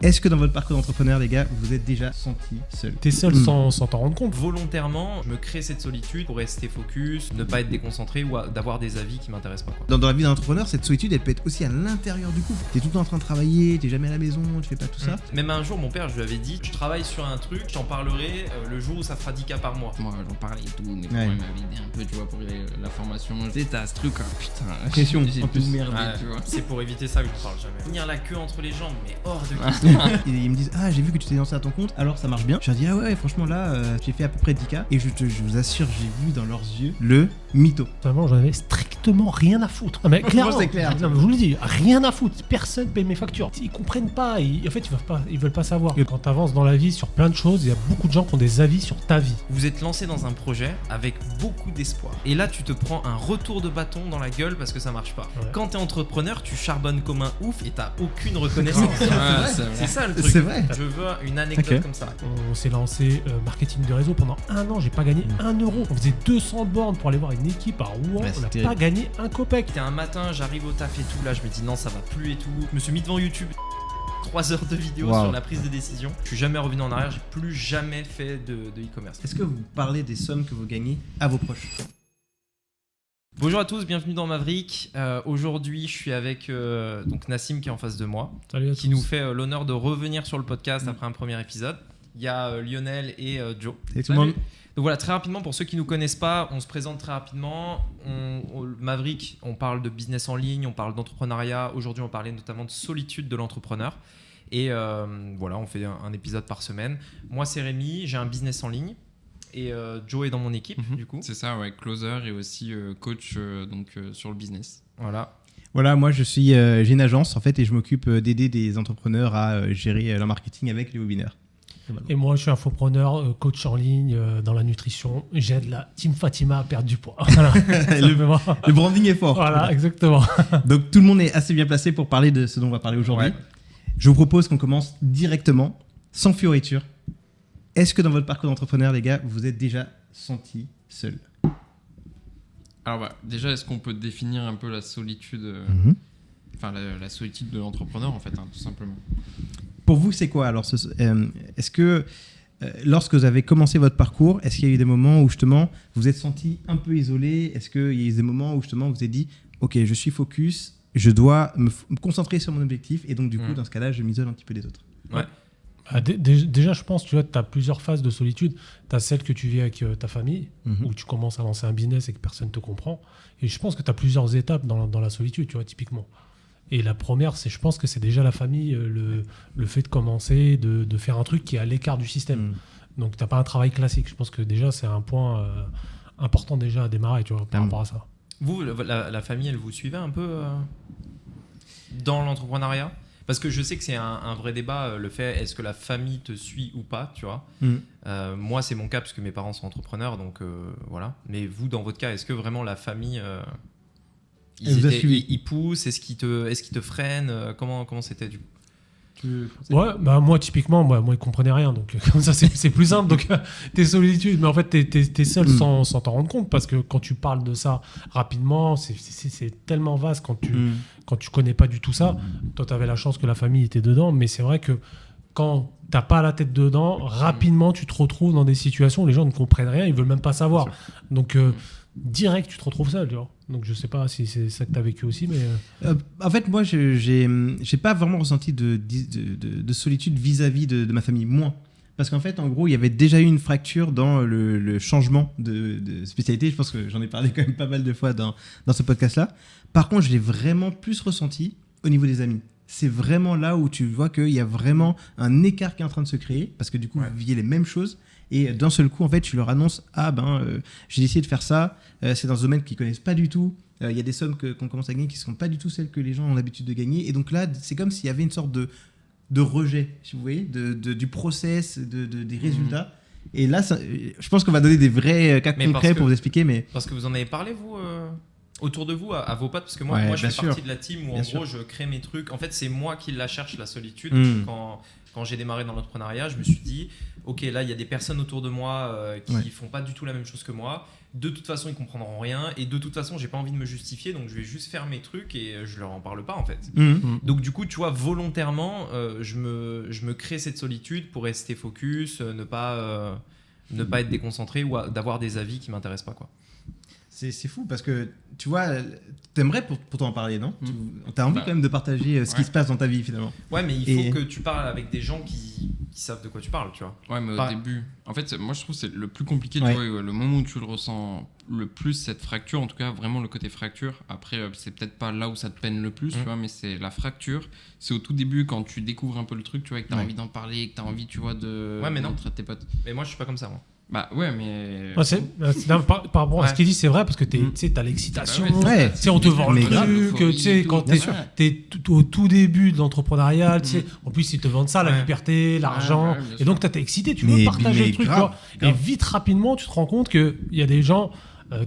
Est-ce que dans votre parcours d'entrepreneur, les gars, vous êtes déjà senti seul? T'es seul sans t'en rendre compte. Volontairement, je me crée cette solitude pour rester focus, ne pas être déconcentré ou d'avoir des avis qui m'intéressent pas. Dans la vie d'un entrepreneur, cette solitude, elle peut être aussi à l'intérieur du couple. T'es tout le temps en train de travailler, t'es jamais à la maison, tu fais pas tout ça. Même un jour, mon père, je lui avais dit, je travaille sur un truc, je t'en parlerai le jour où ça fera 10K par mois. Moi, j'en parlais et tout, mais quand même m'avait un peu, tu vois, pour la formation. T'as ce truc, putain, pression, j'ai en tout plus. merdé, tu vois. C'est pour éviter ça que je parle jamais. Tenir la queue entre les jambes, mais hors de question. Et ils me disent, ah, j'ai vu que tu t'es lancé à ton compte, alors ça marche bien. Je leur dis, ah ouais, franchement là, j'ai fait à peu près 10K. Et je vous assure, j'ai vu dans leurs yeux le mytho. Vraiment, j'en avais strictement rien à foutre. Ah, mais clairement, c'est clair. Non, mais je vous le dis, rien à foutre. Personne paye mes factures. Ils comprennent pas. En fait, ils veulent pas savoir. Et quand t'avances dans la vie sur plein de choses, il y a beaucoup de gens qui ont des avis sur ta vie. Vous êtes lancé dans un projet avec beaucoup d'espoir. Et là, tu te prends un retour de bâton dans la gueule parce que ça marche pas. Ouais. Quand t'es entrepreneur, tu charbonnes comme un ouf et t'as aucune reconnaissance. C'est ça le truc. C'est vrai. Je veux une anecdote comme ça. On s'est lancé marketing de réseau pendant 1 an. J'ai pas gagné 1 euro. On faisait 200 bornes pour aller voir une équipe à Rouen. Ouais, On n'a terrible. pas gagné un copec. C'était un matin, j'arrive au taf et tout. Là, je me dis non, ça va plus et tout. Je me suis mis devant YouTube. 3 heures de vidéo sur la prise de décision. Je suis jamais revenu en arrière. J'ai plus jamais fait de e-commerce. Est-ce que vous parlez des sommes que vous gagnez à vos proches? Bonjour à tous, bienvenue dans Maverick. Aujourd'hui, je suis avec donc Nassim qui est en face de moi, Salut à qui tous. nous fait l'honneur de revenir sur le podcast après un premier épisode. Il y a Lionel et Joe. Salut tout le monde. Donc voilà, très rapidement, pour ceux qui ne nous connaissent pas, on se présente très rapidement. Maverick, on parle de business en ligne, on parle d'entrepreneuriat. Aujourd'hui, on parlait notamment de solitude de l'entrepreneur. Et voilà, on fait un épisode par semaine. Moi, c'est Rémi, j'ai un business en ligne. Et Joe est dans mon équipe, du coup. C'est ça, ouais, closer et aussi coach sur le business. Voilà, moi j'ai une agence en fait et je m'occupe d'aider des entrepreneurs à gérer leur marketing avec les webinaires. Et moi, je suis infopreneur, coach en ligne dans la nutrition. J'aide la Team Fatima à perdre du poids. Voilà. Le branding est fort. Voilà, exactement. Donc tout le monde est assez bien placé pour parler de ce dont on va parler aujourd'hui. Ouais. Je vous propose qu'on commence directement, sans fioriture. Est-ce que dans votre parcours d'entrepreneur, les gars, vous êtes déjà senti seul? Alors déjà, est-ce qu'on peut définir un peu la solitude, enfin la solitude de l'entrepreneur en fait, tout simplement. Pour vous, c'est quoi alors est-ce que lorsque vous avez commencé votre parcours, est-ce qu'il y a eu des moments où justement vous êtes senti un peu isolé? Est-ce qu'il y a eu des moments où justement vous vous êtes dit ok, je suis focus, je dois me concentrer sur mon objectif et donc du coup dans ce cas-là je m'isole un petit peu des autres? Ouais. Déjà, je pense, tu vois, tu as plusieurs phases de solitude. Tu as celle que tu vis avec ta famille, où tu commences à lancer un business et que personne ne te comprend. Et je pense que tu as plusieurs étapes dans la solitude, tu vois, typiquement. Et la première, je pense que c'est déjà la famille, le fait de commencer, de faire un truc qui est à l'écart du système. Donc, tu n'as pas un travail classique. Je pense que déjà, c'est un point important déjà à démarrer, tu vois, par rapport à ça. Vous, la famille, elle vous suivait un peu dans l'entrepreneuriat? Parce que je sais que c'est un vrai débat, le fait est-ce que la famille te suit ou pas, tu vois. Moi, c'est mon cas parce que mes parents sont entrepreneurs, donc voilà. Mais vous, dans votre cas, est-ce que vraiment la famille, ils poussent? Est-ce qu'ils te freinent? Comment c'était du coup? Ouais, moi typiquement, moi ils comprenaient rien, donc comme ça c'est plus simple. Donc t'es solitude, mais en fait t'es seul sans t'en rendre compte, parce que quand tu parles de ça rapidement, c'est tellement vaste quand tu connais pas du tout ça. Toi t'avais la chance que la famille était dedans, mais c'est vrai que quand t'as pas la tête dedans, rapidement tu te retrouves dans des situations où les gens ne comprennent rien, ils veulent même pas savoir. Donc direct tu te retrouves seul, tu vois. Donc je sais pas si c'est ça que tu as vécu aussi, mais en fait moi j'ai pas vraiment ressenti de solitude vis-à-vis de ma famille, moins, parce qu'en fait en gros il y avait déjà eu une fracture dans le changement de spécialité. Je pense que j'en ai parlé quand même pas mal de fois dans ce podcast là. Par contre je l'ai vraiment plus ressenti au niveau des amis. C'est vraiment là où tu vois qu'il y a vraiment un écart qui est en train de se créer, parce que du coup vous viviez les mêmes choses. Et d'un seul coup, en fait, tu leur annonces j'ai décidé de faire ça. C'est dans un domaine qu'ils connaissent pas du tout. Il y a des sommes qu'on commence à gagner qui sont pas du tout celles que les gens ont l'habitude de gagner. Et donc là, c'est comme s'il y avait une sorte de rejet, si vous voyez, du process, des résultats. Et là, je pense qu'on va donner des vrais cas concrets pour vous expliquer. Mais parce que vous en avez parlé, vous Autour de vous, à vos potes, parce que moi, Ouais, moi je bien fais sûr. partie de la team où Bien en sûr. gros je crée mes trucs. En fait, c'est moi qui la cherche, la solitude. Mm. Quand j'ai démarré dans l'entrepreneuriat, je me suis dit, ok, là il y a des personnes autour de moi qui Ouais. font pas du tout la même chose que moi. De toute façon, ils comprendront rien et de toute façon, j'ai pas envie de me justifier, donc je vais juste faire mes trucs et je leur en parle pas en fait. Donc du coup, tu vois, volontairement, je me crée cette solitude pour rester focus, ne pas être déconcentré ou d'avoir des avis qui m'intéressent pas, quoi. C'est fou parce que tu vois, t'aimerais pour en parler, non? T'as envie Bah, quand même de partager ce qui ouais. se passe dans ta vie finalement. Ouais, mais il Et- faut que tu parles avec des gens qui savent de quoi tu parles, tu vois. Ouais, mais au Pas- début, en fait, moi je trouve que c'est le plus compliqué, Ouais. tu vois, le moment où tu le ressens le plus, cette fracture, en tout cas vraiment le côté fracture. Après, c'est peut-être pas là où ça te peine le plus, tu vois, mais c'est la fracture. C'est au tout début quand tu découvres un peu le truc, tu vois, et que t'as Ouais. envie d'en parler, que t'as envie, tu vois, de Ouais, mais non. montrer à tes potes. Mais moi, je suis pas comme ça, moi. Bah ouais, mais. Par rapport à ce Ouais. qu'il dit, c'est vrai parce que tu Mm. sais, t'as l'excitation. Bah Ouais. Tu sais, on te vend le Mais grave, truc, tu sais, quand bien t'es sûr. t'es au tout début de l'entrepreneuriat, tu sais, en plus ils te vendent ça, la Ouais. liberté, l'argent, Ouais, bien et sûr. donc t'es excité, tu veux Mais partager le truc, grave, tu vois. Et grave. vite, rapidement, tu te rends compte qu'il y a des gens,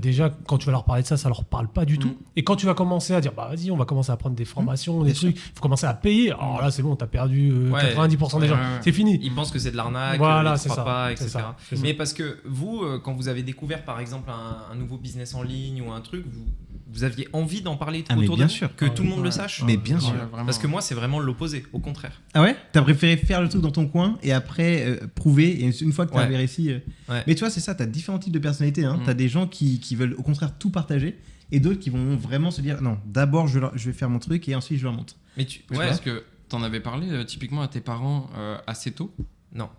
déjà, quand tu vas leur parler de ça, ça leur parle pas du tout. Et quand tu vas commencer à dire, bah vas-y, on va commencer à prendre des formations, des Bien sûr. trucs, il faut commencer à payer. Alors là, c'est bon, t'as perdu Ouais. 90% des gens. Ouais, ouais. C'est fini. Ils pensent que c'est de l'arnaque, Voilà, ils c'est croient ça, pas, c'est etc. ça, c'est ça. Mais parce que vous, quand vous avez découvert par exemple un nouveau business en ligne ou un truc, vous aviez envie d'en parler Ah, mais autour bien de vous, sûr. que tout le monde Ouais. le sache. Mais bien Ouais, sûr. vraiment. Parce que moi, c'est vraiment l'opposé, au contraire. Ah ouais? T'as préféré faire le truc dans ton coin et après prouver, et une fois que t'as Ouais. réussi. Ouais. Mais tu vois, c'est ça, t'as différents types de personnalités. Hein. Mm. T'as des gens qui veulent au contraire tout partager et d'autres qui vont vraiment se dire non, d'abord je vais faire mon truc et ensuite je leur montre. Mais tu, Ouais, ouais, parce que t'en avais parlé typiquement à tes parents assez tôt. non.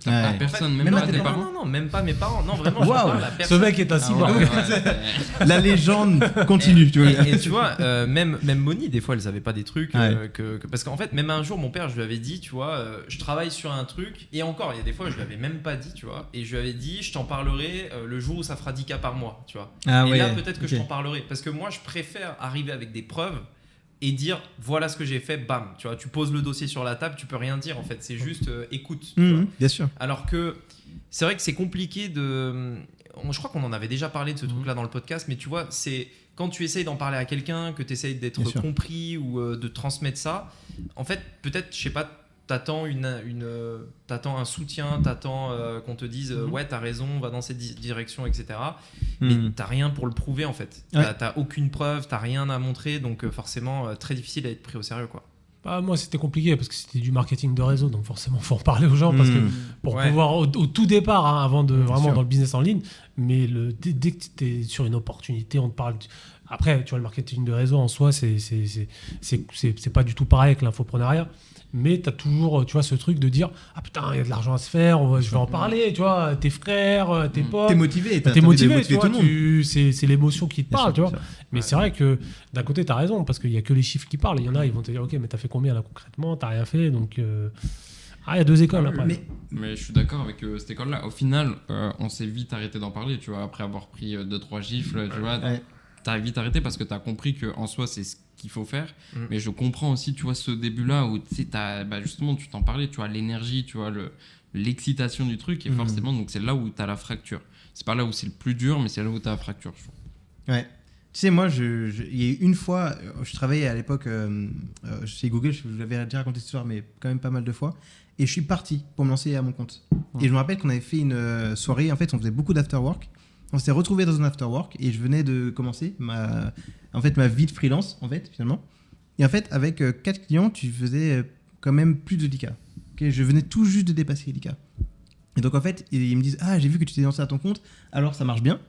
À Ouais. personne, En fait, même pas à à tes tes non, parents. non, non, même pas mes parents. Non, vraiment. Waouh. je parle à Ce personne. mec est un Ah cyborg. ouais, ouais. La légende continue, tu vois. Et tu vois, même Moni, des fois, elle savait pas des trucs. Ouais. Parce qu'en fait, même un jour, mon père, je lui avais dit, tu vois, je travaille sur un truc. Et encore, il y a des fois, je lui avais même pas dit, tu vois. Et je lui avais dit, je t'en parlerai le jour où ça fera 10 cas par mois, tu vois. Ah et ouais, là, peut-être que je ok. t'en parlerai. Parce que moi, je préfère arriver avec des preuves et dire, voilà ce que j'ai fait, bam. Tu vois, tu poses le dossier sur la table, tu peux rien dire, en fait. C'est juste écoute. tu vois. Bien sûr. Alors que c'est vrai que c'est compliqué de. Je crois qu'on en avait déjà parlé de ce truc-là dans le podcast, mais tu vois, c'est quand tu essayes d'en parler à quelqu'un, que tu essayes d'être Bien sûr. compris ou de transmettre ça, en fait, peut-être, je sais pas, t'attends t'attends un soutien, t'attends qu'on te dise ouais, t'as raison, va dans cette direction, etc. Mais t'as rien pour le prouver en fait. Ouais. T'as aucune preuve, t'as rien à montrer, donc forcément, très difficile à être pris au sérieux, quoi. Bah, moi, c'était compliqué parce que c'était du marketing de réseau, donc forcément, il faut en parler aux gens parce que pour Ouais. pouvoir, au tout départ, hein, avant de vraiment sûr. dans le business en ligne, mais dès que tu es sur une opportunité, on te parle. Après, tu vois, le marketing de réseau en soi, c'est pas du tout pareil avec l'infoprenariat. Mais tu as toujours, tu vois, ce truc de dire ah putain, il y a de l'argent à se faire, je vais en parler, tu vois, tes frères, tes potes. T'es motivé, T'es envie de motivé, tu motiver vois, tout le monde. c'est l'émotion qui te Bien parle, sûr, tu vois. bien sûr. Mais c'est vrai que d'un côté, tu as raison, parce qu'il n'y a que les chiffres qui parlent. Il y en a, ils vont te dire, ok, mais t'as fait combien là concrètement? T'as rien fait, donc. Il y a deux écoles après. Mais Je suis d'accord avec cette école-là. Au final, on s'est vite arrêté d'en parler, tu vois, après avoir pris 2-3 gifles, tu vois. ouais. T'as vite arrêté parce que t'as compris qu'en soi, c'est ce qu'il faut faire. Mm. Mais je comprends aussi, tu vois, ce début-là où, tu sais, justement, tu t'en parlais, tu vois, l'énergie, tu vois, l'excitation du truc. Et forcément, donc c'est là où t'as la fracture. C'est pas là où c'est le plus dur, mais c'est là où t'as la fracture, je trouve. Ouais. Tu sais, moi, il y a eu une fois, je travaillais à l'époque chez Google, je vous l'avais déjà raconté cette histoire, mais quand même pas mal de fois. Et je suis parti pour me lancer à mon compte. Et je me rappelle qu'on avait fait une soirée, en fait, on faisait beaucoup d'afterwork. On s'était retrouvés dans un afterwork et je venais de commencer ma vie de freelance, en fait, finalement. Et en fait, avec 4 clients, tu faisais quand même plus de 10K. Okay, je venais tout juste de dépasser les 10K. Et donc, en fait, ils me disent « Ah, j'ai vu que tu t'es lancé à ton compte, alors ça marche bien ?»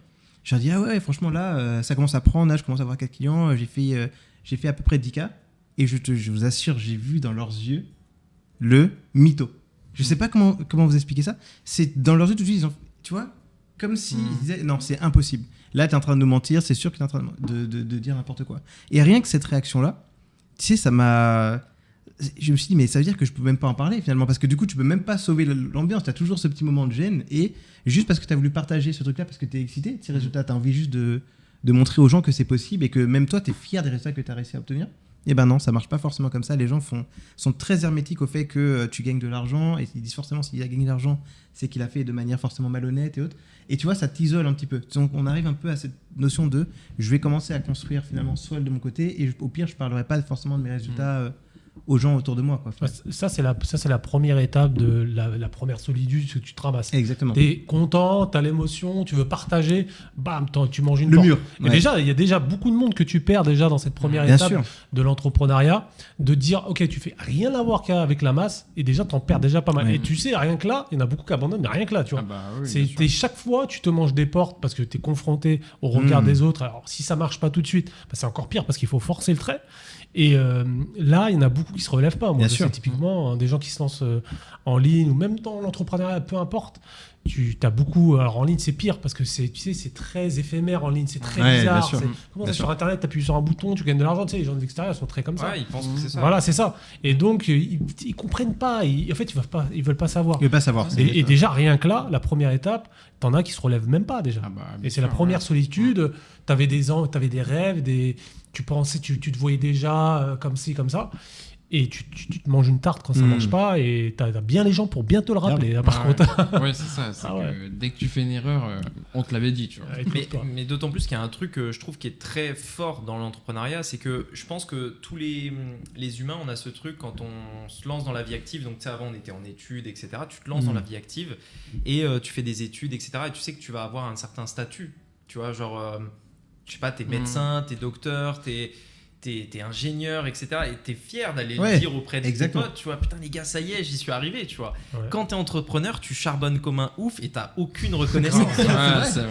Je leur dis « Ah ouais, franchement, là, ça commence à prendre. Là, je commence à avoir 4 clients. J'ai fait à peu près 10K. » Et je vous assure, j'ai vu dans leurs yeux le mytho. Je sais pas comment vous expliquer ça. C'est dans leurs yeux, tout de suite, tu vois, comme s'ils disaient « Non, c'est impossible. Là, tu es en train de nous mentir. C'est sûr que tu es en train de dire n'importe quoi. » Et rien que cette réaction-là, tu sais, ça m'a... Je me suis dit, mais ça veut dire que je peux même pas en parler finalement, parce que du coup, tu peux même pas sauver l'ambiance. Tu as toujours ce petit moment de gêne, et juste parce que tu as voulu partager ce truc-là, parce que tu es excité, ces résultats, tu as envie juste de montrer aux gens que c'est possible et que même toi, tu es fier des résultats que tu as réussi à obtenir. Eh ben non, ça marche pas forcément comme ça. Les gens sont très hermétiques au fait que tu gagnes de l'argent et ils disent forcément s'il a gagné de l'argent, c'est qu'il a fait de manière forcément malhonnête et autres. Et tu vois, ça t'isole un petit peu. Donc on arrive un peu à cette notion de je vais commencer à construire finalement Swell de mon côté et au pire, je parlerai pas forcément de mes résultats aux gens autour de moi. Quoi, ça, c'est la première étape de la première solitude que tu te ramasses. Exactement. T'es content, t'as l'émotion, tu veux partager, bam, tu manges une Le porte. mur. Et déjà, il y a déjà beaucoup de monde que tu perds déjà dans cette première Bien étape sûr. de l'entrepreneuriat, de dire, ok, tu fais rien à voir qu'avec la masse, et déjà, t'en perds déjà pas mal. Ouais. Et tu sais, rien que là, il y en a beaucoup qui abandonnent, mais rien que là, tu vois. Ah bah oui, bien sûr. Chaque fois, tu te manges des portes parce que tu es confronté au regard des autres. Alors, si ça marche pas tout de suite, bah, c'est encore pire parce qu'il faut forcer le trait. Et là, il y en a beaucoup qui se relèvent pas. Moi, Bien je sûr. sais typiquement des gens qui se lancent en ligne ou même dans l'entrepreneuriat, peu importe. Tu as beaucoup. Alors en ligne, c'est pire parce que c'est très éphémère en ligne, c'est très Ouais, bizarre. bien sûr. Comment Bien ça, sûr. sur Internet, tu appuies sur un bouton, tu gagnes de l'argent. Tu sais, les gens de l'extérieur sont très comme ça. Ouais, ils pensent que c'est ça. Voilà, c'est ça. Et donc, ils comprennent pas. En fait, ils veulent pas savoir. Je veux pas savoir. Et déjà, rien que là, la première étape, t'en as qui se relèvent même pas déjà. Ah bah, bien Et c'est la sûr, première ouais. solitude. T'avais des rêves, tu pensais, tu te voyais déjà comme ci, comme ça. Et tu te manges une tarte quand ça marche pas. Et t'as bien les gens pour bien te le rappeler. Là, par Ouais. contre. Ouais, c'est ça. C'est Ah que dès que tu fais une erreur, on te l'avait dit, tu vois. Mais d'autant plus qu'il y a un truc que je trouve qui est très fort dans l'entrepreneuriat, c'est que je pense que tous les humains, on a ce truc quand on se lance dans la vie active. Donc, tu sais, avant, on était en études, etc. Tu te lances dans la vie active et tu fais des études, etc. Et tu sais que tu vas avoir un certain statut. Tu vois, genre, je sais pas, t'es médecin, t'es docteur, t'es ingénieur, etc. Et t'es fier d'aller le dire auprès de tes potes, tu vois, putain les gars, ça y est, j'y suis arrivé, tu vois. Ouais. Quand t'es entrepreneur, tu charbonnes comme un ouf et t'as aucune reconnaissance.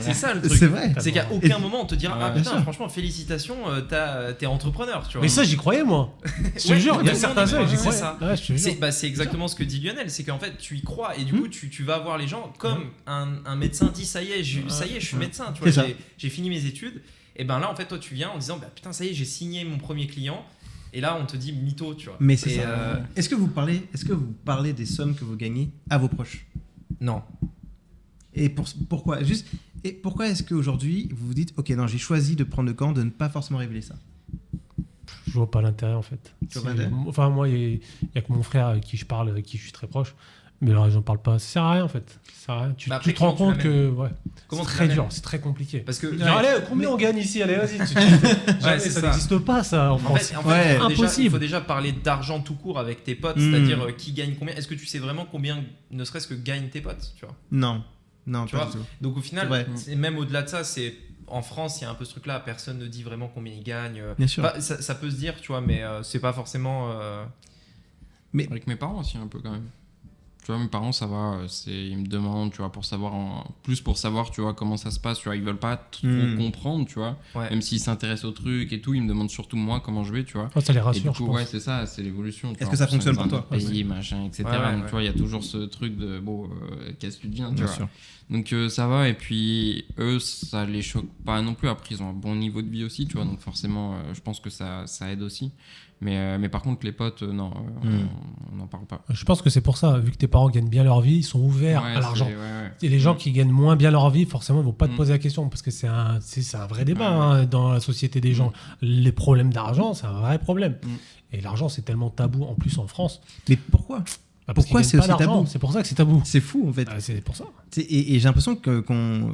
C'est ça le truc. C'est vrai. C'est qu'à aucun moment on te dira, ah bien putain, sûr. franchement, félicitations, t'es entrepreneur, tu vois. Mais ça, j'y croyais, moi. Je te Ouais, jure, il y a tout le certains monde y œufs, j'y croit, croyais. c'est ça. Ouais, je te jure. C'est exactement ce que dit Lionel, c'est qu'en fait tu y crois et du coup tu vas voir les gens comme un médecin dit ça y est, je suis médecin, tu vois, j'ai fini mes études. Et ben là en fait toi tu viens en disant bah putain ça y est, j'ai signé mon premier client. Et là, on te dit mytho, tu vois. Mais c'est ça. Est-ce que vous parlez des sommes que vous gagnez à vos proches? Non. Et pourquoi pourquoi est-ce qu'aujourd'hui, vous vous dites, ok, non, j'ai choisi de prendre le camp de ne pas forcément révéler ça? Je vois pas l'intérêt, en fait. Tu vois pas l'intérêt? Enfin, moi, il y a que mon frère avec qui je parle, avec qui je suis très proche. Mais alors, j'en parle pas. Ça sert à rien, en fait. Ça sert à rien. Tu après, te rends comment compte tu que Comment c'est tu très l'amènes dur, c'est très compliqué. Parce que Genre, allez, combien on gagne ici? Allez, vas-y. Ouais, c'est ça ça. n'existe pas, ça, en France. En fait, impossible. il faut déjà parler d'argent tout court avec tes potes, c'est-à-dire qui gagne combien. Est-ce que tu sais vraiment combien, ne serait-ce que gagnent tes potes, tu vois? Non, Tu pas vois du tout. Donc au final, C'est vrai. même au-delà de ça, c'est en France, il y a un peu ce truc-là, personne ne dit vraiment combien ils gagnent. Bien sûr. Bah, ça peut se dire, tu vois, mais c'est pas forcément. Avec mes parents aussi, un peu quand même. Tu vois, mes parents, ça va, ils me demandent, tu vois, pour savoir, tu vois, comment ça se passe, tu vois, ils veulent pas trop comprendre, tu vois, Ouais. même s'ils s'intéressent au truc et tout, ils me demandent surtout moi comment je vais, tu vois. Oh, ça les Et rassure, du je coup, pense. ouais, c'est ça, c'est l'évolution. Est-ce que ça fonctionne pour toi? Pays, machin, etc. Ouais, Donc, tu vois, il y a toujours ce truc de, bon, qu'est-ce que tu deviens, tu Bien vois. sûr. Donc, ça va, et puis, eux, ça les choque pas non plus. Après, ils ont un bon niveau de vie aussi, tu vois, donc forcément, je pense que ça aide aussi. Mais par contre, les potes, non, on n'en parle pas. Je pense que c'est pour ça, vu que tes parents gagnent bien leur vie, ils sont ouverts Ouais, à l'argent. ouais. Et les gens qui gagnent moins bien leur vie, forcément, ils vont pas te poser la question parce que c'est un vrai débat dans la société des gens. Les problèmes d'argent, c'est un vrai problème. Et l'argent, c'est tellement tabou, en plus en France. Mais pourquoi? Bah, parce Pourquoi qu'ils c'est gagnent pas aussi d'argent. tabou? C'est pour ça que c'est tabou. C'est fou en fait. Ah, c'est pour ça. Et j'ai l'impression que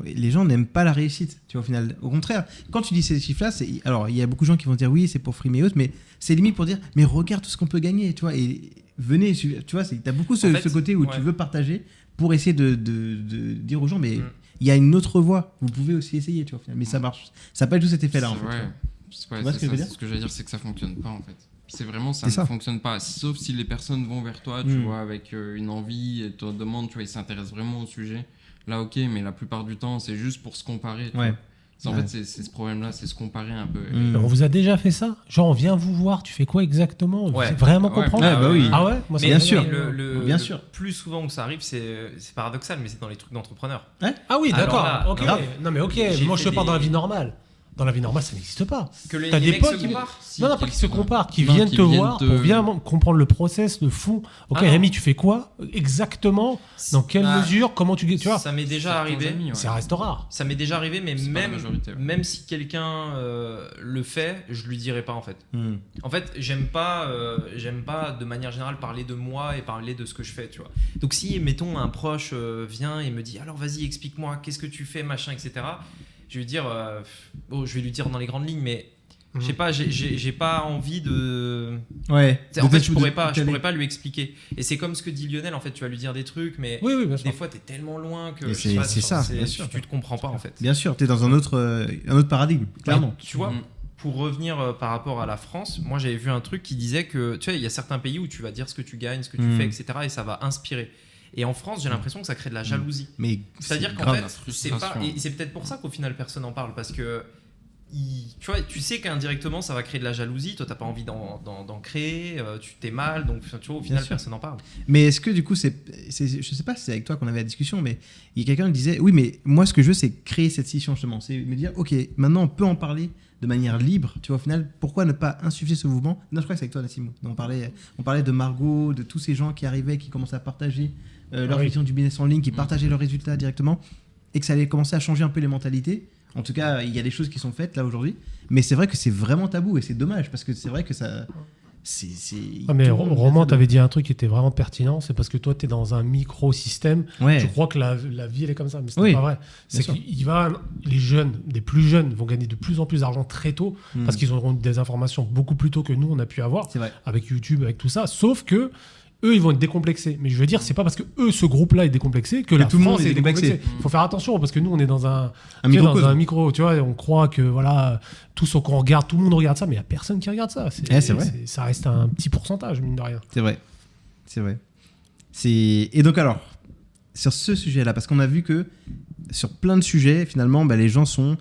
les gens n'aiment pas la réussite, tu vois, au final. Au contraire, quand tu dis ces chiffres-là, alors il y a beaucoup de gens qui vont dire oui, c'est pour frimer et autres, mais c'est limite pour dire mais regarde tout ce qu'on peut gagner, tu vois, et venez, tu vois, t'as beaucoup ce côté où tu veux partager pour essayer de dire aux gens mais il y a une autre voie, vous pouvez aussi essayer, tu vois, au final. Mais ça marche, ça n'a pas du tout cet effet-là en fait. Ouais, vois ce que je veux dire? ce que j'allais dire, c'est que ça fonctionne pas en fait. C'est vraiment ça C'est ne ça. fonctionne pas, sauf si les personnes vont vers toi, tu vois, avec une envie et te demandent, tu vois, ils s'intéressent vraiment au sujet. Là, ok, mais la plupart du temps, c'est juste pour se comparer. Tu Ouais. vois. En fait, c'est ce problème-là, c'est se comparer un peu. On vous a déjà fait ça? Genre, on vient vous voir, tu fais quoi exactement? Ouais. C'est vraiment Ouais. comprendre? Ah, bah oui. Ah ouais? Moi, Mais bien ça sûr. Bien sûr. Plus souvent où ça arrive, c'est paradoxal, mais c'est dans les trucs d'entrepreneurs. Ah oui, Alors d'accord. là, Ok. grave. Non, mais ok. J'ai Moi, je fait te parle dans la des- vie normale. Dans la vie normale, ça n'existe pas. Que les T'as des mecs potes se qui... comparent. Non, pas qui se comparent, qui Non, viennent qui te viennent voir te- pour bien comprendre le process, le fond. Ok, Ah non. Rémi, tu fais quoi exactement? Dans quelle Bah, mesure? Comment tu vois? Ça m'est déjà arrivé. Ça reste rare. Ça m'est déjà arrivé, mais C'est pas la même, majorité, ouais. même si quelqu'un le fait, je lui dirai pas en fait. En fait, j'aime pas de manière générale parler de moi et parler de ce que je fais, tu vois. Donc si, mettons, un proche vient et me dit, alors vas-y, explique-moi, qu'est-ce que tu fais, machin, etc. Je vais lui dire, je vais lui dire dans les grandes lignes, mais je sais pas, j'ai pas envie de. Ouais. En fait, je pourrais pas lui expliquer. Et c'est comme ce que dit Lionel, en fait, tu vas lui dire des trucs, mais Oui, bien sûr. des fois, t'es tellement loin que Et je sais pas, c'est ça, bien tu sûr. te comprends pas, en fait. Bien sûr, t'es dans un autre paradigme, clairement. Tu vois, pour revenir par rapport à la France, moi j'avais vu un truc qui disait que, tu vois, il y a certains pays où tu vas dire ce que tu gagnes, ce que tu fais, etc. et ça va inspirer. Et en France, j'ai l'impression que ça crée de la jalousie. Mais C'est-à-dire qu'en grave. fait, c'est pas, et c'est peut-être pour ça qu'au final personne n'en parle, parce que tu vois, tu sais qu'indirectement ça va créer de la jalousie, toi t'as pas envie d'en créer, tu t'es mal, donc tu vois, au final sûr. personne n'en parle. Mais est-ce que du coup, je sais pas si c'est avec toi qu'on avait la discussion, mais il y a quelqu'un qui disait, oui, mais moi ce que je veux, c'est créer cette scission justement, c'est me dire, ok, maintenant on peut en parler de manière libre, tu vois, au final, pourquoi ne pas insuffler ce mouvement? Non, je crois que c'est avec toi, Nassimo. On parlait de Margot, de tous ces gens qui arrivaient, qui commençaient à partager leur vision du business en ligne, qui partageaient leurs résultats directement, et que ça allait commencer à changer un peu les mentalités. En tout cas, il y a des choses qui sont faites là aujourd'hui, mais c'est vrai que c'est vraiment tabou et c'est dommage parce que c'est vrai que ça. Mais Roman, t'avais dit un truc qui était vraiment pertinent, c'est parce que toi, t'es dans un micro-système. Ouais. Je crois que la vie, elle est comme ça, mais c'est Oui, pas vrai. C'est sûr. les jeunes, des plus jeunes, vont gagner de plus en plus d'argent très tôt parce qu'ils auront des informations beaucoup plus tôt que nous, on a pu avoir C'est vrai. avec YouTube, avec tout ça. Sauf que eux, ils vont être décomplexés. Mais je veux dire, c'est pas parce que eux, ce groupe-là est décomplexé que la tout le monde France est est décomplexée. décomplexé. Il faut faire attention parce que nous, on est dans un microcosme. dans un micro, tu vois, et on croit que voilà, tout ce qu'on regarde, tout le monde regarde ça, mais il y a personne qui regarde ça. C'est vrai. Ça reste un petit pourcentage, mine de rien. C'est vrai. C'est vrai. Et donc alors, sur ce sujet-là, parce qu'on a vu que sur plein de sujets, finalement, les gens sont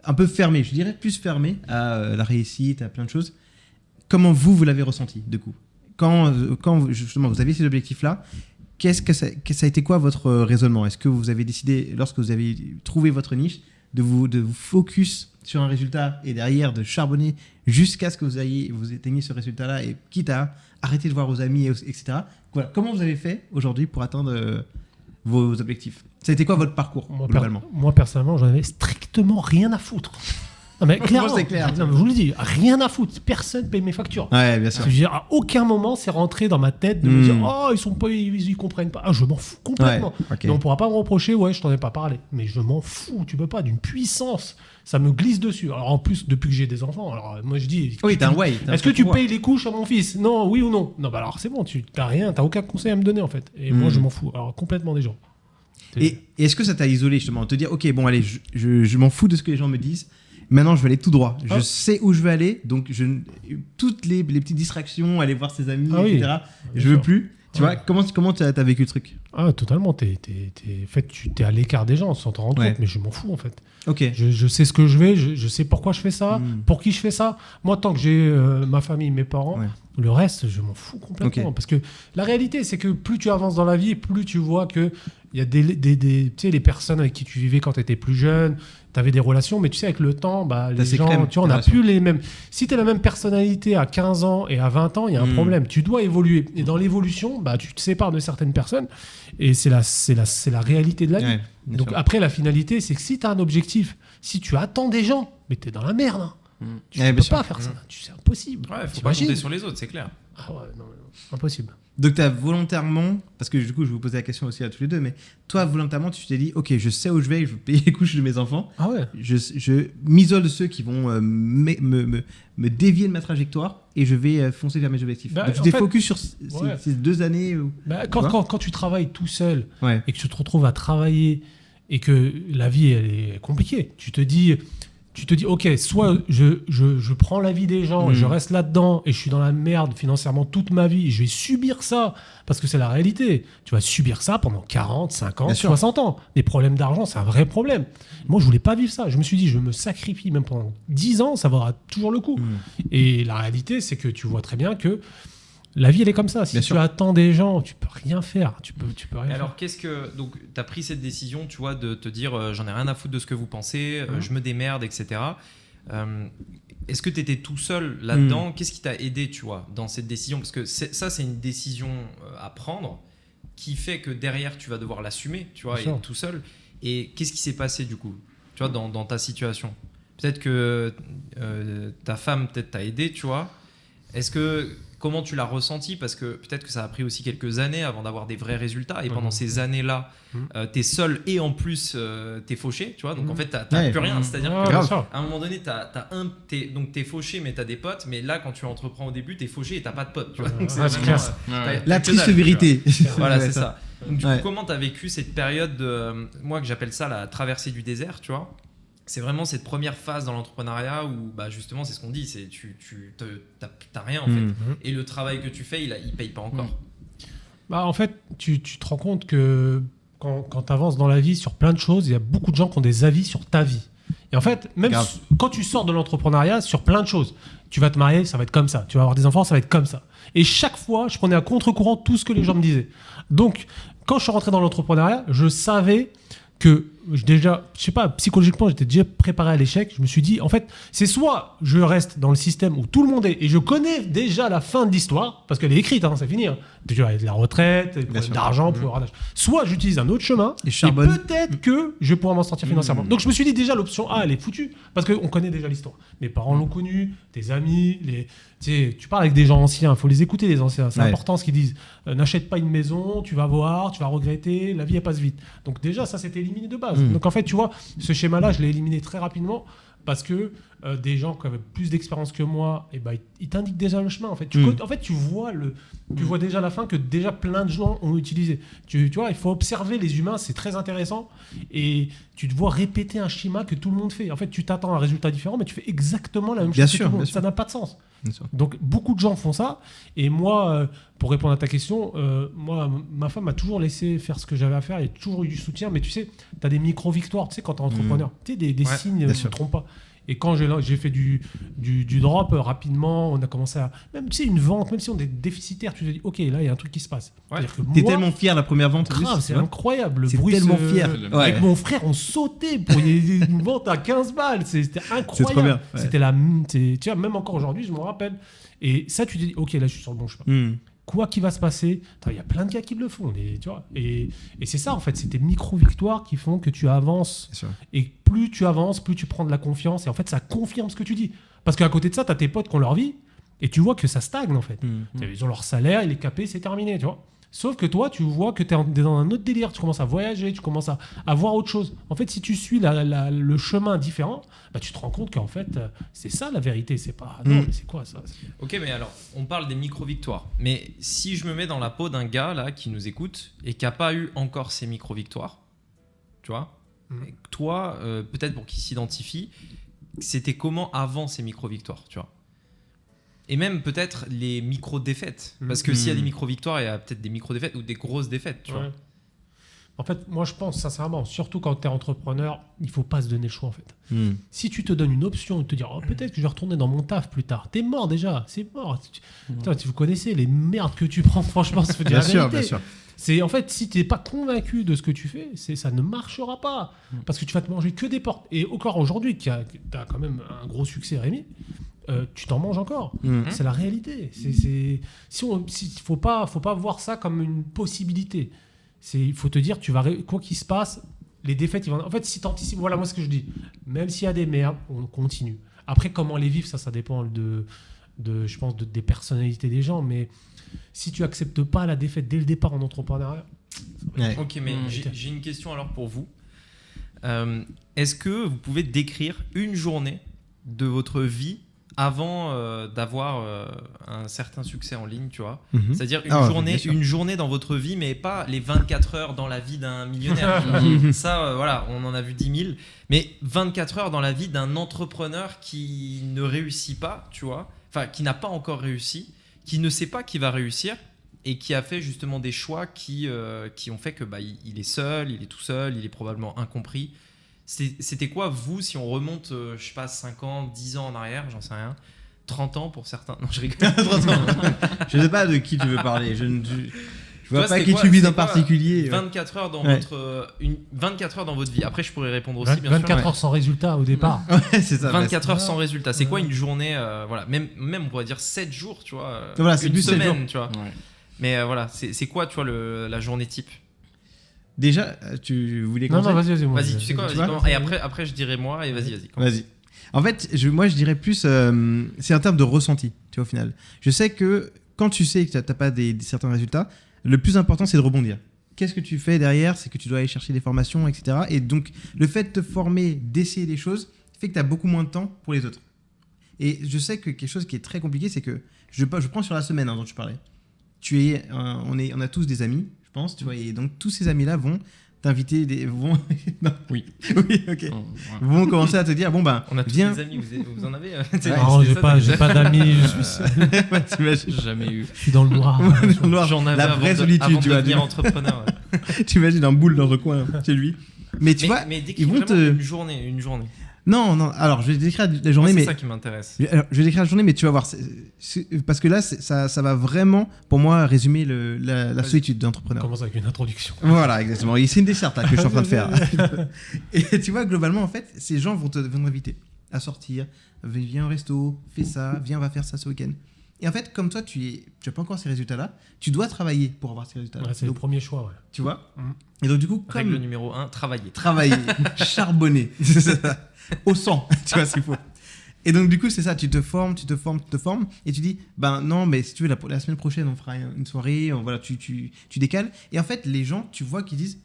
un peu fermés. Je dirais plus fermés à la réussite, à plein de choses. Comment vous l'avez ressenti, du coup? Quand justement vous aviez ces objectifs-là, que ça a été quoi votre raisonnement? Est-ce que vous avez décidé, lorsque vous avez trouvé votre niche, de vous focus sur un résultat et derrière de charbonner jusqu'à ce que vous atteigniez ce résultat-là, et quitte à arrêter de voir vos amis, etc. Voilà. Comment vous avez fait aujourd'hui pour atteindre vos objectifs? Ça a été quoi votre parcours, globalement? Moi, personnellement, j'en avais strictement rien à foutre. Non, mais clairement, c'est clair. Non, mais je vous le dis, rien à foutre. Personne paye mes factures. Ouais, bien sûr. Je veux dire, à aucun moment, c'est rentré dans ma tête de me dire, oh, ils comprennent pas. Ah, je m'en fous complètement. Ouais, ok. Mais on pourra pas me reprocher, ouais, je t'en ai pas parlé. Mais je m'en fous. Tu peux pas, d'une puissance. Ça me glisse dessus. Alors, en plus, depuis que j'ai des enfants, alors moi, je dis. Oui, t'as un way. Est-ce que tu payes les couches à mon fils? Non, oui ou non? Non, bah alors, c'est bon, t'as rien, t'as aucun conseil à me donner, en fait. Et moi, je m'en fous. Alors, complètement des gens. Et est-ce que ça t'a isolé, justement? Te dire, ok, bon, allez, je m'en fous de ce que les gens me disent. Maintenant, je vais aller tout droit. Je sais où je vais aller. Donc, toutes les petites distractions, aller voir ses amis, etc., je veux plus. Tu vois, comment t'as vécu le truc? Ah, totalement. Tu t'es à l'écart des gens sans t'en rendre compte, mais je m'en fous, en fait. Ok. Je sais ce que je vais, je sais pourquoi je fais ça, pour qui je fais ça. Moi, tant que j'ai ma famille, mes parents, le reste, je m'en fous complètement. Ok. Parce que la réalité, c'est que plus tu avances dans la vie, plus tu vois que il y a tu sais, les personnes avec qui tu vivais quand tu étais plus jeune, tu avais des relations, mais tu sais, avec le temps, les gens, tu vois, on n'a plus les mêmes. Si tu as la même personnalité à 15 ans et à 20 ans, il y a un problème. Tu dois évoluer. Et dans l'évolution, tu te sépares de certaines personnes. Et c'est la réalité de la vie. Ouais, Donc après, la finalité, c'est que si tu as un objectif, si tu attends des gens, mais tu es dans la merde. Hein. Tu Ouais, ne bien peux sûr. pas faire ça. C'est impossible. Ouais, faut pas T'imagines? compter sur les autres, c'est clair. Ah ouais, non, impossible. Donc, tu as volontairement, parce que du coup, je vais vous poser la question aussi à tous les deux, mais toi, volontairement, tu t'es dit, ok, je sais où je vais, je veux payer les couches de mes enfants. Ah ouais. Je m'isole de ceux qui vont me dévier de ma trajectoire et je vais foncer vers mes objectifs. Donc, tu en t'es fait, focus sur ouais. ces 2 années Quand tu travailles tout seul Ouais. et que tu te retrouves à travailler et que la vie, elle est compliquée, tu te dis, ok, soit je prends la vie des gens et je reste là-dedans et je suis dans la merde financièrement toute ma vie et je vais subir ça parce que c'est la réalité. Tu vas subir ça pendant 40, 50, Bien sûr. 60 ans. Les problèmes d'argent, c'est un vrai problème. Moi, je voulais pas vivre ça. Je me suis dit, je me sacrifie même pendant 10 ans, ça vaudra toujours le coup. Et la réalité, c'est que tu vois très bien que la vie, elle est comme ça. Si Bien tu sûr. attends des gens, tu peux rien faire. Tu peux rien Et faire. alors, donc, tu as pris cette décision, tu vois, de te dire j'en ai rien à foutre de ce que vous pensez, je me démerde, etc. Est-ce que tu étais tout seul là-dedans? Qu'est-ce qui t'a aidé, tu vois, dans cette décision? Parce que c'est une décision à prendre qui fait que derrière, tu vas devoir l'assumer, tu vois, et tout seul. Et qu'est-ce qui s'est passé, du coup, tu vois, dans ta situation? Peut-être que ta femme t'a aidé, tu vois. Comment tu l'as ressenti? Parce que peut-être que ça a pris aussi quelques années avant d'avoir des vrais résultats. Et pendant ces années-là, t'es seul et en plus t'es fauché, tu vois. Donc en fait, t'as plus rien. C'est-à-dire qu'à un moment donné, t'es fauché, mais t'as des potes. Mais là, quand tu entreprends au début, t'es fauché et t'as pas de potes, tu vois. Donc c'est vraiment, la triste vérité. Voilà, c'est ça. Donc du coup, comment t'as vécu cette période moi que j'appelle ça la traversée du désert, tu vois? C'est vraiment cette première phase dans l'entrepreneuriat où justement c'est ce qu'on dit, c'est t'as rien en fait, et le travail que tu fais il paye pas encore. En fait tu te rends compte que quand tu avances dans la vie sur plein de choses, il y a beaucoup de gens qui ont des avis sur ta vie. Et en fait, même quand tu sors de l'entrepreneuriat sur plein de choses, tu vas te marier, ça va être comme ça, tu vas avoir des enfants, ça va être comme ça. Et chaque fois, je prenais à contre-courant tout ce que les gens me disaient. Donc, quand je suis rentré dans l'entrepreneuriat, je savais que déjà, je sais pas, psychologiquement, j'étais déjà préparé à l'échec. Je me suis dit, en fait, c'est soit je reste dans le système où tout le monde est, et je connais déjà la fin de l'histoire, parce qu'elle est écrite, c'est fini. Tu vois, la retraite, l'argent, pouvoir d'achat. Soit j'utilise un autre chemin, et peut-être que je vais pouvoir m'en sortir financièrement. Donc je me suis dit déjà, l'option A, elle est foutue, parce qu'on connaît déjà l'histoire. Mes parents l'ont connue, tes amis, tu parles avec des gens anciens, il faut les écouter, les anciens. C'est important ce qu'ils disent. N'achète pas une maison, tu vas voir, tu vas regretter, la vie elle passe vite. Donc déjà, ça c'était éliminé de base. Donc en fait, tu vois, ce schéma-là, je l'ai éliminé très rapidement parce que des gens qui avaient plus d'expérience que moi, ils t'indiquent déjà le chemin. En fait, tu vois déjà la fin que déjà plein de gens ont utilisé. Tu vois, il faut observer les humains, c'est très intéressant. Et tu te vois répéter un schéma que tout le monde fait. En fait, tu t'attends à un résultat différent, mais tu fais exactement la même chose que tout le monde. Ça n'a pas de sens. Donc, beaucoup de gens font ça. Et moi, pour répondre à ta question, ma femme m'a toujours laissé faire ce que j'avais à faire. Il y a toujours eu du soutien. Mais tu sais, tu as des micro-victoires, tu sais, quand tu es entrepreneur. Tu sais, des signes, ne te trompe pas. Et quand j'ai fait du drop rapidement, on a commencé à... Même si une vente, même si on est déficitaire, tu te dis, OK, là, il y a un truc qui se passe. T'es tellement fier la première vente. Grave, c'est incroyable. Le c'est bruit tellement fier. Avec mon frère, on sautait pour une vente à 15 balles. C'était incroyable. C'est trop bien. C'était tu vois, même encore aujourd'hui, je me rappelle. Et ça, tu te dis, OK, là, je suis sur le bon chemin. Quoi qu'il va se passer, il y a plein de gars qui le font. Tu vois, et c'est ça, en fait, c'est tes micro-victoires qui font que tu avances. Et plus tu avances, plus tu prends de la confiance. Et en fait, ça confirme ce que tu dis. Parce qu'à côté de ça, tu as tes potes qui ont leur vie. Et tu vois que ça stagne, en fait. Ils ont leur salaire, il est capé, c'est terminé, tu vois. Sauf que toi, tu vois que tu es dans un autre délire. Tu commences à voyager, tu commences à voir autre chose. En fait, si tu suis le chemin différent, tu te rends compte qu'en fait, c'est ça la vérité. C'est pas... Non, mais c'est quoi ça? Ok, mais alors, on parle des micro-victoires. Mais si je me mets dans la peau d'un gars là, qui nous écoute et qui n'a pas eu encore ces micro-victoires, tu vois, toi, peut-être pour qu'il s'identifie, c'était comment avant ces micro-victoires, tu vois? Et même peut-être les micro-défaites. Parce que s'il y a des micro-victoires, il y a peut-être des micro-défaites ou des grosses défaites, tu vois. En fait, moi je pense sincèrement, surtout quand tu es entrepreneur, il faut pas se donner le choix en fait. Si tu te donnes une option et te dire peut-être que je vais retourner dans mon taf plus tard, t'es mort déjà, c'est mort. Vous connaissez les merdes que tu prends, franchement, ça fait dire la vérité. Bien sûr. C'est en fait, si tu n'es pas convaincu de ce que tu fais, ça ne marchera pas. Parce que tu vas te manger que des portes. Et encore aujourd'hui, tu as quand même un gros succès, Rémi, tu t'en manges encore. C'est la réalité. Faut pas voir ça comme une possibilité. Il faut te dire, quoi qu'il se passe, les défaites, en fait, si tu anticipes, voilà moi ce que je dis. Même s'il y a des merdes, on continue. Après, comment les vivre, ça dépend je pense, des personnalités des gens. Mais si tu acceptes pas la défaite dès le départ en entrepreneuriat... Ok, mais j'ai une question alors pour vous. Est-ce que vous pouvez décrire une journée de votre vie avant d'avoir un certain succès en ligne, tu vois? C'est-à-dire une journée dans votre vie, mais pas les 24 heures dans la vie d'un millionnaire. Ça, voilà, on en a vu 10 000. Mais 24 heures dans la vie d'un entrepreneur qui ne réussit pas, tu vois? Enfin, qui n'a pas encore réussi, qui ne sait pas qu'il va réussir et qui a fait justement des choix qui ont fait que il est seul, il est tout seul, il est probablement incompris. C'était quoi, vous, si on remonte, je sais pas, 5 ans, 10 ans en arrière, j'en sais rien, 30 ans pour certains. Non, je rigole. 30 ans. Je sais pas de qui tu veux parler. Je Je vois Toi, pas c'était qui quoi- tu vises c'était en quoi, particulier. 24 heures dans Ouais. votre 24 heures dans votre vie. Après, je pourrais répondre aussi, bien 24 sûr. heures sans résultat au départ. Ouais, c'est ça. 24 heures c'est- sans résultat. C'est quoi Ouais. une journée voilà, même on pourrait dire 7 jours, tu vois. Voilà, c'est une plus 7 semaine, jours. tu vois. Ouais. Mais voilà, c'est quoi, tu vois, la journée type? Déjà, tu voulais Non, commencer vas-y. moi, Vas-y, tu sais quoi, tu vas-y, vois comment- Et après, je dirai moi, et vas-y. commence. Vas-y. En fait, moi, je dirais plus, c'est un terme de ressenti, tu vois, au final. Je sais que quand tu sais que tu n'as pas certains résultats, le plus important, c'est de rebondir. Qu'est-ce que tu fais derrière? C'est que tu dois aller chercher des formations, etc. Et donc, le fait de te former, d'essayer des choses, fait que tu as beaucoup moins de temps pour les autres. Et je sais que quelque chose qui est très compliqué, c'est que je prends sur la semaine dont tu parlais. On a tous des amis, je pense, tu vois, et donc tous ces amis-là vont t'inviter, non. Oui. Oui, ok. Oh, ouais. Vont commencer à te dire, bon ben, On a tous viens. des amis, vous en avez Non, j'ai pas d'amis, je suis seul, Ouais, t'imagines. Jamais eu. je suis dans le noir. Dans le noir. J'en avais La avant vraie de- solitude, avant tu de vois. devenir entrepreneur. Ouais. T'imagines un boule dans un coin chez lui. Mais tu vois, mais ils décris vont vraiment te. une journée. Non. Alors, je vais décrire la journée, Moi, mais c'est ça qui m'intéresse. je vais décrire la journée, mais tu vas voir, parce que là, ça va vraiment, pour moi, résumer la solitude On d'entrepreneur. commence avec une introduction. Voilà, exactement. Et c'est une desserte là, que je suis en train de faire. Et tu vois, globalement, en fait, ces gens vont t'inviter à sortir. Viens au resto, fais ça, viens, on va faire ça ce week-end. Et en fait, comme toi, tu n'as pas encore ces résultats-là, tu dois travailler pour avoir ces résultats-là. Ouais, c'est le Donc, premier choix. Ouais. tu vois. Mhm. Et donc, du coup, Règle comme numéro 1, travailler. travailler, charbonner, c'est ça. Au sang, tu vois ce qu'il faut. Et donc, du coup, c'est ça, tu te formes, et tu dis, ben non, mais si tu veux, la semaine prochaine, on fera une soirée, voilà, tu décales. Et en fait, les gens, tu vois, qui disent,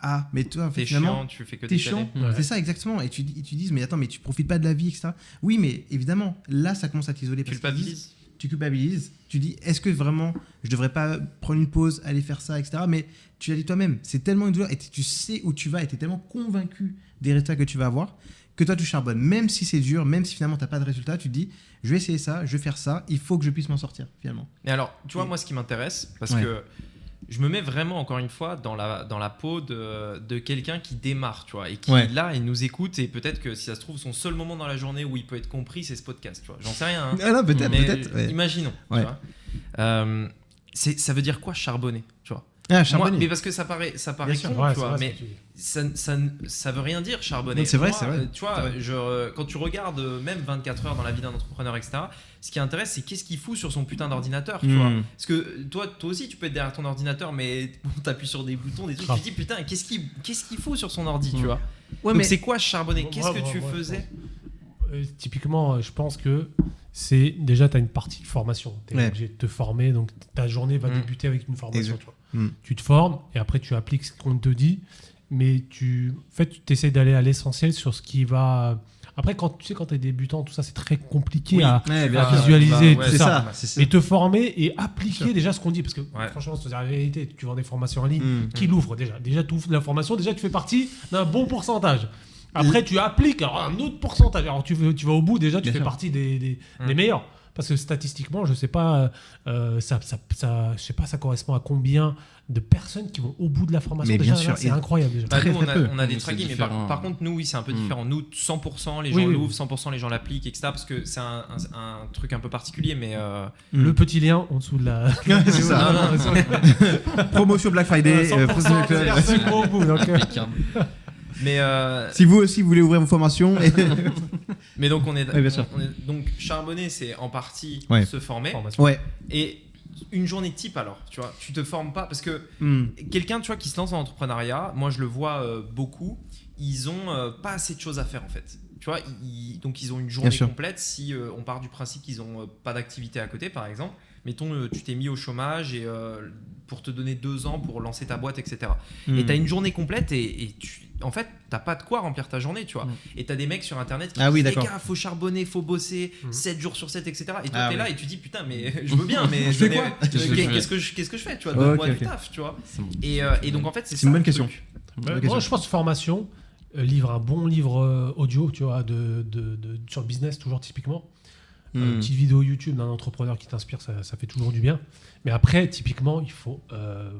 ah, mais toi, en fait, T'es finalement, chiant, tu fais que t'es décaler. chiant, Ouais. c'est ça exactement. Et tu dis, mais attends, mais tu profites pas de la vie, etc. Oui, mais évidemment, là, ça commence à t'isoler. parce qu'ils disent- Culpabilise. tu culpabilises, tu dis est-ce que vraiment je devrais pas prendre une pause, aller faire ça, etc. Mais tu l'as dit toi-même, c'est tellement une douleur et tu sais où tu vas et tu es tellement convaincu des résultats que tu vas avoir que toi tu charbonnes. Même si c'est dur, même si finalement tu n'as pas de résultat, tu te dis je vais essayer ça, je vais faire ça, il faut que je puisse m'en sortir finalement. Mais alors, tu vois, moi, ce qui m'intéresse, parce Ouais. que je me mets vraiment, encore une fois, dans la peau de quelqu'un qui démarre, tu vois, et qui, Ouais. là, il nous écoute, et peut-être que si ça se trouve, son seul moment dans la journée où il peut être compris, c'est ce podcast, tu vois. J'en sais rien, hein. Ah non, peut-être, Mais peut-être. Ouais. imaginons, Ouais. tu vois. Ça veut dire quoi, charbonner, tu vois? Ah, Moi, charbonner. mais parce que ça paraît Bien con, sûr. Ouais, tu c'est vois, vrai, mais ce que tu dis. ça veut rien dire charbonner. Non, c'est vrai, Moi, c'est vrai. Tu vois, quand tu regardes même 24 heures dans la vie d'un entrepreneur, etc., ce qui intéresse, c'est qu'est-ce qu'il fout sur son putain d'ordinateur, tu vois. Parce que toi aussi, tu peux être derrière ton ordinateur, mais t'appuies sur des boutons, des trucs, Grave. tu te dis putain, qu'est-ce qu'il fout sur son ordi, tu vois. Ouais, Donc mais c'est quoi charbonner? Moi, Qu'est-ce que tu moi, faisais? Typiquement, je pense que c'est déjà, tu as une partie de formation. Tu es Ouais. obligé de te former, donc ta journée va Mm. débuter avec une formation. Exact. Tu vois. Mm. Tu te formes et après tu appliques ce qu'on te dit, mais tu essaies d'aller à l'essentiel sur ce qui va. Après, quand tu es débutant, tout ça, c'est très compliqué Oui. à Ouais, bien à sûr. visualiser. Bah, tout c'est ça. ça, c'est ça. Mais te former et appliquer déjà ce qu'on dit. Parce que Ouais. franchement, c'est la vérité. Tu vends des formations en ligne. Mm. Qui l'ouvre déjà? Déjà, tu ouvres la formation. Déjà, tu fais partie d'un bon pourcentage. Après, tu appliques alors, un autre pourcentage. Alors, tu vas au bout. Déjà, tu Bien fais sûr. partie des Mm. meilleurs. Parce que statistiquement, je sais pas, je sais pas, ça correspond à combien de personnes qui vont au bout de la formation. Mais Déjà, bien sûr, là, c'est et- incroyable déjà. Bah, Très, nous, très peu. on a des C'est tracking, mais différent. par contre, nous, oui, c'est un peu Mm. différent. Nous, 100%, les Oui, gens oui. l'ouvrent, 100% les gens l'appliquent, etc. Parce que c'est un truc un peu particulier, mais. Le petit lien en dessous de la. Ouais, c'est ça. Non, non, Promotion Black Friday. 100%, Club. personne va au bout. Donc, Impeccable. mais Si vous aussi vous voulez ouvrir vos formations. Mais donc on est, Oui, bien sûr. donc charbonner, c'est en partie Ouais. se former. formation. Ouais. Et une journée type alors, tu vois, tu te formes pas parce que Mm. quelqu'un, tu vois, qui se lance en entrepreneuriat, moi je le vois beaucoup, ils ont pas assez de choses à faire en fait. Tu vois, donc ils ont une journée sûr. complète. Si on part du principe qu'ils ont pas d'activité à côté, par exemple, mettons tu t'es mis au chômage et pour te donner 2 ans pour lancer ta boîte, etc. Et t'as une journée complète et en fait, t'as pas de quoi remplir ta journée, tu vois. Mm. Et t'as des mecs sur internet qui Ah oui, disent, les d'accord. gars, faut charbonner, faut bosser, Mm. 7 jours sur 7, etc. Et toi, Ah t'es oui. là et tu dis, putain, mais je veux bien, mais Je fais donnez- quoi qu'est-ce que je fais, tu vois, donne-moi Ok, du ok. taf, tu vois. C'est bon. Et donc, en fait, c'est C'est ça. une bonne le question. truc. Ok, Moi, ça. je pense formation, un bon livre audio, tu vois, sur le business, toujours typiquement. Une Mm. petite vidéo YouTube d'un entrepreneur qui t'inspire, ça fait toujours du bien. Mais après, typiquement, il faut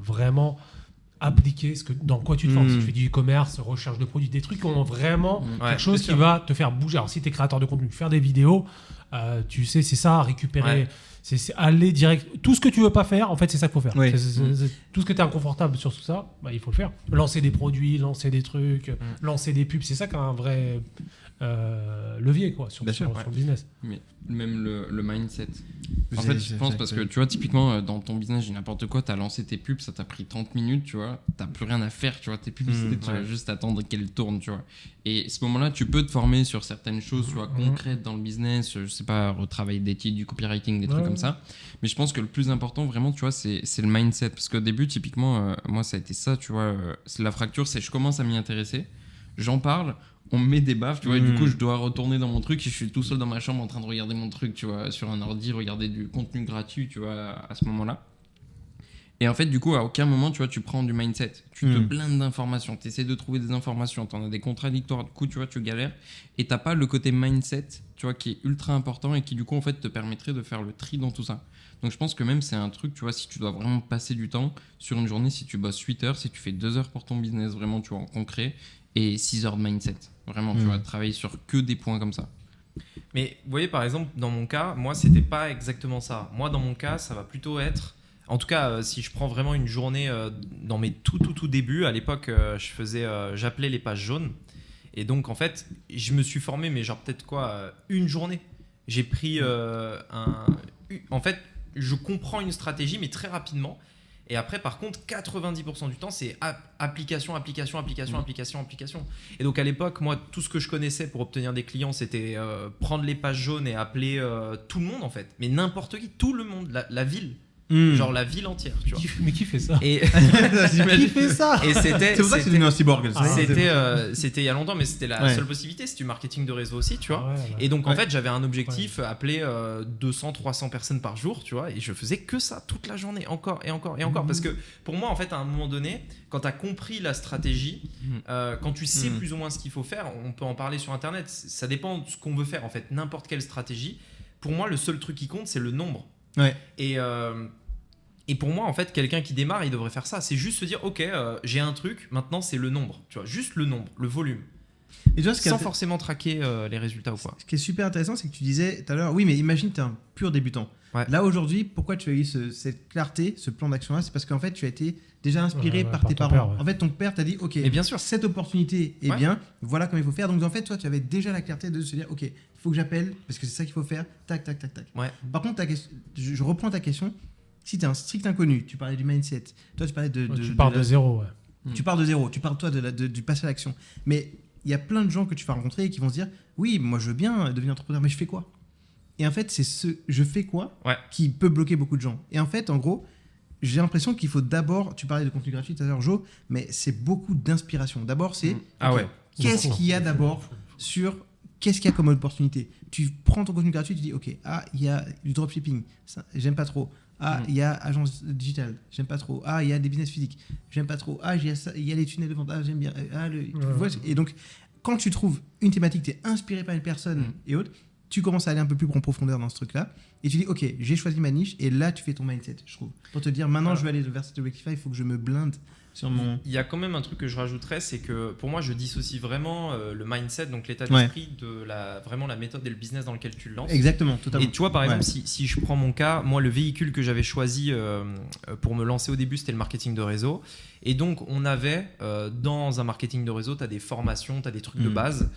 vraiment appliquer dans quoi tu te formes. Si tu fais du e-commerce, recherche de produits, des trucs qui ont vraiment quelque chose qui va te faire bouger. Alors si tu es créateur de contenu, faire des vidéos, tu sais, c'est ça, récupérer, c'est aller direct. Tout ce que tu veux pas faire, en fait, c'est ça qu'il faut faire. Ouais. C'est tout ce que tu es inconfortable sur tout ça, il faut le faire. Lancer des produits, lancer des trucs, lancer des pubs, c'est ça qui a un vrai levier quoi, sur le business. Mais même le mindset. En fait, je pense parce que tu vois, typiquement, dans ton business, j'ai n'importe quoi, t'as lancé tes pubs, ça t'a pris 30 minutes, tu vois, t'as plus rien à faire, tu vois, tes publicités, tu vas juste attendre qu'elles tournent, tu vois. Et à ce moment-là, tu peux te former sur certaines choses, tu vois, concrètes dans le business, je sais pas, retravailler des titres, du copywriting, des trucs comme ça. Mais je pense que le plus important, vraiment, tu vois, c'est le mindset. Parce qu'au début, typiquement, moi, ça a été ça, tu vois, la fracture, c'est je commence à m'y intéresser, j'en parle, on me met des baffes, tu vois, et du coup, je dois retourner dans mon truc et je suis tout seul dans ma chambre en train de regarder mon truc, tu vois, sur un ordi, regarder du contenu gratuit, tu vois, à ce moment-là. Et en fait, du coup, à aucun moment, tu vois, tu prends du mindset. Tu te blindes d'informations, tu essaies de trouver des informations, tu en as des contradictoires, du coup, tu vois, tu galères. Et t'as pas le côté mindset, tu vois, qui est ultra important et qui, du coup, en fait, te permettrait de faire le tri dans tout ça. Donc, je pense que même, c'est un truc, tu vois, si tu dois vraiment passer du temps sur une journée, si tu bosses 8 heures, si tu fais 2 heures pour ton business, vraiment, tu vois, en concret, et 6 heures de mindset. Vraiment, tu vas travailler sur que des points comme ça. Mais vous voyez, par exemple, dans mon cas, moi, c'était pas exactement ça. Moi, dans mon cas, ça va plutôt être... En tout cas, si je prends vraiment une journée dans mes tout débuts, à l'époque, j'appelais les pages jaunes. Et donc, en fait, je me suis formé, mais genre peut-être une journée. J'ai pris En fait, je comprends une stratégie, mais très rapidement. Et après, par contre, 90% du temps, c'est application. Et donc, à l'époque, moi, tout ce que je connaissais pour obtenir des clients, c'était prendre les pages jaunes et appeler tout le monde, en fait. Mais n'importe qui, tout le monde, la ville. Genre la ville entière, tu vois. Mais qui fait ça? Et Qui fait ça? Et c'est pour ça que c'est devenu un cyborg. C'était il y a longtemps, mais c'était la seule possibilité. C'est du marketing de réseau aussi, tu vois. Et donc, en fait, j'avais un objectif, appeler 200-300 personnes par jour, tu vois. Et je faisais que ça toute la journée, encore et encore et encore. Parce que pour moi, en fait, à un moment donné, quand tu as compris la stratégie, quand tu sais plus ou moins ce qu'il faut faire, on peut en parler sur Internet. Ça dépend de ce qu'on veut faire, en fait. N'importe quelle stratégie. Pour moi, le seul truc qui compte, c'est le nombre. Ouais. Et pour moi, en fait, quelqu'un qui démarre, il devrait faire ça. C'est juste se dire, ok, j'ai un truc, maintenant c'est le nombre. Tu vois, juste le nombre, le volume. Et tu vois, sans forcément traquer les résultats ou quoi. Ce qui est super intéressant, c'est que tu disais tout à l'heure, oui, mais imagine, tu es un pur débutant. Ouais. Là, aujourd'hui, pourquoi tu as eu cette clarté, ce plan d'action-là? C'est parce qu'en fait, tu as été déjà inspiré par tes parents. Père, En fait, ton père t'a dit, ok, et bien sûr, cette opportunité est bien, voilà comment il faut faire. Donc, en fait, toi, tu avais déjà la clarté de se dire, ok, il faut que j'appelle, parce que c'est ça qu'il faut faire, tac, tac, tac, tac. Ouais. Par contre, je reprends ta question. Si tu es un strict inconnu, tu parlais du mindset, toi, tu parlais tu pars de zéro, Tu pars de zéro, tu parles, toi, du passé à l'action. Mais il y a plein de gens que tu vas rencontrer et qui vont se dire, oui, moi, je veux bien devenir entrepreneur, mais je fais quoi? Et en fait, c'est je fais quoi qui peut bloquer beaucoup de gens. Et en fait, en gros, j'ai l'impression qu'il faut d'abord, tu parlais de contenu gratuit tout à l'heure, Jo, mais c'est beaucoup d'inspiration. D'abord, c'est qu'est-ce qu'il y a d'abord sur qu'est-ce qu'il y a comme opportunité. Tu prends ton contenu gratuit, tu dis, ok, il y a du dropshipping, ça, j'aime pas trop. Il y a agence digitale, j'aime pas trop. Il y a des business physiques, j'aime pas trop. Il y a les tunnels de vente, j'aime bien. Et donc, quand tu trouves une thématique, tu es inspiré par une personne et autres, tu commences à aller un peu plus en profondeur dans ce truc-là, et tu dis, ok, j'ai choisi ma niche, et là, tu fais ton mindset, je trouve. Pour te dire, maintenant, je vais aller vers cet objectif-là, il faut que je me blinde sur mon... Il y a quand même un truc que je rajouterais, c'est que pour moi, je dissocie vraiment le mindset, donc l'état d'esprit de vraiment la méthode et le business dans lequel tu le lances. Exactement, totalement. Et tu vois, par exemple, si je prends mon cas, moi, le véhicule que j'avais choisi pour me lancer au début, c'était le marketing de réseau. Et donc, on avait, dans un marketing de réseau, tu as des formations, tu as des trucs de base.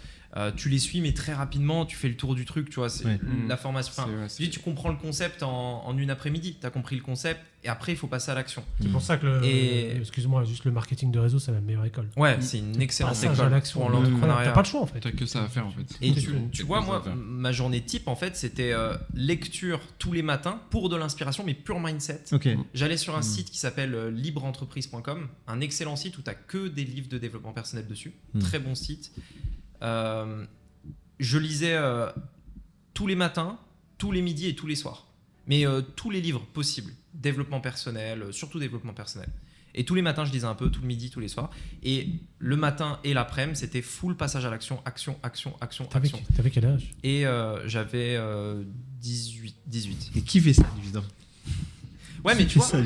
Tu les suis, mais très rapidement, tu fais le tour du truc, tu vois. C'est la formation. Tu comprends le concept en une après-midi. Tu as compris le concept et après, il faut passer à l'action. C'est pour ça que, excuse-moi, juste le marketing de réseau, c'est la meilleure école. Ouais, c'est une excellente école pour l'entrepreneuriat. T'as pas le choix, en fait. T'as que ça à faire, en fait. Et tu vois, moi, ma journée type, en fait, c'était lecture tous les matins pour de l'inspiration, mais pure mindset. Okay. J'allais sur un site qui s'appelle libreentreprise.com, un excellent site où tu n'as que des livres de développement personnel dessus. Très bon site. Je lisais tous les matins, tous les midis et tous les soirs. Mais tous les livres possibles. Développement personnel, surtout développement personnel. Et tous les matins, je lisais un peu, tout le midi, tous les soirs. Et le matin et l'après-midi, c'était full passage à l'action, action. T'avais quel âge? Et j'avais 18. Et qui fait ça, évidemment? Ouais, mais tu vois, ça,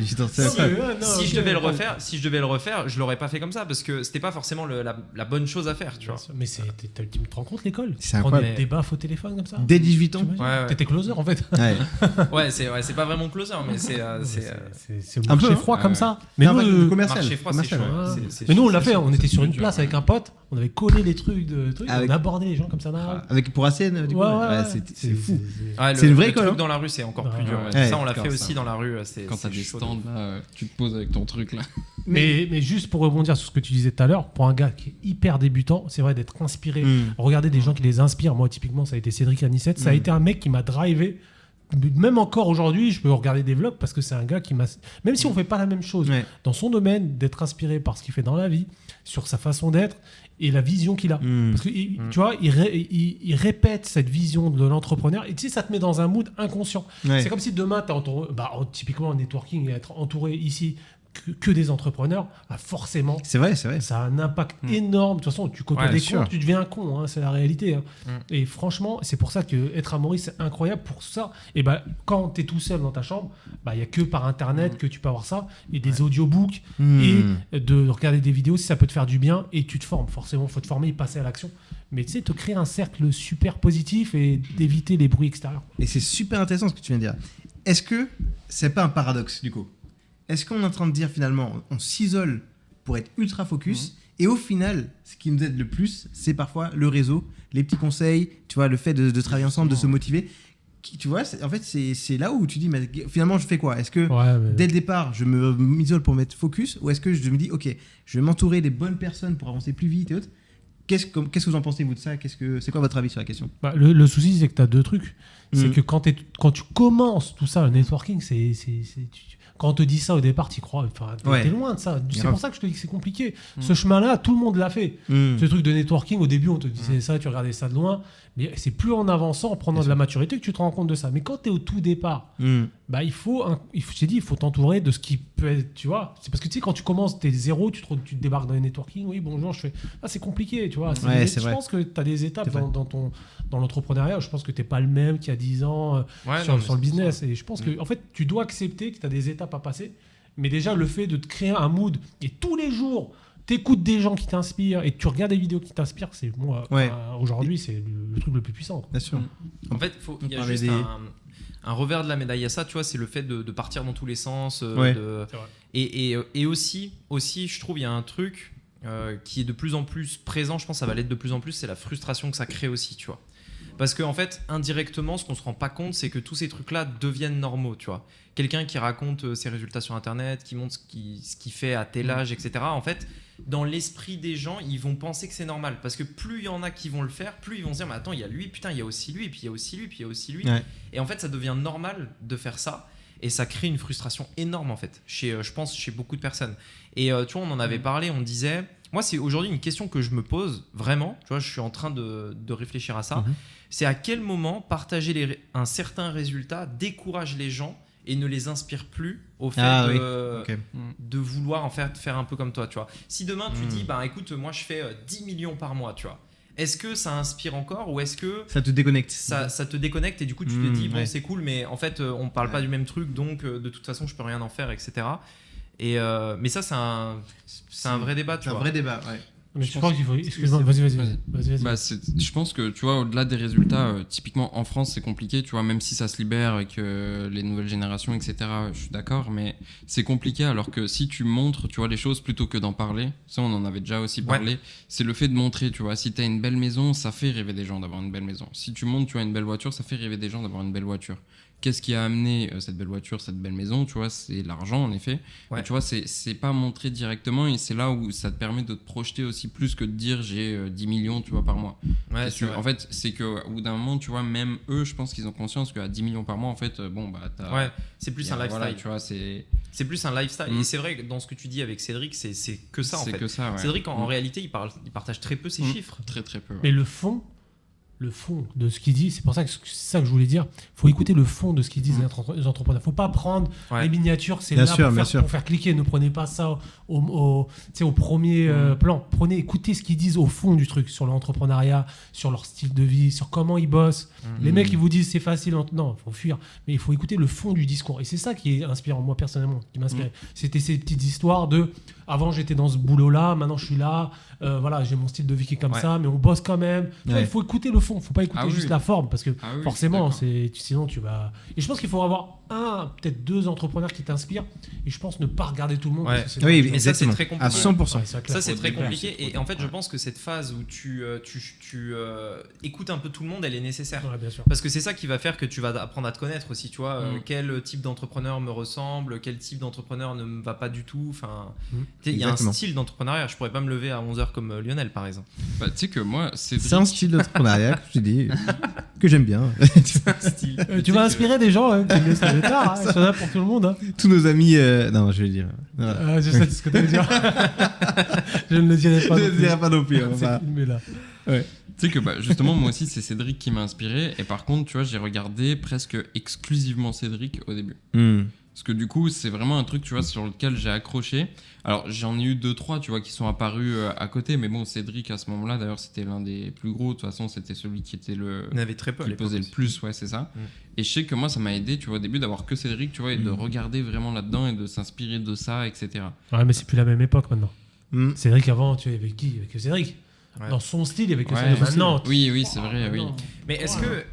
si je devais le refaire, je l'aurais pas fait comme ça parce que c'était pas forcément la bonne chose à faire, tu vois. Mais tu te rends compte l'école? C'est Prendre incroyable. des baffes au téléphone comme ça? Dès 18 ans. Ouais. T'étais closer en fait. Ouais. C'est pas vraiment closer, mais c'est C'est le un marché peu, froid hein. comme ça. Mais Non, nous, pas le commercial. marché froid, c'est chaud. Commercial, ouais. mais nous on l'a fait, on était sur c'est une dur, place ouais. avec un pote, on avait collé les trucs, Avec- on abordait les gens comme ça. Avec pour ACN, du coup. Ouais, c'est fou. Ouais, C'est une vraie le école, truc hein. dans la rue, c'est encore plus Ouais, dur. ouais. Ça, on l'a Ouais, fait ça. aussi dans la rue. Quand t'as des chaud. stands, là, tu te poses avec ton truc, là. Mais juste pour rebondir sur ce que tu disais tout à l'heure, pour un gars qui est hyper débutant, c'est vrai d'être inspiré. Regardez des gens qui les inspirent. Moi, typiquement, ça a été Cédric Anissette. Ça a été un mec qui m'a drivé. Même encore aujourd'hui, je peux regarder des vlogs parce que c'est un gars qui m'a. Même si on fait pas la même chose Ouais. dans son domaine, d'être inspiré par ce qu'il fait dans la vie, sur sa façon d'être et la vision qu'il a. Parce que tu vois, il répète cette vision de l'entrepreneur et tu sais, ça te met dans un mood inconscient. Ouais. C'est comme si demain, t'es entouré, typiquement en networking et être entouré ici que des entrepreneurs, bah forcément. C'est vrai. Ça a un impact énorme. De toute façon, tu côtoies Ouais, des sûr. cons, tu deviens un con, hein, c'est la réalité. Hein. Mm. Et franchement, c'est pour ça que être à Maurice, c'est incroyable pour ça. Et bah, quand tu es tout seul dans ta chambre, il n'y a que par Internet que tu peux avoir ça, et des audiobooks, et de regarder des vidéos si ça peut te faire du bien, et tu te formes. Forcément, il faut te former et passer à l'action. Mais tu sais, te créer un cercle super positif et d'éviter les bruits extérieurs. Et c'est super intéressant ce que tu viens de dire. Est-ce que c'est pas un paradoxe, du coup? Est-ce qu'on est en train de dire finalement, on s'isole pour être ultra focus, et au final, ce qui nous aide le plus, c'est parfois le réseau, les petits conseils, tu vois, le fait de travailler ensemble, de se motiver. Tu vois, en fait, c'est là où tu dis, mais finalement, je fais quoi? Est-ce que dès le départ, je m'isole pour mettre focus, ou est-ce que je me dis, ok, je vais m'entourer des bonnes personnes pour avancer plus vite et autres? Qu'est-ce que vous en pensez, vous, de ça? C'est quoi votre avis sur la question? Le souci, c'est que tu as deux trucs. C'est que quand tu commences tout ça, le networking, quand on te dit ça au départ, tu crois. T'es loin de ça. C'est pour ça que je te dis que c'est compliqué. Ce chemin-là, tout le monde l'a fait. Ce truc de networking, au début, on te disait ça, tu regardais ça de loin. Mais c'est plus en avançant, en prenant de la maturité que tu te rends compte de ça. Mais quand tu es au tout départ, il faut t'entourer de ce qui peut être, tu vois. C'est parce que tu sais, quand tu commences, tu es zéro, tu te débarques dans les networking, oui, bonjour, je fais. Ah, c'est compliqué, tu vois. Je pense que tu as des étapes dans l'entrepreneuriat. Je pense que tu n'es pas le même qu'il y a 10 ans sur le business. Et je pense que, en fait, tu dois accepter que tu as des étapes à passer. Mais déjà, le fait de te créer un mood et tous les jours, t'écoutes des gens qui t'inspirent et tu regardes des vidéos qui t'inspirent, c'est moi aujourd'hui c'est le truc le plus puissant. Bien sûr. En fait, il y a juste un revers de la médaille à ça, tu vois, c'est le fait de partir dans tous les sens. Et aussi, je trouve, il y a un truc qui est de plus en plus présent, je pense que ça va l'être de plus en plus, c'est la frustration que ça crée aussi, tu vois. Parce qu'en fait, indirectement, ce qu'on se rend pas compte, c'est que tous ces trucs-là deviennent normaux, tu vois. Quelqu'un qui raconte ses résultats sur Internet, qui montre ce qu'il fait à tel âge, etc. En fait, dans l'esprit des gens, ils vont penser que c'est normal. Parce que plus il y en a qui vont le faire, plus ils vont se dire, mais attends, il y a lui, putain, il y a aussi lui, puis il y a aussi lui, puis il y a aussi lui. Ouais. Et en fait, ça devient normal de faire ça. Et ça crée une frustration énorme, en fait, je pense, chez beaucoup de personnes. Et tu vois, on en avait parlé, on disait... Moi, c'est aujourd'hui une question que je me pose, vraiment. Tu vois, je suis en train de réfléchir à ça. C'est à quel moment partager un certain résultat décourage les gens et ne les inspire plus au fait de vouloir en faire un peu comme toi, tu vois. Si demain, tu dis, bah écoute, moi, je fais 10 millions par mois, tu vois. Est-ce que ça inspire encore ou est-ce que ça te déconnecte? Ça te déconnecte et du coup tu te dis bon c'est cool mais en fait on parle pas du même truc donc de toute façon je peux rien en faire, etc. Et mais ça c'est un vrai débat, tu vois. C'est un vrai débat, ouais. Mais je pense qu'il faut. Excuse-moi, vas-y. Je pense que tu vois, au-delà des résultats, typiquement en France, c'est compliqué, tu vois, même si ça se libère et que les nouvelles générations, etc., je suis d'accord, mais c'est compliqué alors que si tu montres, tu vois, les choses plutôt que d'en parler, ça on en avait déjà aussi parlé, c'est le fait de montrer, tu vois, si tu as une belle maison, ça fait rêver des gens d'avoir une belle maison. Si tu montres, tu as une belle voiture, ça fait rêver des gens d'avoir une belle voiture. Qu'est-ce qui a amené cette belle voiture, cette belle maison, tu vois, c'est l'argent en effet. Mais, tu vois, c'est pas montré directement et c'est là où ça te permet de te projeter aussi plus que de dire j'ai 10 millions, tu vois, par mois. Ouais, en fait, c'est qu'au bout d'un moment, tu vois, même eux, je pense qu'ils ont conscience qu'à 10 millions par mois, en fait, bon, bah, c'est plus un lifestyle. Voilà, tu vois, c'est plus un lifestyle. Et c'est vrai que dans ce que tu dis avec Cédric, c'est que ça en fait. C'est que ça, ouais. Cédric, en réalité, il partage très peu ses chiffres. Très, très peu. Ouais. Mais le fond, le fond de ce qu'ils disent. C'est pour ça que c'est ça que je voulais dire. Il faut écouter le fond de ce qu'ils disent les entrepreneurs. Il ne faut pas prendre les miniatures, c'est bien là sûr, pour faire cliquer. Ne prenez pas ça au premier plan. Écoutez ce qu'ils disent au fond du truc, sur l'entrepreneuriat, sur leur style de vie, sur comment ils bossent. Les mecs, ils vous disent c'est facile. Non, il faut fuir. Mais il faut écouter le fond du discours. Et c'est ça qui est inspirant, moi personnellement, qui m'inspirait. C'était ces petites histoires de avant j'étais dans ce boulot-là, maintenant je suis là. Voilà, j'ai mon style de vie qui est comme ça, mais on bosse quand même. Tu vois, il faut écouter le fond, faut pas écouter juste la forme, parce que forcément, sinon tu vas. Et je pense qu'il faut avoir peut-être 2 entrepreneurs qui t'inspirent, et je pense ne pas regarder tout le monde. Oui, mais ça c'est très compliqué. À 100%. Ça c'est très compliqué, et en fait je pense que cette phase où tu écoutes un peu tout le monde, elle est nécessaire. Ouais, bien sûr. Parce que c'est ça qui va faire que tu vas apprendre à te connaître aussi, tu vois, quel type d'entrepreneur me ressemble, quel type d'entrepreneur ne me va pas du tout. Enfin, il y a un style d'entrepreneuriat. Je pourrais pas me lever à 11h comme Lionel, par exemple. Bah, tu sais que moi, c'est un style d'entrepreneuriat que je dis que j'aime bien. Tu vas inspirer des gens qui me laissent le tard. Il y en a pour tout le monde. Tous nos amis. Non, je vais le dire. Voilà. Je sais ce que tu veux dire. Je ne le dirai pas. Je ne le dirai pas non plus. C'est filmé là. Ouais. Tu sais que justement, moi aussi, c'est Cédric qui m'a inspiré. Et par contre, tu vois, j'ai regardé presque exclusivement Cédric au début. Parce que du coup, c'est vraiment un truc, tu vois, sur lequel j'ai accroché. Alors, j'en ai eu 2-3, tu vois, qui sont apparus à côté. Mais bon, Cédric, à ce moment-là, d'ailleurs, c'était l'un des plus gros. De toute façon, c'était celui qui était Il y en avait très peu. Qui pesait le plus, ouais, c'est ça. Et je sais que moi, ça m'a aidé, tu vois, au début, d'avoir que Cédric, tu vois, et de regarder vraiment là-dedans et de s'inspirer de ça, etc. Ouais, mais c'est plus la même époque maintenant. Cédric, avant, tu es avec qui? Avec Cédric. Dans son style, avec le maintenant. Oui, c'est vrai, oui. Mais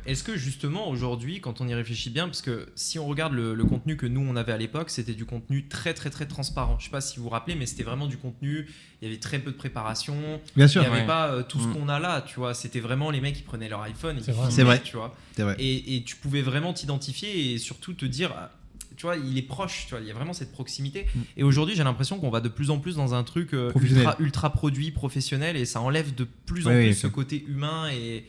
est-ce que justement aujourd'hui, quand on y réfléchit bien, parce que si on regarde le contenu que nous on avait à l'époque, c'était du contenu très très très transparent. Je sais pas si vous vous rappelez, mais c'était vraiment du contenu. Il y avait très peu de préparation. Bien sûr. Il n'y avait pas tout ce qu'on a là, tu vois. C'était vraiment les mecs qui prenaient leur iPhone et qui filmaient, c'est vrai, tu vois. C'est vrai. Et tu pouvais vraiment t'identifier et surtout te dire. Tu vois, il est proche, tu vois, il y a vraiment cette proximité. Et aujourd'hui, j'ai l'impression qu'on va de plus en plus dans un truc ultra produit, professionnel, et ça enlève de plus en plus ce côté humain et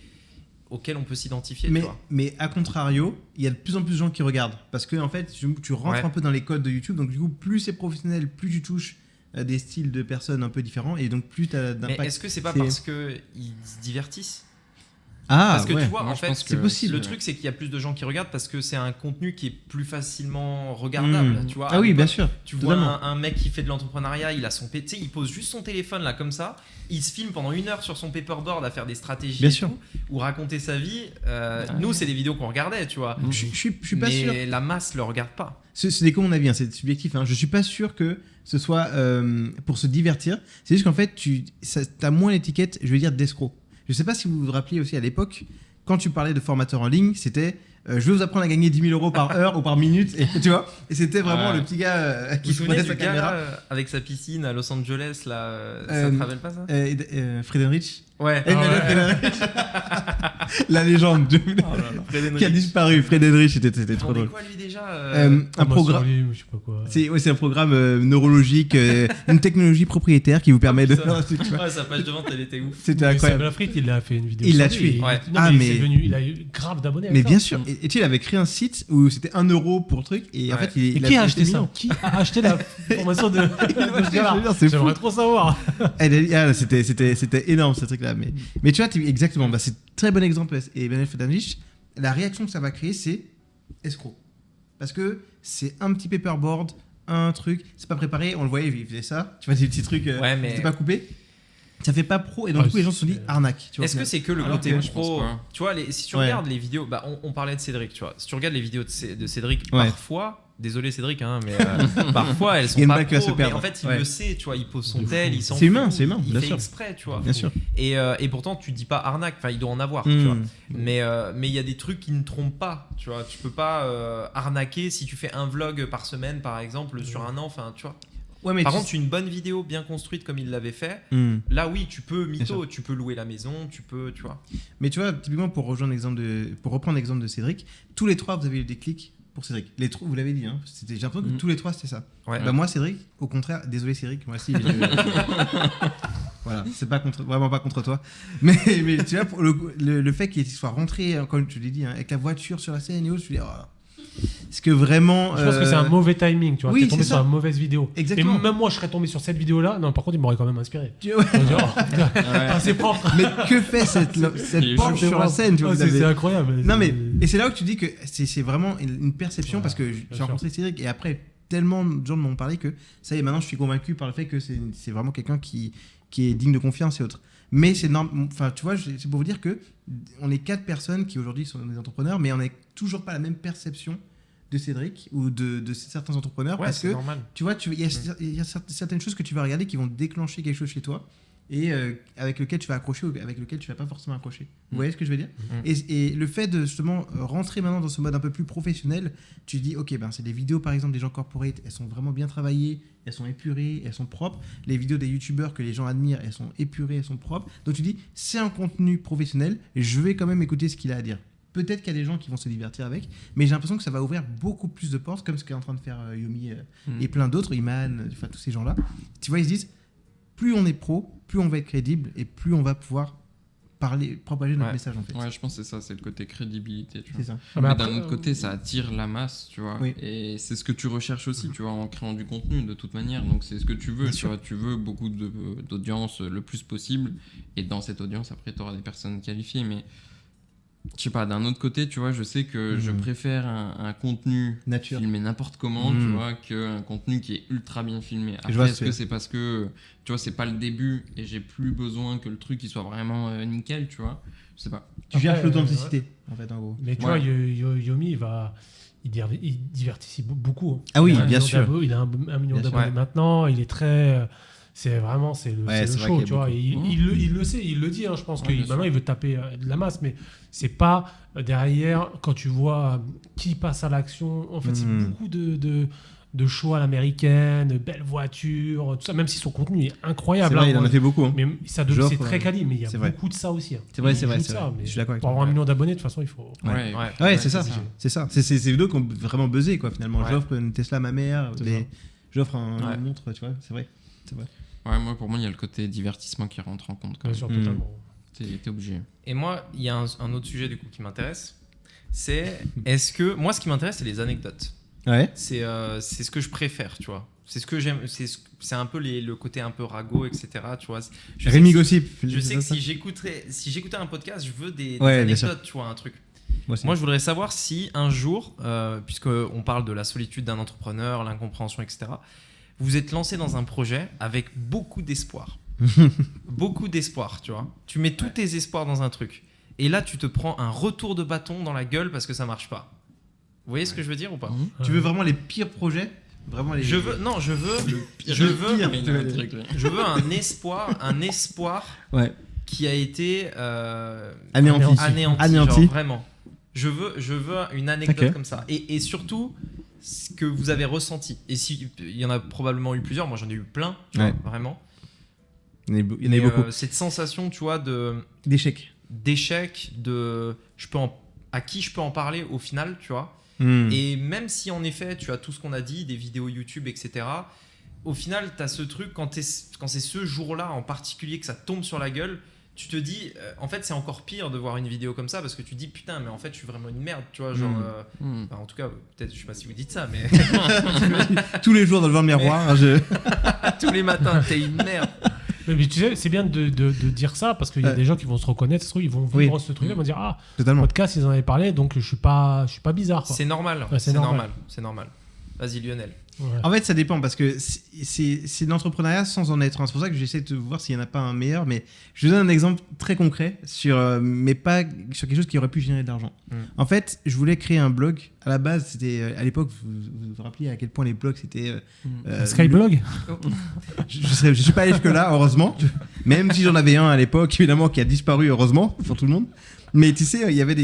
auquel on peut s'identifier. Mais à contrario, il y a de plus en plus de gens qui regardent. Parce que en fait, tu rentres un peu dans les codes de YouTube, donc du coup, plus c'est professionnel, plus tu touches à des styles de personnes un peu différents, et donc plus tu as d'impact. Mais est-ce que c'est pas parce qu'ils se divertissent ? Parce que tu vois, en fait, c'est possible. Le truc, c'est qu'il y a plus de gens qui regardent parce que c'est un contenu qui est plus facilement regardable. Tu vois, ah oui, bien sûr. Tu vois un mec qui fait de l'entrepreneuriat, il a son PC, il pose juste son téléphone là comme ça, il se filme pendant 1 heure sur son paperboard à faire des stratégies tout, ou raconter sa vie. Nous, c'est des vidéos qu'on regardait, tu vois. Je suis pas sûr. Mais la masse le regarde pas. C'est comme mon avis, c'est subjectif. Je suis pas sûr que ce soit pour se divertir. C'est juste qu'en fait, t'as moins l'étiquette, je vais dire, d'escroc. Je sais pas si vous vous rappelez aussi à l'époque, quand tu parlais de formateur en ligne, c'était je vais vous apprendre à gagner 10 000 euros par heure ou par minute, et tu vois, et c'était vraiment le petit gars qui se prenait sa caméra avec sa piscine à Los Angeles là, ça te rappelle pas ça? Friedrich. Ouais. La légende qui a disparu. Friedrich, c'était trop drôle. Quoi lui déjà un programme. Je sais pas quoi. C'est un programme neurologique, une technologie propriétaire qui vous permet de. Sa page de vente, elle était ouf. C'était incroyable. Sablafrit, il a fait une vidéo. Il l'a tué. Il a eu grave d'abonnés. Mais bien sûr. Et tu sais, il avait créé un site où c'était 1 euro pour le truc, et en fait, qui a acheté ça? Qui a acheté la formation de J'aimerais trop savoir. C'était énorme ce truc-là. Mais tu vois, exactement, c'est très bon exemple. Et Ben Friedrich, la réaction que ça va créer, c'est escroc. Parce que c'est un petit paperboard, un truc, c'est pas préparé, on le voyait, il faisait ça, tu vois, des petits trucs, c'était pas coupé. Ça fait pas pro, et donc du coup les gens se sont dit arnaque. Est-ce que c'est que le côté pro? Tu vois, si tu regardes les vidéos, on parlait de Cédric, tu vois, si tu regardes les vidéos de Cédric, parfois, désolé Cédric, mais parfois elles sont pas pro, mais en fait il le sait, tu vois, il pose son tel, il s'en fout. C'est humain, il fait exprès, tu vois. Bien sûr. Et pourtant tu dis pas arnaque, enfin il doit en avoir, tu vois. Mais il y a des trucs qui ne trompent pas, tu vois. Tu peux pas arnaquer si tu fais un vlog par semaine, par exemple, sur un an, enfin, tu vois. Par contre, une bonne vidéo bien construite comme il l'avait fait, là oui, tu peux mytho, tu peux louer la maison, tu peux, tu vois. Mais tu vois, typiquement pour reprendre l'exemple de Cédric, tous les 3 vous avez eu des clics pour Cédric. Vous l'avez dit, j'ai l'impression que tous les 3 c'était ça. Ouais. Moi Cédric, au contraire, désolé Cédric, moi aussi. Voilà, c'est vraiment pas contre toi. Mais tu vois, le fait qu'il soit rentré, comme tu l'as dit, avec la voiture sur la scène et autres, je me dis, Est-ce que vraiment. Je pense que c'est un mauvais timing, tu vois. Oui, T'es tombé c'est sur ça. une mauvaise vidéo. Exactement. Et même moi, je serais tombé sur cette vidéo-là. Non, par contre, il m'aurait quand même inspiré. Ouais. Je veux dire, c'est propre. Mais que fait cette planche sur la scène, tu vois, vous avez- C'est incroyable. Non mais et c'est là où tu dis que c'est vraiment une perception, parce que j'ai sûr. rencontré Cédric et après tellement de gens m'ont parlé que ça y est, maintenant je suis convaincu par le fait que c'est vraiment quelqu'un qui est digne de confiance et autres. Mais c'est enfin tu vois, c'est pour vous dire que on est 4 personnes qui aujourd'hui sont des entrepreneurs, mais on n'a toujours pas la même perception de Cédric ou de certains entrepreneurs, Ouais, parce c'est que normal. tu vois, il y a certaines choses que tu vas regarder qui vont déclencher quelque chose chez toi et avec lequel tu vas accrocher ou avec lequel tu vas pas forcément accrocher. Vous voyez ce que je veux dire ? Et le fait de justement rentrer maintenant dans ce mode un peu plus professionnel, tu te dis, ok, ben, c'est des vidéos par exemple des gens corporate, elles sont vraiment bien travaillées, elles sont épurées, elles sont propres. Les vidéos des youtubeurs que les gens admirent, elles sont épurées, elles sont propres. Donc tu dis, c'est un contenu professionnel, je vais quand même écouter ce qu'il a à dire. Peut-être qu'il y a des gens qui vont se divertir avec, mais j'ai l'impression que ça va ouvrir beaucoup plus de portes, comme ce qu'est en train de faire Yomi et plein d'autres, Iman, enfin tous ces gens-là. Tu vois, ils se disent, plus on est pro, plus on va être crédible et plus on va pouvoir propager notre message en fait. Ouais, je pense que c'est ça, c'est le côté crédibilité. Tu vois. C'est ça. Mais après, d'un autre côté, ça attire la masse, tu vois. Oui. Et c'est ce que tu recherches aussi, tu vois, en créant du contenu de toute manière. Donc c'est ce que tu veux, Bien tu sûr. vois. Tu veux beaucoup d'audience le plus possible. Et dans cette audience, après, tu auras des personnes qualifiées. Mais je sais pas, d'un autre côté, tu vois, je sais que je préfère un contenu Nature. filmé n'importe comment, tu vois, qu'un contenu qui est ultra bien filmé. Je vois Après, ce est-ce que que c'est parce que, tu vois, c'est pas le début et j'ai plus besoin que le truc il soit vraiment nickel, tu vois. Je sais pas. Tu cherches Après, l'authenticité en fait en gros. Mais tu Ouais. vois, Yomi, il divertit beaucoup. Ah oui, Il a un bien million sûr. d'abonnés, il a 1 million Bien sûr. d'abonnés maintenant. Il est très. C'est vraiment c'est le Ouais, c'est vrai show, qu'il y a tu vois. beaucoup. Il le sait, il le dit. Hein, je pense Ouais, que bien maintenant sûr. il veut taper de la masse, mais c'est pas derrière quand tu vois qui passe à l'action. En fait, c'est beaucoup de show à l'américaine, belles voitures, tout ça. Même si son contenu est C'est incroyable. vrai, hein, il en moi, a fait beaucoup. Hein. mais c'est J'offre, très quali, mais il y a c'est vrai. beaucoup de ça aussi. Hein. C'est vrai, Il c'est vrai, joue de c'est ça, vrai. mais Je suis d'accord avec pour toi. avoir 1 million d'abonnés, de toute façon, il faut. Ouais. Ouais, c'est ça. C'est ça. C'est ces vidéos qui ont vraiment buzzé quoi finalement. Ouais. J'offre une Tesla à ma mère, C'est des- ça. j'offre Ouais. une montre, tu vois, c'est vrai. C'est vrai. Ouais, moi, pour moi, il y a le côté divertissement qui rentre en compte. Quand Bien même. sûr, Mm. totalement. T'es obligé. Et moi, il y a un autre sujet du coup qui m'intéresse. C'est est-ce que moi, ce qui m'intéresse, c'est les anecdotes. Ouais. C'est ce que je préfère, tu vois. C'est ce que j'aime. C'est un peu le côté un peu ragot, etc. Tu vois. Je sais Rémi que Gossip. Je sais que c'est ça si j'écoutais un podcast, je veux des Ouais, bien sûr. anecdotes, tu vois, un truc. Moi aussi. Moi, je voudrais savoir si un jour, puisqu'on parle de la solitude d'un entrepreneur, l'incompréhension, etc., vous vous êtes lancé dans un projet avec beaucoup d'espoir. Beaucoup d'espoir, tu vois. Tu mets tous tes espoirs dans un truc. Et là, tu te prends un retour de bâton dans la gueule parce que ça marche pas. Vous voyez ce que je veux dire ou pas Tu veux vraiment les pires projets? Vraiment les. Je veux pire. Mais il y a un truc, là. je veux un espoir Ouais. qui a été Anéanti. anéanti. Genre, vraiment. Je veux une anecdote Ok. comme ça. Et surtout, ce que vous avez ressenti. Et il y en a probablement eu plusieurs, moi j'en ai eu plein, tu vois, Ouais. vraiment. Il y en a eu Mais, beaucoup. cette sensation, tu vois, D'échecs. d'échec, à qui je peux en parler au final, tu vois. Hmm. Et même si en effet, tu as tout ce qu'on a dit, des vidéos YouTube, etc., au final, tu as ce truc, quand c'est ce jour-là en particulier que ça tombe sur la gueule, tu te dis, en fait, c'est encore pire de voir une vidéo comme ça parce que tu te dis, putain, mais en fait, je suis vraiment une merde, tu vois. Genre, enfin, en tout cas, peut-être, je sais pas si vous dites ça, mais Tous les jours devant le miroir, hein, tous les matins, t'es une merde. Mais tu sais, c'est bien de dire ça parce qu'il y a Ouais. des gens qui vont se reconnaître, ça se trouve, ils vont Oui. vivre ce truc-là, ils vont dire ah, totalement. podcast, ils en avaient parlé, donc je suis pas bizarre. Quoi. C'est normal, Ouais, c'est normal. c'est normal. Vas-y, Lionel. Ouais. En fait, ça dépend parce que c'est de l'entrepreneuriat sans en être un. C'est pour ça que j'essaie de voir s'il n'y en a pas un meilleur. Mais je vous donne un exemple très concret, mais pas sur quelque chose qui aurait pu générer de l'argent. En fait, je voulais créer un blog. À la base, c'était à l'époque, vous vous rappelez à quel point les blogs c'était. Skyblog Je suis pas allé jusque-là, heureusement. Même si j'en avais un à l'époque, évidemment, qui a disparu, heureusement, pour tout le monde. Mais tu sais, il y avait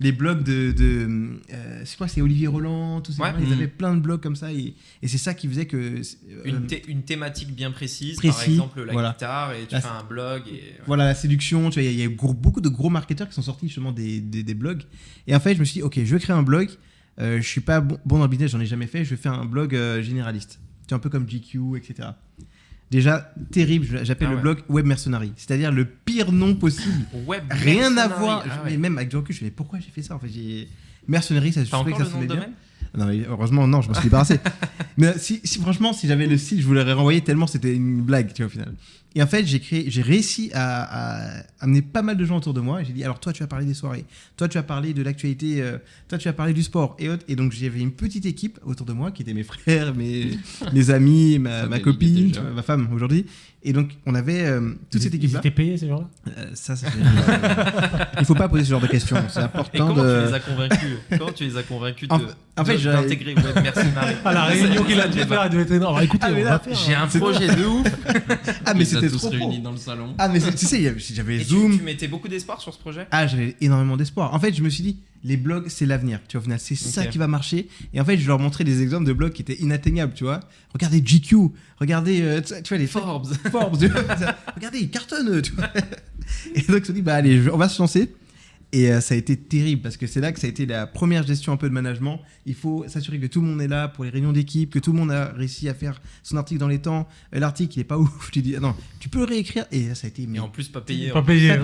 les blogs je crois que c'est Olivier Roland, tous ces Ouais. gens, ils avaient plein de blogs comme ça. Et c'est ça qui faisait que. Une thématique bien précise, par Précis, exemple la voilà. guitare, et tu Là, fais un blog. Et, ouais. Voilà, la séduction, tu vois, il y a eu beaucoup de gros marketeurs qui sont sortis justement des blogs. Et en fait, je me suis dit, ok, je vais créer un blog. Je suis pas bon dans le business, j'en ai jamais fait. Je vais faire un blog généraliste. Tu vois, un peu comme GQ, etc. Déjà, terrible, j'appelle Ah le ouais. blog Web Mercenary. C'est-à-dire le pire nom possible. Web Rien à mercenary. voir. Ah ouais. Mais même avec du recul, je me dis, pourquoi j'ai fait ça en fait, Mercenary, ça T'as je trouvais encore que le ça nom de sonnait bien. Non, mais heureusement, non, je m'en suis débarrassé. Mais franchement, si j'avais le site, je vous l'aurais renvoyé tellement c'était une blague, tu vois, au final. Et en fait, j'ai réussi à amener pas mal de gens autour de moi. Et j'ai dit, alors toi, tu vas parler des soirées. Toi, tu vas parler de l'actualité. Toi, tu vas parler du sport. Et donc, j'avais une petite équipe autour de moi qui étaient mes frères, mes amis, ma copine, ma femme aujourd'hui. Et donc, on avait toute cette équipe-là. Ils étaient payés, ces gens-là Il faut pas poser ce genre de questions. C'est important. Et comment tu les as convaincus En fait, d'intégrer Web Mercenary? La réunion qu'il a dû faire, elle devait être énorme. Alors, écoutez, on va faire. J'ai un projet de ouf. Ah, mais c'était tous trop réunis pro. dans le salon. Ah, mais tu sais, j'avais Et Zoom. tu mettais beaucoup d'espoir sur ce projet? Ah, j'avais énormément d'espoir. En fait, je me suis dit, les blogs, c'est l'avenir. Tu vois, au final, c'est ça qui va marcher. Et en fait, je leur montrais des exemples de blogs qui étaient inatteignables, tu vois. Regardez GQ, regardez, tu vois, les Forbes. Tu vois, regardez, ils cartonnent, tu vois. Et donc, je me suis dit, bah allez, on va se lancer. Et ça a été terrible parce que c'est là que ça a été la première gestion un peu de management. Il faut s'assurer que tout le monde est là pour les réunions d'équipe, que tout le monde a réussi à faire son article dans les temps. L'article, il est pas ouf. Tu dis, ah non, tu peux le réécrire. Et là, ça a été. Et en plus, pas payé. Pas payé.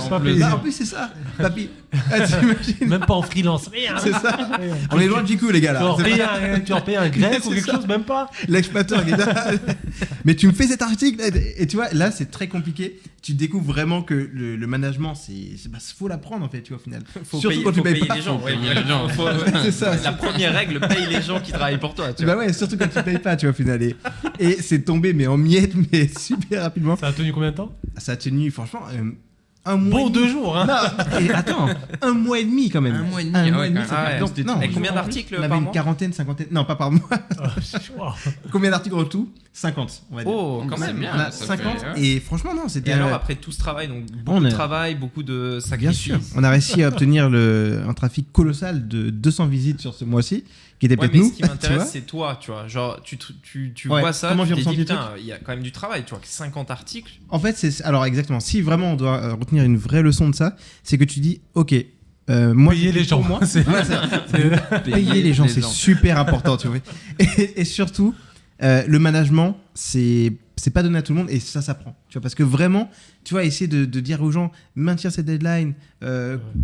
Pas payé. En plus, c'est ça. Pas payé. Ah, t'imagines. Même pas en freelance. Rien. C'est ça. On est loin de GQ, les gars, là. Tu leur payes un grec ou quelque chose, même pas. L'exploiteur, il est là. Mais tu me fais cet article. Et tu vois, là, c'est très compliqué. Tu découvres vraiment que le management, faut l'apprendre, en fait, tu vois, au final. Surtout quand tu payes les gens. C'est ça. La première règle, paye les gens qui travaillent pour toi. Tu vois. Bah ouais, surtout quand tu payes pas, tu vois, au final. Et c'est tombé, mais en miettes, mais super rapidement. Ça a tenu combien de temps? Ça a tenu, franchement, un mois. Bon, et demi. 2 jours, hein. Non, et attends, un mois et demi quand même. Un mois et demi, Un mois et demi, ouais, ça quand fait- même. donc, non, Et combien d'articles on avait par une mois? quarantaine, cinquantaine. Non, pas par mois. Wow. Combien d'articles en tout? 50, on va dire. Oh, quand C'est même. bien. On a ça 50 fait, et franchement, non, c'était. Et alors, après tout ce travail, donc beaucoup On de est- travail, beaucoup de Bien sacrifices. sûr, on a réussi à obtenir un trafic colossal de 200 visites sur ce mois-ci, qui était Ouais, peut-être mais nous. ce qui m'intéresse, tu vois. c'est toi, tu vois. Genre, tu Ouais, vois ça, comment tu j'ai t'es ressenti dit, le truc putain, il y a quand même du travail, tu vois. 50 articles. En fait, alors exactement, si vraiment on doit retenir une vraie leçon de ça, c'est que tu dis, ok, moi, Payer les gens. pour moi, C'est- ouais, payer les gens, c'est super important, tu vois. Et surtout, le management, c'est pas donné à tout le monde et ça s'apprend, tu vois, parce que vraiment, tu vois, essayer de dire aux gens, maintiens cette deadline,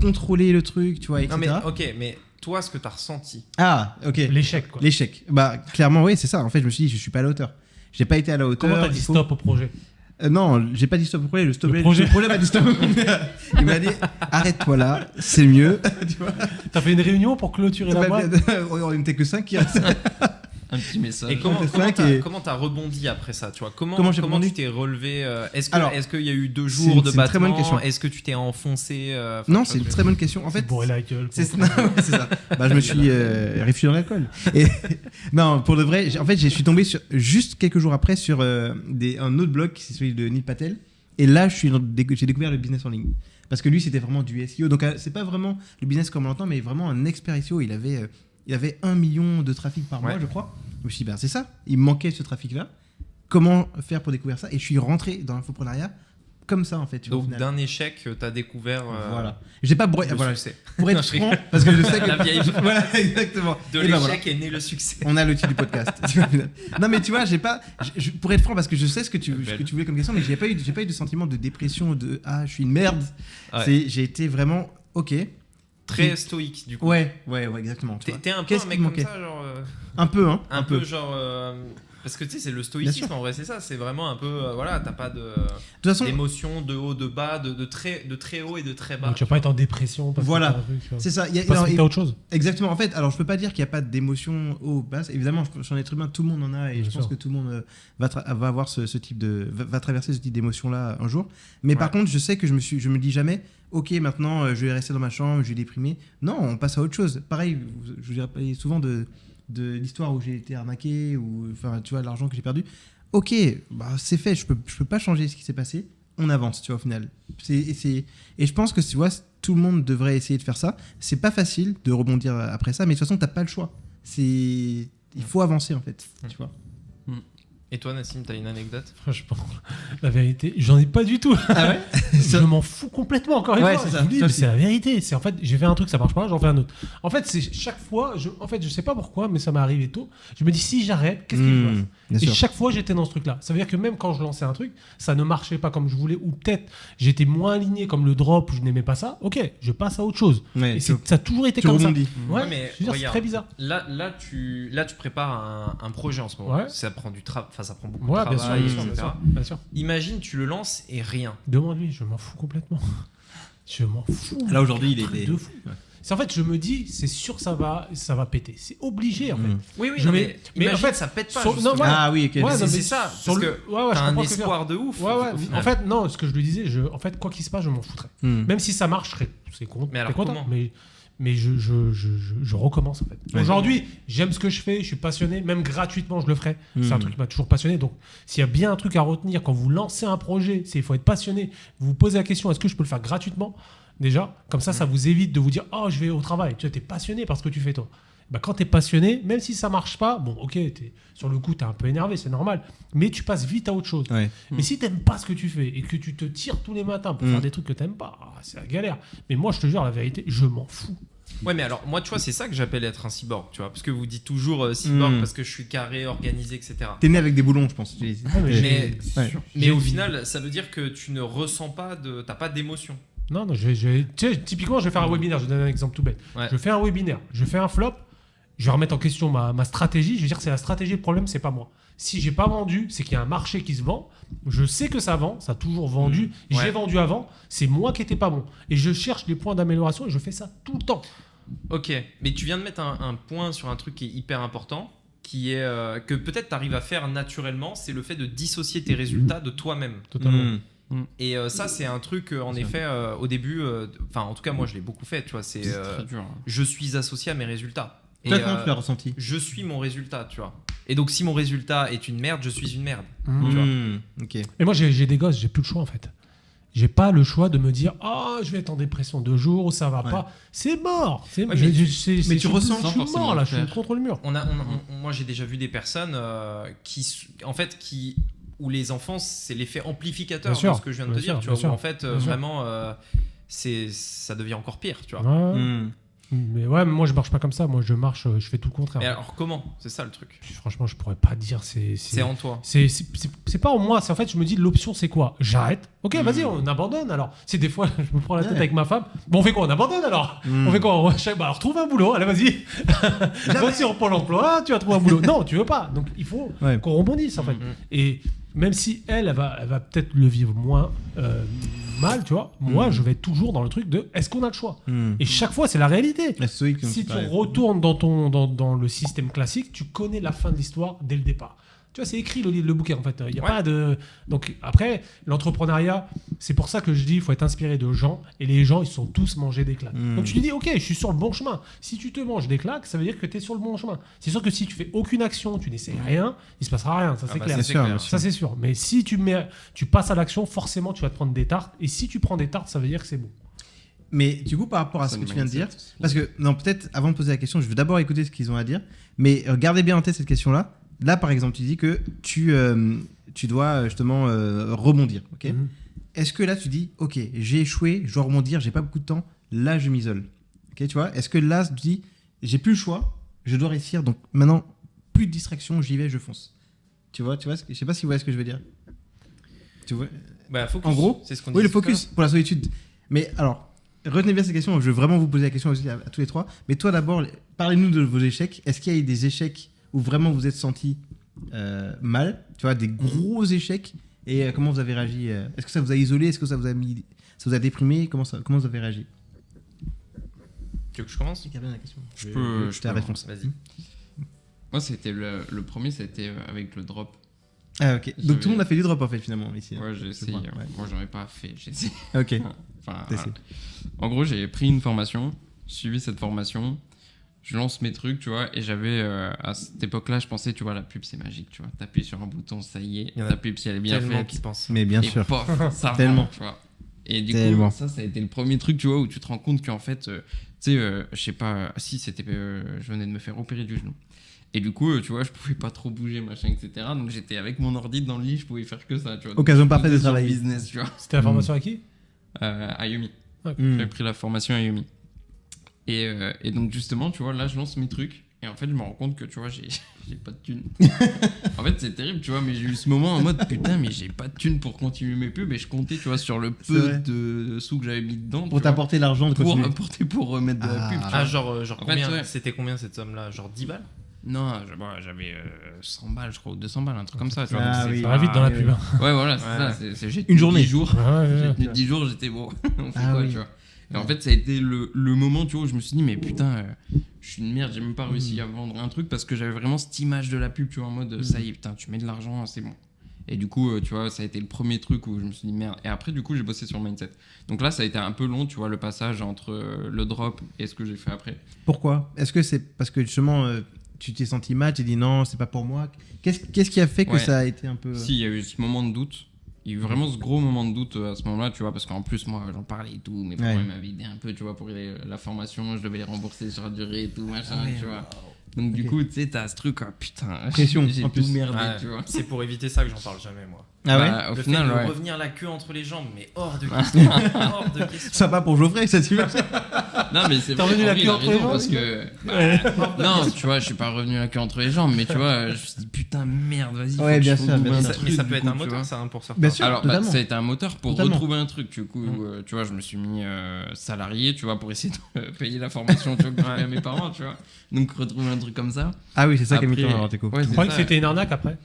contrôler le truc, tu vois, etc. Non, mais ok, mais toi, ce que t'as ressenti. Ah, ok. L'échec, quoi. L'échec. Bah, clairement, oui, c'est ça. En fait, je me suis dit, je suis pas à la hauteur. J'ai pas été à la hauteur. Comment t'as dit il faut- stop au projet? Non, j'ai pas dit stop au projet. Le projet. Le projet m'a dit stop. Il m'a dit, arrête-toi là, c'est mieux. Tu vois. T'as fait une réunion pour clôturer la boîte? On n'était que 5 qui restent. Un petit message. Et comment c'est vrai que- t'as rebondi après ça, tu vois? Comment j'ai rebondi tu t'es relevé? Alors, Est-ce qu'il y a eu 2 c'est jours une- de c'est une très bonne battement? question. Est-ce que tu t'es enfoncé? Non, c'est une très bonne question. En fait, Bourré la gueule. c'est non, ouais, c'est ça. Bah, je me suis réfugié dans l'alcool. Et non, pour de vrai, en fait, je suis tombé juste quelques jours après sur un autre blog, c'est celui de Neil Patel. Et là, j'ai découvert le business en ligne. Parce que lui, c'était vraiment du SEO. Donc, c'est pas vraiment le business comme on l'entend, mais vraiment un expert SEO. Il avait 1 million de trafic par mois, Ouais. je crois. Je me suis dit, ben, c'est ça. Il me manquait ce trafic-là. Comment faire pour découvrir ça? Et je suis rentré dans l'infoprenariat comme ça, en fait. Tu vois, au Donc, final. d'un échec, t'as découvert Voilà. J'ai pas le voilà. succès. Pour être franc, parce que je sais que. La vieille Voilà, exactement. de Et l'échec ben voilà. est né le succès. On a l'outil du podcast. Tu vois, non, mais tu vois, j'ai pas. Pour être franc, parce que je sais ce que tu voulais comme question, mais j'ai pas eu de sentiment de dépression, de ah, je suis une merde. Ouais. J'ai été vraiment ok. Très stoïque, du coup. Ouais, exactement. tu vois. T'es un peu Qu'est-ce un qui mec me comme manquait ça, genre. Un peu, hein. Un peu genre. Parce que tu sais, c'est le stoïcisme en vrai, c'est ça. C'est vraiment un peu. Voilà, t'as pas De toute façon, d'émotion de haut, de bas, de très haut et de très bas. Donc, tu vas pas être en dépression. Parce que Voilà. t'as un truc, c'est ça. Parce que t'as autre chose. Exactement. En fait, alors je peux pas dire qu'il n'y a pas d'émotion haut, basse. Évidemment, je suis un être humain, tout le monde en a, et Bien je pense sûr. que tout le monde va avoir ce type va traverser ce type d'émotion-là un jour. Mais par contre, je sais que je me dis jamais, ok, maintenant je vais rester dans ma chambre, je vais déprimer. Non, on passe à autre chose. Pareil, je vous dirais souvent de l'histoire où j'ai été arnaqué, ou enfin, tu vois, l'argent que j'ai perdu. Ok, bah c'est fait. Je peux pas changer ce qui s'est passé. On avance, tu vois, au final. Et je pense que, tu vois, tout le monde devrait essayer de faire ça. C'est pas facile de rebondir après ça, mais de toute façon, t'as pas le choix. Il faut avancer, en fait, tu vois. Et toi, Nassim, t'as une anecdote? Franchement, la vérité, j'en ai pas du tout. Ah ouais. je m'en fous complètement, encore une Ouais, fois. c'est Je ça. vous dis, Ça mais aussi. c'est la vérité. C'est en fait, j'ai fait un truc, ça marche pas, j'en fais un autre. En fait, c'est chaque fois, je sais pas pourquoi, mais ça m'est arrivé tôt. Je me dis, si j'arrête, qu'est-ce qui se passe? Bien Et sûr. chaque fois, j'étais dans ce truc-là. Ça veut dire que même quand je lançais un truc, ça ne marchait pas comme je voulais, ou peut-être j'étais moins aligné comme le drop, où je n'aimais pas ça. Ok, je passe à autre chose. Ouais, Et tu- ça a toujours été tu comme ça. rebondis. Ouais, Ouais, mais je veux dire, c'est regarde. très bizarre. Là, tu prépares un projet en ce moment. Ouais. Ça prend ça prend beaucoup Ouais, de bien sûr, travail, bien sûr, etc. bien sûr, bien sûr. Imagine, tu le lances et rien. Demande-lui, je m'en fous complètement. Je m'en fous. Là, aujourd'hui, il Un truc est. de fou. Ouais. C'est en fait, je me dis, c'est sûr, ça va péter. C'est obligé, en fait. Oui, Je mais mais imagine, en fait, ça pète pas. sur- justement. non, voilà. Ah oui, ok. Ouais, c'est non, mais ça, sur parce le- que ouais, ouais, je t'as un comprends ce que tu veux espoir de ouf. dire. Ouais, ouais. au final. En fait, non, ce que je lui disais, en fait, quoi qu'il se passe, je m'en foutrais. Hmm. Même si ça marche, c'est content. Mais alors, comment mais je recommence, en fait. Ouais. Aujourd'hui, j'aime ce que je fais, je suis passionné, même gratuitement, je le ferai. C'est un Hmm. truc qui m'a toujours passionné. Donc, s'il y a bien un truc à retenir quand vous lancez un projet, c'est il faut être passionné. Vous vous posez la question, est-ce que je peux le faire gratuitement? Déjà, comme ça vous évite de vous dire, oh, je vais au travail. Tu vois, t'es passionné par ce que tu fais, toi. Bah, quand t'es passionné, même si ça marche pas, bon, ok, sur le coup, t'es un peu énervé, c'est normal, mais tu passes vite à autre chose. Ouais. Mais si t'aimes pas ce que tu fais et que tu te tires tous les matins pour faire des trucs que t'aimes pas, c'est la galère. Mais moi, je te jure, la vérité, je m'en fous. Ouais, mais alors, moi, tu vois, c'est ça que j'appelle être un cyborg, tu vois. Parce que vous dites toujours cyborg parce que je suis carré, organisé, etc. T'es né avec des boulons, je pense. mais Mais, Ouais. mais au final, ça veut dire que tu ne ressens pas t'as pas d'émotion. Non, tu sais, typiquement, je vais faire un webinaire, je vais donner un exemple tout bête. Ouais. Je fais un webinaire, je fais un flop, je vais remettre en question ma stratégie, je vais dire c'est la stratégie, le problème, c'est pas moi. Si j'ai pas vendu, c'est qu'il y a un marché qui se vend, je sais que ça vend, ça a toujours vendu, Ouais. j'ai vendu avant, c'est moi qui étais pas bon. Et je cherche des points d'amélioration et je fais ça tout le temps. Ok, mais tu viens de mettre un point sur un truc qui est hyper important, qui est que peut-être tu arrives à faire naturellement, c'est le fait de dissocier tes résultats de toi-même. Totalement. Et ça, c'est un truc, en effet, au début, enfin, en tout cas, moi, je l'ai beaucoup fait, tu vois, c'est C'est très dur. je suis associé à mes résultats. Et Toi, comment tu l'as ressenti? je suis mon résultat, tu vois. Et donc, si mon résultat est une merde, je suis une merde. Mhm. Tu vois. Ok. Et moi, j'ai des gosses, j'ai plus le choix en fait. J'ai pas le choix de me dire oh je vais être en dépression 2 jours, ça va Ouais. pas. C'est mort. Ouais, mais tu ressens je suis mort là, je suis contre le mur. Moi, j'ai déjà vu des personnes en fait, où les enfants, c'est l'effet amplificateur Bien sûr, de ce que je viens de te bien dire, sûr, tu vois. bien sûr, Où, en fait, bien sûr. vraiment, ça devient encore pire, tu vois. Ouais. Hmm. Mais ouais, mais moi je marche pas comme ça. Moi je marche, je fais tout le contraire. Mais alors, comment? C'est ça le truc. Franchement, je pourrais pas dire. C'est en toi. C'est pas en moi. C'est en fait, je me dis l'option c'est quoi? J'arrête. Ok, vas-y, on abandonne alors. C'est des fois, je me prends la tête Ouais. avec ma femme. Bon, on fait quoi? On abandonne alors. On fait quoi? Bah, alors trouve un boulot. Allez, vas-y. Va sur Pôle emploi, tu vas trouver un boulot. Non, tu veux pas. Donc il faut Ouais. qu'on rebondisse en fait. Et même si elle va peut-être le vivre moins mal, tu vois, moi je vais être toujours dans le truc de est-ce qu'on a le choix? Hmm. Et chaque fois, c'est la réalité. La stoïque, comme Si tu tu parlais. retournes dans le système classique, tu connais la fin de l'histoire dès le départ. Tu vois, c'est écrit le bouquin en fait. Il y a Ouais. pas de. Donc après, l'entrepreneuriat, c'est pour ça que je dis il faut être inspiré de gens. Et les gens, ils sont tous mangés des claques. Mm. Donc tu te dis ok, je suis sur le bon chemin. Si tu te manges des claques, ça veut dire que tu es sur le bon chemin. C'est sûr que si tu fais aucune action, tu n'essayes rien, il se passera rien. Ça c'est bah, clair. c'est sûr, clair. bien sûr. Ça c'est sûr. Mais si tu passes à l'action, forcément tu vas te prendre des tartes. Et si tu prends des tartes, ça veut dire que c'est bon. Mais du coup, par rapport à C'est ce le que tu viens de dire, mindset aussi. parce que, non, peut-être avant de poser la question, je veux d'abord écouter ce qu'ils ont à dire, mais gardez bien en tête cette question-là. Là, par exemple, tu dis que tu dois justement rebondir, ok? Mhm. Est-ce que là, tu dis, ok, j'ai échoué, je dois rebondir, j'ai pas beaucoup de temps, là, je m'isole, ok, tu vois? Est-ce que là, tu dis, j'ai plus le choix, je dois réussir, donc maintenant, plus de distraction, j'y vais, je fonce. Tu vois, je sais pas si vous voyez ce que je veux dire. Tu vois? Bah, focus. En gros, c'est ce qu'on oui, le disait tout à focus pour la solitude. Mais alors, retenez bien cette question. Je veux vraiment vous poser la question aussi à tous les trois. Mais toi, d'abord, parlez-nous de vos échecs. Est-ce qu'il y a eu des échecs où vraiment vous êtes senti mal? Tu vois, des gros échecs. Et comment vous avez réagi? Est-ce que ça vous a isolé? Est-ce que ça vous a déprimé? Comment vous avez réagi? Tu veux que je commence? C'est bien la question. Je peux la réponse. Vas-y. Moi, c'était le premier, c'était avec le drop. Ah, ok. Donc tout le monde a fait du drop en fait, finalement, ici. Ouais, j'ai essayé. Ouais. Moi, j'en ai pas fait. J'ai essayé. Ok. Enfin, T'as essayé. En gros, j'ai pris une formation, suivi cette formation, je lance mes trucs, tu vois, et j'avais, à cette époque-là, je pensais, tu vois, la pub, c'est magique, tu vois. T'appuies sur un bouton, ça y est, Il y en a ta pub, si elle est bien Tellement faite, qui pensent. Mais bien et sûr. pof, ça Tellement. vend, tu vois. Et du Tellement. coup, ça a été le premier truc, tu vois, où tu te rends compte qu'en fait, tu sais, je sais pas, si c'était, je venais de me faire opérer du genou. Et du coup, tu vois, je pouvais pas trop bouger, machin, etc. Donc j'étais avec mon ordi dans le lit, je pouvais faire que ça, tu vois. Occasion Donc, parfaite de j'étais sur travailler. business, tu vois. C'était la formation à qui? à Yumi. Hmm. J'avais pris la formation à Yumi. Et donc, justement, tu vois, là, je lance mes trucs. Et en fait, je me rends compte que, tu vois, j'ai pas de thunes. En fait, c'est terrible, tu vois, mais j'ai eu ce moment en mode, putain, mais j'ai pas de thunes pour continuer mes pubs. Et je comptais, tu vois, sur le C'est peu vrai. de sous que j'avais mis dedans. Pour tu vois, t'apporter l'argent de pour continuer. apporter, pour remettre de la pub. Tu vois. Ah, genre En fait, combien ouais. C'était combien cette somme-là? Genre 10 balles? Non, j'avais 100 balles, je crois, ou 200 balles, un truc comme ça. Tu vois, Ah donc c'est oui. Ça va vite dans la oui, pub. oui. hein. Ouais, voilà, c'est Ouais. ça. J'ai Une tenu journée. 10 jours. Ouais, ouais, J'ai ouais. tenu 10 jours, j'étais bon. On fait Ah quoi, oui. tu vois. Et en fait, ça a été le moment, tu vois, où je me suis dit, mais putain, je suis une merde, j'ai même pas réussi à vendre un truc parce que j'avais vraiment cette image de la pub, tu vois, en mode, ça y est, putain, tu mets de l'argent, c'est bon. Et du coup, tu vois, ça a été le premier truc où je me suis dit, merde. Et après, du coup, j'ai bossé sur le mindset. Donc là, ça a été un peu long, tu vois, le passage entre le drop et ce que j'ai fait après. Pourquoi? Est-ce que c'est parce que justement tu t'es senti mal, tu t'es dit non, c'est pas pour moi? Qu'est-ce qui a fait que Ouais. ça a été un peu. Si, il y a eu ce moment de doute. Il y a eu vraiment ce gros moment de doute à ce moment-là, tu vois, parce qu'en plus, moi, j'en parlais et tout. Mes parents Ouais. m'avaient aidé un peu, tu vois, pour la formation. Je devais les rembourser sur la durée et tout, machin, Ouais, tu vois. Donc, du Ok. coup, tu sais, t'as ce truc, ah, putain, Pression, j'ai en tout plus. merdé, Ouais, tu vois. c'est pour éviter ça que j'en parle jamais, moi. Ah ouais? Bah, au Le final, fait de ouais. revenir la queue entre les jambes, mais hors de question. Hors de question. Sympa pour Geoffrey, ça tu vois. Non, mais c'est T'es vrai, revenu la en vrai, queue il a entre les raison, jambes, parce que. Non, tu vois, je suis pas revenu la queue entre les jambes, mais tu vois, je me suis dit, putain, merde, vas-y. Ouais, faut que bien je sûr, trouve bien un sûr. Mais truc, ça peut du être coup, un tu moteur, vois. ça, hein, pour certains. Bien sûr. Alors, bah, Totalement. ça a été un moteur pour Totalement. retrouver un truc, du coup, tu vois, je me suis mis salarié, tu vois, pour essayer de payer la formation, tu vois, que je payais à mes parents, tu vois. Donc, retrouver un truc comme ça. Ah oui, c'est ça qui a mis Après- ton alors, Teco. Ouais, Tu c'est croyais que ça. c'était une arnaque après?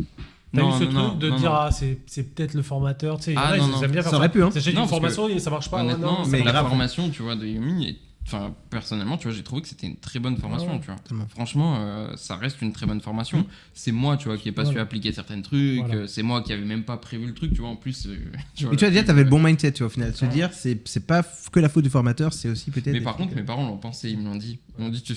T'as eu Non, ce non, non, truc de non, dire, non. ah, c'est peut-être le formateur, tu sais, il y en Ah, a, non, ils non. aiment bien faire Ça aurait pu, hein. T'achètes Non, une parce formation et ça marche pas. ouais, Honnêtement, non, mais ça la grave. formation, tu vois, de Yumi, enfin, personnellement, tu vois, j'ai trouvé que c'était une très bonne formation, Ouais, tu vois. totalement. Franchement, ça reste une très bonne formation. Mm. C'est moi, tu vois, qui n'ai pas su Voilà. appliquer certains trucs. Voilà. C'est moi qui avais même pas prévu le truc, tu vois. En plus, tu vois, Et tu vois, déjà, là-dessus, t'avais le bon mindset, tu vois, au final. Se dire, c'est pas que la faute du formateur, c'est aussi peut-être. Mais des par trucs, contre, mes parents l'ont pensé, ils me l'ont dit. Ils m'ont dit, tu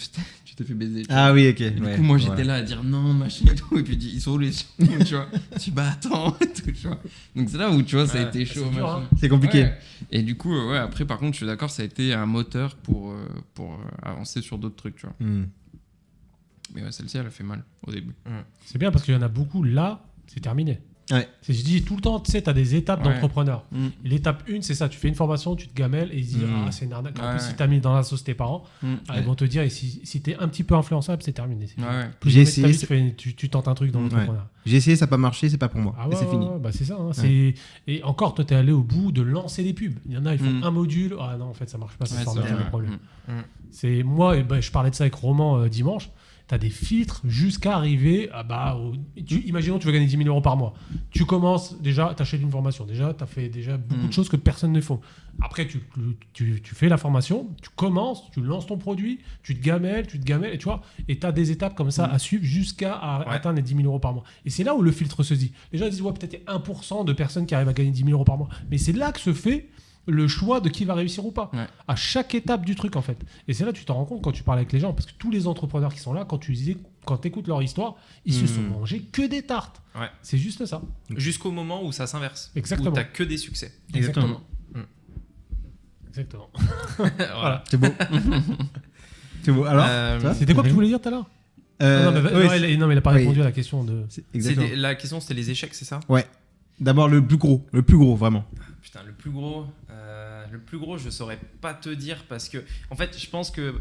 t'es fait baiser. tu Ah oui, ok. Et du ouais, coup, moi, j'étais voilà. là à dire non, machin et tout. Et puis, ils sont où les tu vois. Je dis, bah attends, et tout, tu vois. Donc, c'est là où, tu vois, ça a Ouais, été chaud. c'est dur, machin. hein. C'est compliqué. Ouais. Et du coup, ouais, après, par contre, je suis d'accord, ça a été un moteur pour avancer sur d'autres trucs, tu vois. Hmm. Mais ouais, celle-ci, elle a fait mal au début. C'est bien parce qu'il y en a beaucoup, là, c'est terminé. Ouais. Je dis tout le temps, tu sais, tu as des étapes Ouais. d'entrepreneur. Mm. Et l'étape 1, c'est ça, tu fais une formation, tu te gamelles et ils disent, Mm. ah, c'est une arnaque. En Ouais, plus, si ouais. tu as mis dans la sauce tes parents, Mm. ils vont te dire, et si tu es un petit peu influençable, c'est terminé. c'est Ouais, fini. ouais. Plus J'ai jamais de ta essayé, vie, tu tentes un truc dans l'entrepreneuriat. J'ai essayé, ça n'a pas marché, c'est pas pour moi. Ah et ouais, c'est fini. ouais, bah c'est ça. hein, Et encore, toi, tu es allé au bout de lancer des pubs. Il y en a, ils font Mm. un module. Ah non, en fait, ça marche pas, c'est Ouais, ça c'est vrai, le ouais. problème. Mm. C'est moi, et ben, je parlais de ça avec Roman dimanche. Tu as des filtres jusqu'à arriver à. Imaginons, tu veux gagner 10 000 euros par mois. Tu commences déjà, tu achètes une formation. Déjà, tu as fait déjà beaucoup de choses que personne ne fait. Après, tu fais la formation, tu commences, tu lances ton produit, tu te gamelles, et tu vois, et tu as des étapes comme ça à suivre jusqu'à atteindre les 10 000 euros par mois. Et c'est là où le filtre se dit. Les gens disent, ouais, peut-être 1% de personnes qui arrivent à gagner 10 000 euros par mois. Mais c'est là que se fait le choix de qui va réussir ou pas. Ouais. À chaque étape du truc, en fait. Et c'est là que tu t'en rends compte quand tu parles avec les gens. Parce que tous les entrepreneurs qui sont là, quand tu écoutes leur histoire, ils se sont mangés que des tartes. Ouais. C'est juste ça. Jusqu'au moment où ça s'inverse. Exactement. Où t'as que des succès. Exactement. Exactement. Voilà. C'est beau. C'est beau. Alors, ça C'était quoi que tu voulais dire tout à l'heure non, mais il n'a pas Oui. répondu à la question de... Exactement. La question, c'était les échecs, c'est ça? Ouais. D'abord, le plus gros, vraiment. Putain, le plus gros, je saurais pas te dire parce que, en fait, je pense que,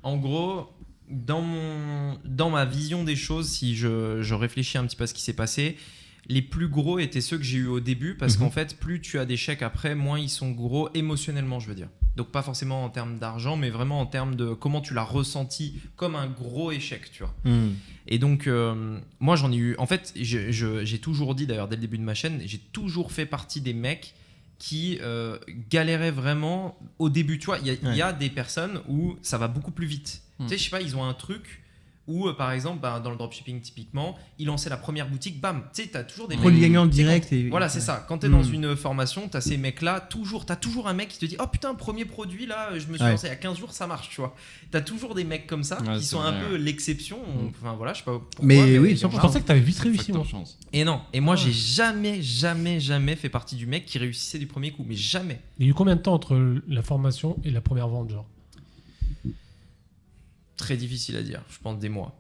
en gros, dans ma vision des choses, si je réfléchis un petit peu à ce qui s'est passé, les plus gros étaient ceux que j'ai eu au début parce qu'en fait, plus tu as d'échecs après, moins ils sont gros émotionnellement, je veux dire. Donc pas forcément en termes d'argent, mais vraiment en termes de comment tu l'as ressenti comme un gros échec, tu vois. Et donc, moi, j'en ai eu... En fait, j'ai toujours dit, d'ailleurs, dès le début de ma chaîne, j'ai toujours fait partie des mecs qui galéraient vraiment au début. Tu vois, il y a des personnes où ça va beaucoup plus vite. Tu sais, je sais pas, ils ont un truc où, par exemple, dans le dropshipping, typiquement, ils lançaient la première boutique, bam, tu sais, t'as toujours des Produit mecs... gagnant tu sais, direct. Voilà, c'est ça. Quand tu es dans une formation, tu as ces mecs-là, t'as toujours un mec qui te dit « Oh putain, premier produit, là, je me suis lancé il y a 15 jours, ça marche, tu vois. » Tu as toujours des mecs comme ça Ouais, qui c'est sont un vrai, peu l'exception. Enfin, voilà, je sais pas pourquoi. Mais oui, il y en a. Je pensais que tu avais vite réussi, Facteur moi. chance. Et non. Et moi, j'ai jamais fait partie du mec qui réussissait du premier coup. Mais jamais. Il y a eu combien de temps entre la formation et la première vente, genre Très difficile à dire. Je pense des mois.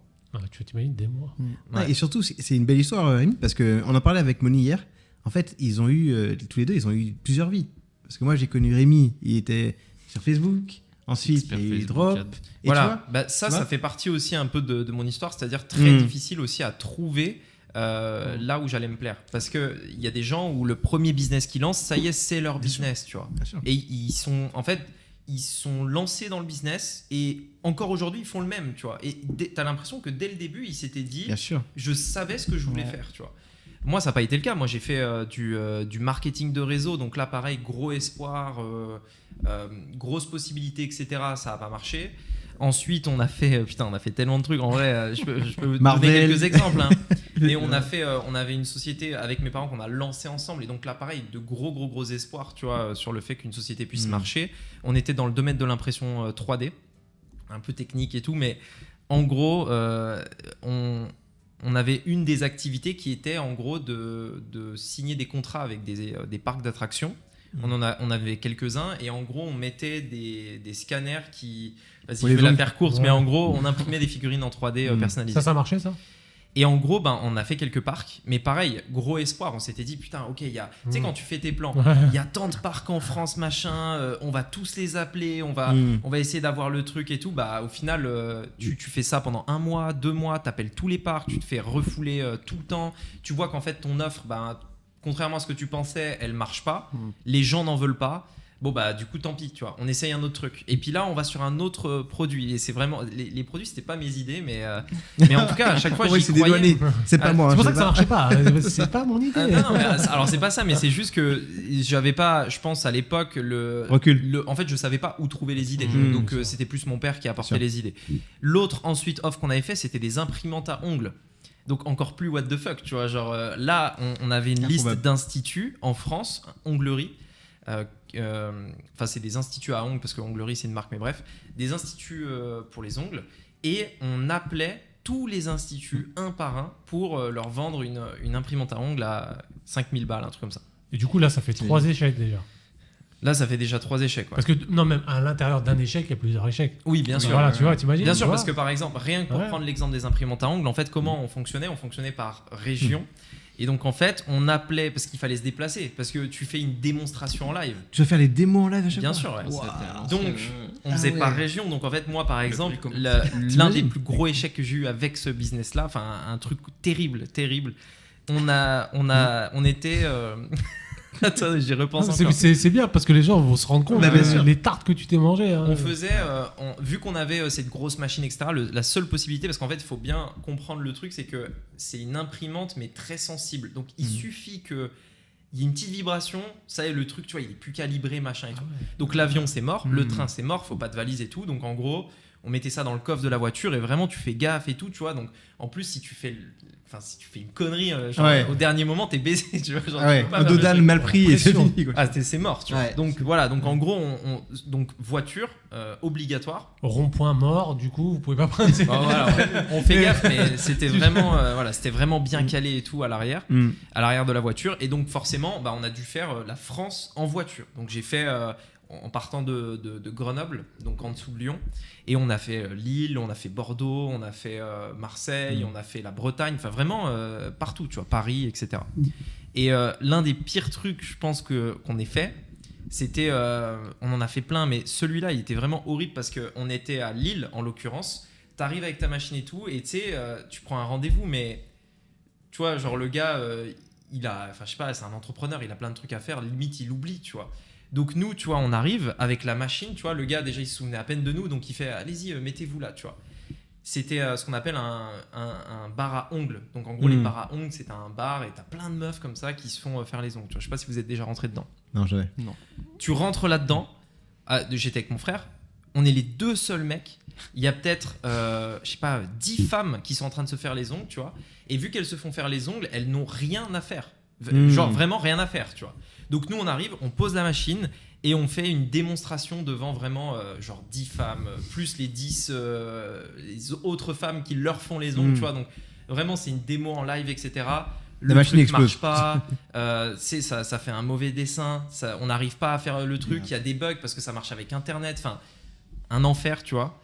Tu t'imagines des mois. Ouais, et surtout, c'est une belle histoire, Rémi, parce qu'on en parlait avec Moni hier. En fait, ils ont eu, tous les deux, ils ont eu plusieurs vies. Parce que moi, j'ai connu Rémi, il était sur Facebook. Ensuite, Expert il y a eu Facebook, Drop. Ad. Et Voilà, tu vois, ça fait partie aussi un peu de mon histoire, c'est-à-dire très difficile aussi à trouver là où j'allais me plaire. Parce qu'il y a des gens où le premier business qu'ils lancent, ça y est, c'est leur business, tu vois. bien sûr. Et ils sont lancés dans le business et encore aujourd'hui, ils font le même, tu vois. Et t'as l'impression que dès le début, ils s'étaient dit, Bien sûr. je savais ce que je voulais faire, tu vois. Moi, ça n'a pas été le cas. Moi, j'ai fait du marketing de réseau. Donc là, pareil, gros espoir, grosse possibilité, etc. Ça n'a pas marché. Ensuite, on a fait tellement de trucs. En vrai, je peux vous donner quelques exemples. Hein. Mais on avait une société avec mes parents qu'on a lancé ensemble. Et donc là, pareil, de gros espoirs, tu vois, sur le fait qu'une société puisse marcher. On était dans le domaine de l'impression 3D, un peu technique et tout. Mais en gros, on avait une des activités qui était en gros de signer des contrats avec des parcs d'attractions. On avait quelques-uns et en gros on mettait des scanners qui... Vas-y, je vais la faire courte, mais en gros on imprimait des figurines en 3D personnalisées. Ça marchait ça? Et en gros, on a fait quelques parcs, mais pareil, gros espoir. On s'était dit, putain, ok, tu sais, quand tu fais tes plans, il y a tant de parcs en France, machin, on va tous les appeler, on va essayer d'avoir le truc et tout. Bah, au final, tu fais ça pendant 1 mois, 2 mois, t'appelles tous les parcs, tu te fais refouler tout le temps. Tu vois qu'en fait, ton offre, contrairement à ce que tu pensais, elle marche pas. Les gens n'en veulent pas. Bon bah du coup tant pis, tu vois, on essaye un autre truc. Et puis là on va sur un autre produit. Et c'est vraiment les produits, c'était pas mes idées, mais en tout cas à chaque fois j'y croyais. C'est pas moi. C'est pour ça que ça marchait pas. C'est pas mon idée. Non, mais, alors c'est pas ça, mais c'est juste que j'avais pas, je pense à l'époque le recul. En fait je savais pas où trouver les idées. Donc c'était plus mon père qui apportait les idées. L'autre ensuite offre qu'on avait fait, c'était des imprimantes à ongles. Donc encore plus what the fuck, tu vois, genre là on avait une liste d'instituts en France, onglerie. Enfin c'est des instituts à ongles parce que onglerie c'est une marque, mais bref, des instituts pour les ongles, et on appelait tous les instituts un par un pour leur vendre une imprimante à ongles à 5000 balles, un truc comme ça. Et du coup là ça fait 3 échecs déjà. Là ça fait déjà 3 échecs, ouais. Parce que non, même à l'intérieur d'un échec il y a plusieurs échecs. Oui bien sûr. Voilà, tu vois, t'imagines. Bien sûr, parce que par exemple, rien que pour prendre l'exemple des imprimantes à ongles, en fait comment on fonctionnait par région. Et donc en fait, on appelait parce qu'il fallait se déplacer, parce que tu fais une démonstration en live. Tu vas faire les démos en live à chaque Bien fois. sûr, ouais. Wow. Donc on faisait par région. Donc en fait, moi par exemple, l'un des plus gros échecs que j'ai eu avec ce business-là, enfin un truc terrible. On était. Attends, j'y repense encore. C'est bien parce que les gens vont se rendre compte les tartes que tu t'es mangé. Hein. On faisait, vu qu'on avait cette grosse machine, etc., la seule possibilité, parce qu'en fait, il faut bien comprendre le truc, c'est que c'est une imprimante, mais très sensible. Donc, il suffit qu'il y ait une petite vibration, ça y est, le truc, tu vois, il est plus calibré, machin et tout. Donc, l'avion, c'est mort, le train, c'est mort, faut pas de valise et tout. Donc, en gros, on mettait ça dans le coffre de la voiture et vraiment, tu fais gaffe et tout, tu vois. Donc, en plus, si tu fais une connerie, au dernier moment, t'es baisé, tu vois. Genre, un dodane mal pris et c'est fini, quoi. C'est mort, tu vois. Donc voilà, donc en gros, donc voiture obligatoire. Rond-point mort, du coup, vous pouvez pas prendre. On fait gaffe, mais c'était vraiment, c'était vraiment bien calé et tout à l'arrière de la voiture. Et donc forcément, on a dû faire la France en voiture. Donc j'ai fait en partant de Grenoble, donc en dessous de Lyon, et on a fait Lille, on a fait Bordeaux, on a fait Marseille, on a fait la Bretagne, enfin vraiment partout, tu vois, Paris, etc. Et l'un des pires trucs, je pense qu'on ait fait, c'était, on en a fait plein, mais celui-là, il était vraiment horrible parce qu'on était à Lille, en l'occurrence. T'arrives avec ta machine et tout, et tu sais, tu prends un rendez-vous, mais tu vois, genre le gars, il a, enfin je sais pas, c'est un entrepreneur, il a plein de trucs à faire, limite il oublie, tu vois. Donc nous, tu vois, on arrive avec la machine, tu vois, le gars déjà il se souvenait à peine de nous, donc il fait allez-y, mettez-vous là, tu vois. C'était ce qu'on appelle un bar à ongles. Donc en gros, les bars à ongles, c'est un bar et t'as plein de meufs comme ça qui se font faire les ongles. Tu vois, je sais pas si vous êtes déjà rentré dedans. Non, jamais. Non. Tu rentres là-dedans, j'étais avec mon frère, on est les 2 seuls mecs. Il y a peut-être, je sais pas, 10 femmes qui sont en train de se faire les ongles, tu vois. Et vu qu'elles se font faire les ongles, elles n'ont rien à faire. Genre vraiment rien à faire, tu vois. Donc nous on arrive, on pose la machine et on fait une démonstration devant vraiment genre 10 femmes, plus les 10 les autres femmes qui leur font les ongles, tu vois. Donc vraiment c'est une démo en live, etc. Le machine truc explose. marche pas, ça fait un mauvais dessin, on n'arrive pas à faire le truc, il y a des bugs parce que ça marche avec internet, enfin un enfer, tu vois.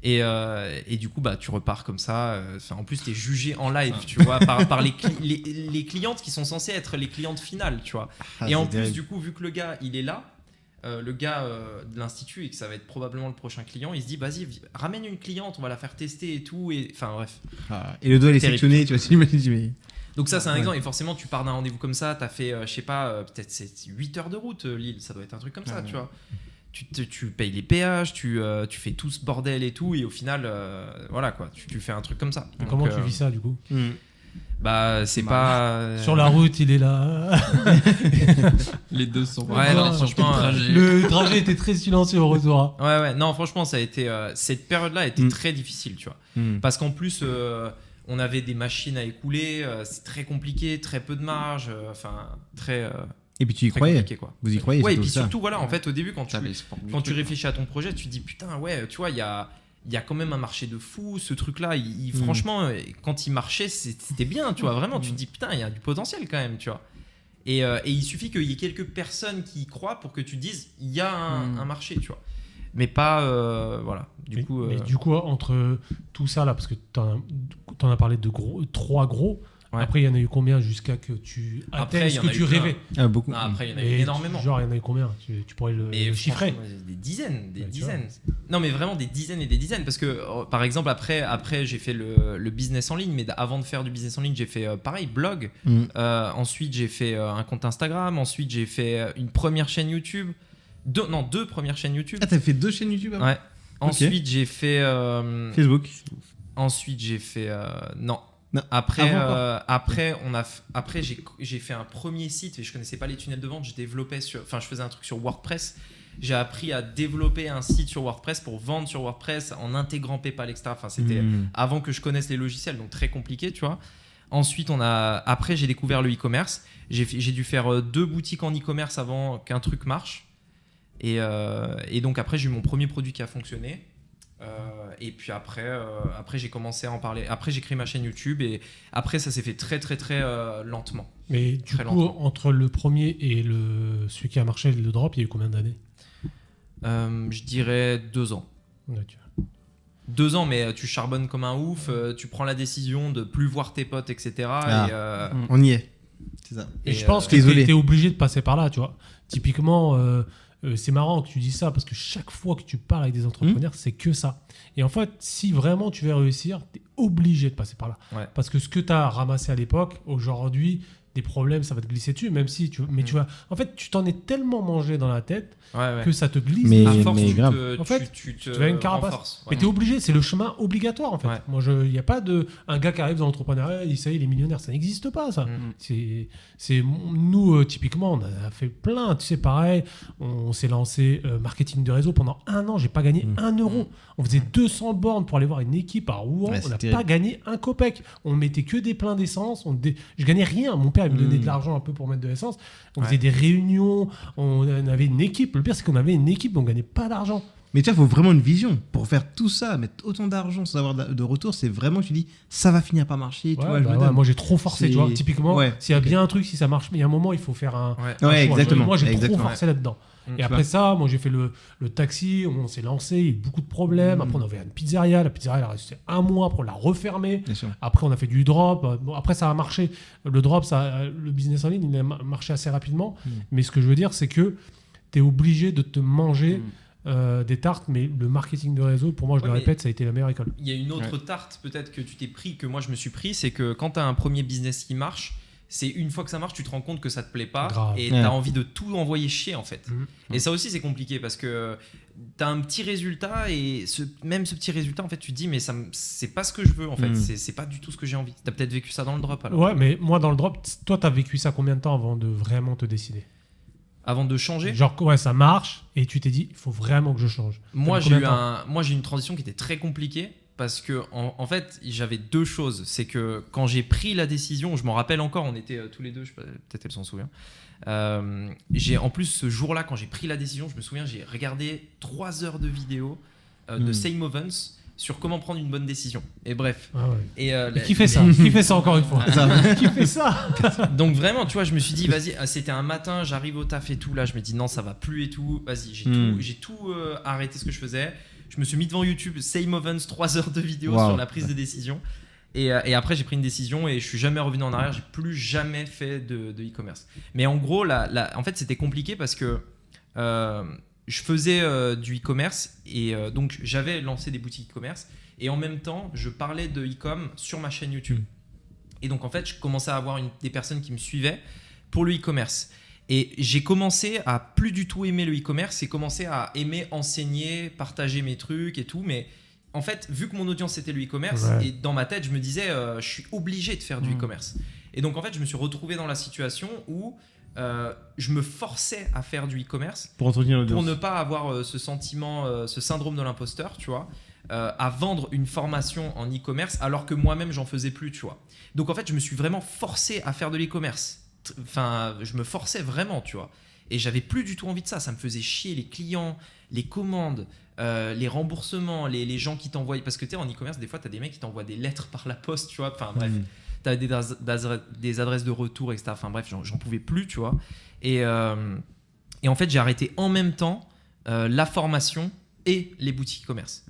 Et du coup tu repars comme ça, en plus t'es jugé en live, tu vois, par les clientes qui sont censées être les clientes finales, tu vois. Et en plus du coup vu que le gars il est là, le gars de l'institut et que ça va être probablement le prochain client, il se dit vas-y, ramène une cliente, on va la faire tester et tout. Enfin bref. Et le doigt il est Terrible. sectionné, tu vois, tu imagines, mais... Donc ça c'est un Ouais. exemple et forcément tu pars d'un rendez-vous comme ça, t'as fait je sais pas peut-être c'est 8 heures de route Lille, ça doit être un truc comme ça, tu vois. Tu payes les péages, tu fais tout ce bordel et tout et au final voilà quoi, tu fais un truc comme ça. Et Donc, comment tu vis ça du coup? Bah c'est Bah, pas Sur la route, il est là. Les deux sont Ouais, non, sur franchement, le trajet. Le trajet était très silencieux au retour. hein. Ouais, non, franchement, ça a été cette période-là a été très difficile, tu vois. Parce qu'en plus, on avait des machines à écouler, c'est très compliqué, très peu de marge, enfin très. Et puis tu y très croyais. compliqué, quoi. Vous y croyez. Ouais, et surtout puis ça. surtout, voilà, en fait, au début, quand T'as tu, l'espoir du quand tu truc, réfléchis à ton projet, tu te dis putain, ouais, tu vois, il y a quand même un marché de fou, ce truc-là. Franchement, quand il marchait, c'était bien, tu vois. Vraiment, tu te dis putain, il y a du potentiel quand même, tu vois. Et il suffit qu'il y ait quelques personnes qui y croient pour que tu te dises il y a un marché, tu vois. Mais pas voilà. Du coup, Mais du coup, entre tout ça là, parce que t'en as parlé de trois gros. Ouais. Après, il y en a eu combien jusqu'à que tu Après, atteignes il y ce en que a tu eu plein. rêvais? Ah, beaucoup. non, après, il y en a eu Et énormément. Genre, il y en a eu combien? Tu pourrais le chiffrer? franchement, des dizaines, Ouais, tu dizaines. Non, mais vraiment des dizaines et des dizaines. Parce que, par exemple, après j'ai fait le business en ligne. Mais avant de faire du business en ligne, j'ai fait pareil, blog. Ensuite, j'ai fait un compte Instagram. Ensuite, j'ai fait une première chaîne YouTube. Deux premières chaînes YouTube. Ah, t'as fait 2 chaînes YouTube avant? Ouais. Ensuite, j'ai fait. Facebook. Ensuite, j'ai fait. Non. Non. Après, Avant après j'ai fait un premier site et je connaissais pas les tunnels de vente. Je faisais un truc sur WordPress. J'ai appris à développer un site sur WordPress pour vendre sur WordPress en intégrant PayPal, etc. Enfin, c'était avant que je connaisse les logiciels, donc très compliqué, tu vois. Ensuite, après, j'ai découvert le e-commerce. J'ai dû faire 2 boutiques en e-commerce avant qu'un truc marche. Et donc après, j'ai eu mon premier produit qui a fonctionné. Et puis après j'ai commencé à en parler. Après, j'ai créé ma chaîne YouTube et après, ça s'est fait très très très lentement. Mais du Très coup, lentement. entre le premier et celui qui a marché, le drop, il y a eu combien d'années? Je dirais 2 ans. Ouais, tu vois. 2 ans, mais tu charbonnes comme un ouf. Tu prends la décision de plus voir tes potes, etc. Ah. On y est. C'est ça. Et je pense que désolé. t'es obligé de passer par là, tu vois. Typiquement, c'est marrant que tu dis ça parce que chaque fois que tu parles avec des entrepreneurs, c'est que ça. Et en fait, si vraiment tu veux réussir, t'es obligé de passer par là. Ouais. Parce que ce que tu as ramassé à l'époque, aujourd'hui, des problèmes, ça va te glisser dessus, même si tu mais tu vas. En fait, tu t'en es tellement mangé dans la tête Ouais. que ça te glisse. Mais- À force, grave. En fait, tu te deviens une carapace. renforces. Mais t'es obligé, c'est le chemin obligatoire en fait. Ouais. Moi, il n'y a pas un gars qui arrive dans l'entrepreneuriat, il est millionnaire, ça n'existe pas ça. Nous, typiquement, on a fait plein, tu sais, pareil, on s'est lancé marketing de réseau pendant 1 an, j'ai pas gagné 1 euro. On faisait 200 bornes pour aller voir une équipe à Rouen, Ouais, on c'est n'a terrible. pas gagné un copec. On mettait que des pleins d'essence, je gagnais rien. Mon père il me donnait de l'argent un peu pour mettre de l'essence. On faisait des réunions, on avait une équipe. Le pire, c'est qu'on avait une équipe, mais on gagnait pas d'argent. Mais tu vois, il faut vraiment une vision pour faire tout ça, mettre autant d'argent sans avoir de retour. C'est vraiment, tu dis, ça va finir par marcher. Tu Ouais, vois, je bah me ouais, donne. moi j'ai trop forcé, C'est- tu vois. Typiquement, Ouais, s'il y a ok. bien un truc, si ça marche, mais il y a un moment, il faut faire un Ouais. choix. exactement. Moi j'ai exactement. trop forcé là-dedans. Et Tu après vois. ça, moi j'ai fait le taxi, on s'est lancé, il y a eu beaucoup de problèmes. Après on avait une pizzeria, la pizzeria elle a resté 1 mois, après on l'a refermée. Bien sûr. Après on a fait du drop. Bon, après ça a marché. Le drop, le business en ligne, il a marché assez rapidement. Mais ce que je veux dire, c'est que tu es obligé de te manger des tartes, mais le marketing de réseau, pour moi, je Ouais, le mais- répète, ça a été la meilleure école. Il y a une autre tarte peut-être que tu t'es pris, que moi je me suis pris, c'est que quand tu as un premier business qui marche, c'est une fois que ça marche, tu te rends compte que ça te plaît pas Grave. et Ouais. tu as envie de tout envoyer chier en fait. Mhm. Et ça aussi c'est compliqué parce que tu as un petit résultat et même ce petit résultat en fait tu te dis mais c'est pas ce que je veux en fait, c'est pas du tout ce que j'ai envie. Tu as peut-être vécu ça dans le drop alors. Ouais, mais moi dans le drop, toi, tu as vécu ça combien de temps avant de vraiment te décider? Avant de changer, Genre, ouais, ça marche, et tu t'es dit, il faut vraiment que je change. moi T'as mis combien de temps j'ai eu une transition qui était très compliquée parce que en fait j'avais 2 choses. C'est que quand j'ai pris la décision, je m'en rappelle encore, on était tous les deux, je sais pas, peut-être elle s'en souvient. En plus ce jour-là quand j'ai pris la décision, je me souviens, j'ai regardé 3 heures de vidéos de Same Events sur comment prendre une bonne décision. Et bref. Ah ouais. Et, Mais qui fait ça? Qui fait ça encore une fois? Qui fait ça? donc vraiment, tu vois, je me suis dit, vas-y, c'était un matin, j'arrive au taf et tout, là, je me dis non, ça va plus et tout. Vas-y, j'ai tout arrêté ce que je faisais. Je me suis mis devant YouTube, Same Events, 3 heures de vidéo Wow. sur la prise de décision. Et après, j'ai pris une décision et je suis jamais revenu en arrière. J'ai plus jamais fait de e-commerce. Mais en gros, en fait, c'était compliqué parce que je faisais du e-commerce et donc j'avais lancé des boutiques e-commerce et en même temps, je parlais de e-com sur ma chaîne YouTube. Et donc en fait, je commençais à avoir des personnes qui me suivaient pour le e-commerce. Et j'ai commencé à plus du tout aimer le e-commerce et commencé à aimer enseigner, partager mes trucs et tout. Mais en fait, vu que mon audience c'était le e-commerce, et dans ma tête, je me disais, je suis obligé de faire du e-commerce. Et donc en fait, je me suis retrouvé dans la situation où je me forçais à faire du e-commerce pour entretenir l'audience. Pour ne pas avoir ce sentiment, ce syndrome de l'imposteur, tu vois. À vendre une formation en e-commerce alors que moi-même j'en faisais plus, tu vois. Donc en fait, je me suis vraiment forcé à faire de l'e-commerce. Enfin, je me forçais vraiment, tu vois. Et j'avais plus du tout envie de ça. Ça me faisait chier les clients, les commandes, les remboursements, les gens qui t'envoient. Parce que tu sais, en e-commerce, des fois, tu as des mecs qui t'envoient des lettres par la poste, tu vois. Enfin bref, tu as des adresses de retour, etc. Enfin bref, j'en pouvais plus, tu vois. Et en fait, j'ai arrêté en même temps la formation et les boutiques e-commerce.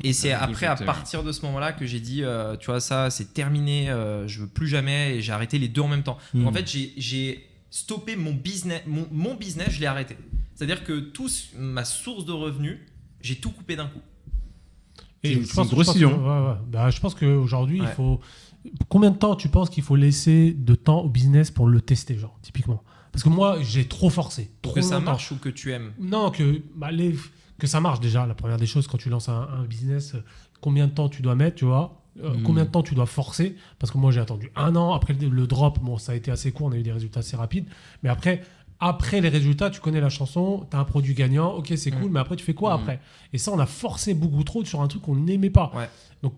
Et c'est après, à partir de ce moment-là, que j'ai dit, tu vois, ça, c'est terminé, je veux plus jamais, et j'ai arrêté les deux en même temps. Donc, en fait, j'ai stoppé mon business, mon business, je l'ai arrêté. C'est-à-dire que ma source de revenus, j'ai tout coupé d'un coup. Et c'est une grosse décision. Bah, je pense qu'aujourd'hui, il faut... Combien de temps tu penses qu'il faut laisser de temps au business pour le tester, genre, typiquement? Parce que moi, j'ai trop forcé. Pour que ça marche ou que tu aimes? Non, que ça marche déjà. La première des choses, quand tu lances un business, combien de temps tu dois mettre, tu vois, combien de temps tu dois forcer. Parce que moi, j'ai attendu 1 an. Après le drop, bon, ça a été assez court, on a eu des résultats assez rapides. Mais après les résultats, tu connais la chanson, tu as un produit gagnant, ok, c'est cool, mais après, tu fais quoi après? Et ça, on a forcé beaucoup trop sur un truc qu'on n'aimait pas. Ouais. Donc,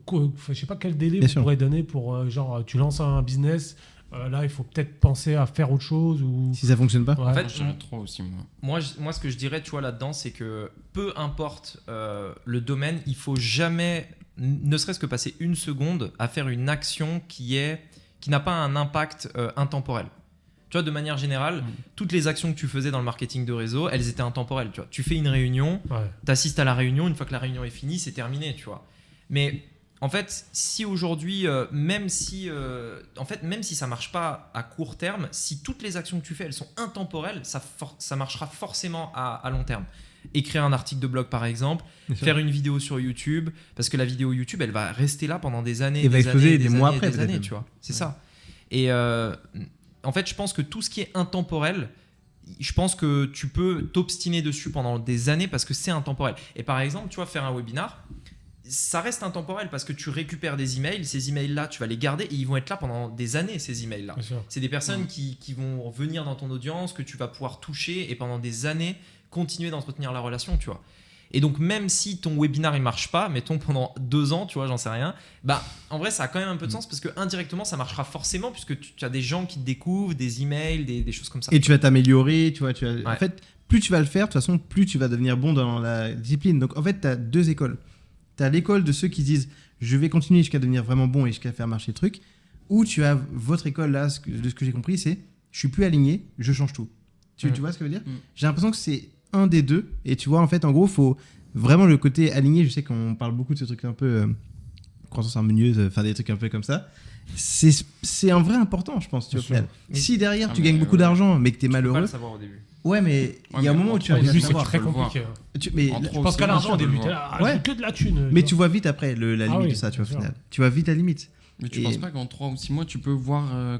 je sais pas quel délai vous pourrez donner pour, genre, tu lances un business... là, il faut peut-être penser à faire autre chose ou... Si ça fonctionne pas. En fait, j'en ai 3 aussi, moi, ce que je dirais, tu vois, là-dedans, c'est que peu importe le domaine, il faut jamais, ne serait-ce que passer 1 seconde à faire une action qui n'a pas un impact intemporel. Tu vois, de manière générale, toutes les actions que tu faisais dans le marketing de réseau, elles étaient intemporelles. Tu vois, tu fais une réunion, tu assistes à la réunion, une fois que la réunion est finie, c'est terminé, tu vois. Mais en fait, si aujourd'hui, même si ça marche pas à court terme, si toutes les actions que tu fais, elles sont intemporelles, ça marchera forcément à long terme. Écrire un article de blog, par exemple, faire une vidéo sur YouTube, parce que la vidéo YouTube, elle va rester là pendant des années, et va exploser des mois après, des années, tu vois. C'est ça. Et en fait, je pense que tout ce qui est intemporel, je pense que tu peux t'obstiner dessus pendant des années parce que c'est intemporel. Et par exemple, tu vois, faire un webinar, ça reste intemporel parce que tu récupères des emails. Ces emails-là, tu vas les garder et ils vont être là pendant des années, ces emails-là. C'est des personnes qui vont venir dans ton audience, que tu vas pouvoir toucher et pendant des années, continuer d'entretenir la relation, tu vois. Et donc, même si ton webinar il marche pas, mettons pendant 2 ans, tu vois, j'en sais rien, bah en vrai, ça a quand même un peu de sens parce que indirectement, ça marchera forcément puisque tu as des gens qui te découvrent, des emails, des choses comme ça. Et tu vas t'améliorer, tu vois. En fait, plus tu vas le faire, de toute façon, plus tu vas devenir bon dans la discipline. Donc, en fait, tu as 2 écoles. Tu as l'école de ceux qui disent je vais continuer jusqu'à devenir vraiment bon et jusqu'à faire marcher le truc. Ou tu as votre école là, de ce que j'ai compris, c'est je suis plus aligné, je change tout. Tu vois ce que je veux dire? J'ai l'impression que c'est un des deux. Et tu vois, en fait, en gros, il faut vraiment le côté aligné. Je sais qu'on parle beaucoup de ce truc un peu croissance harmonieuse, faire des trucs un peu comme ça. C'est un vrai important, je pense. Tu vois, si derrière tu gagnes beaucoup d'argent, mais que tu es malheureux. Tu peux pas le savoir au début. Ouais, mais il y a un moment où tu vas le savoir. c'est très compliqué. Mais je pense qu'à l'argent au début, que de la thune. Mais tu vois vite après la limite de ça, tu vois, au final. Tu vois vite la limite. Mais tu penses pas qu'en 3 ou 6 mois, tu peux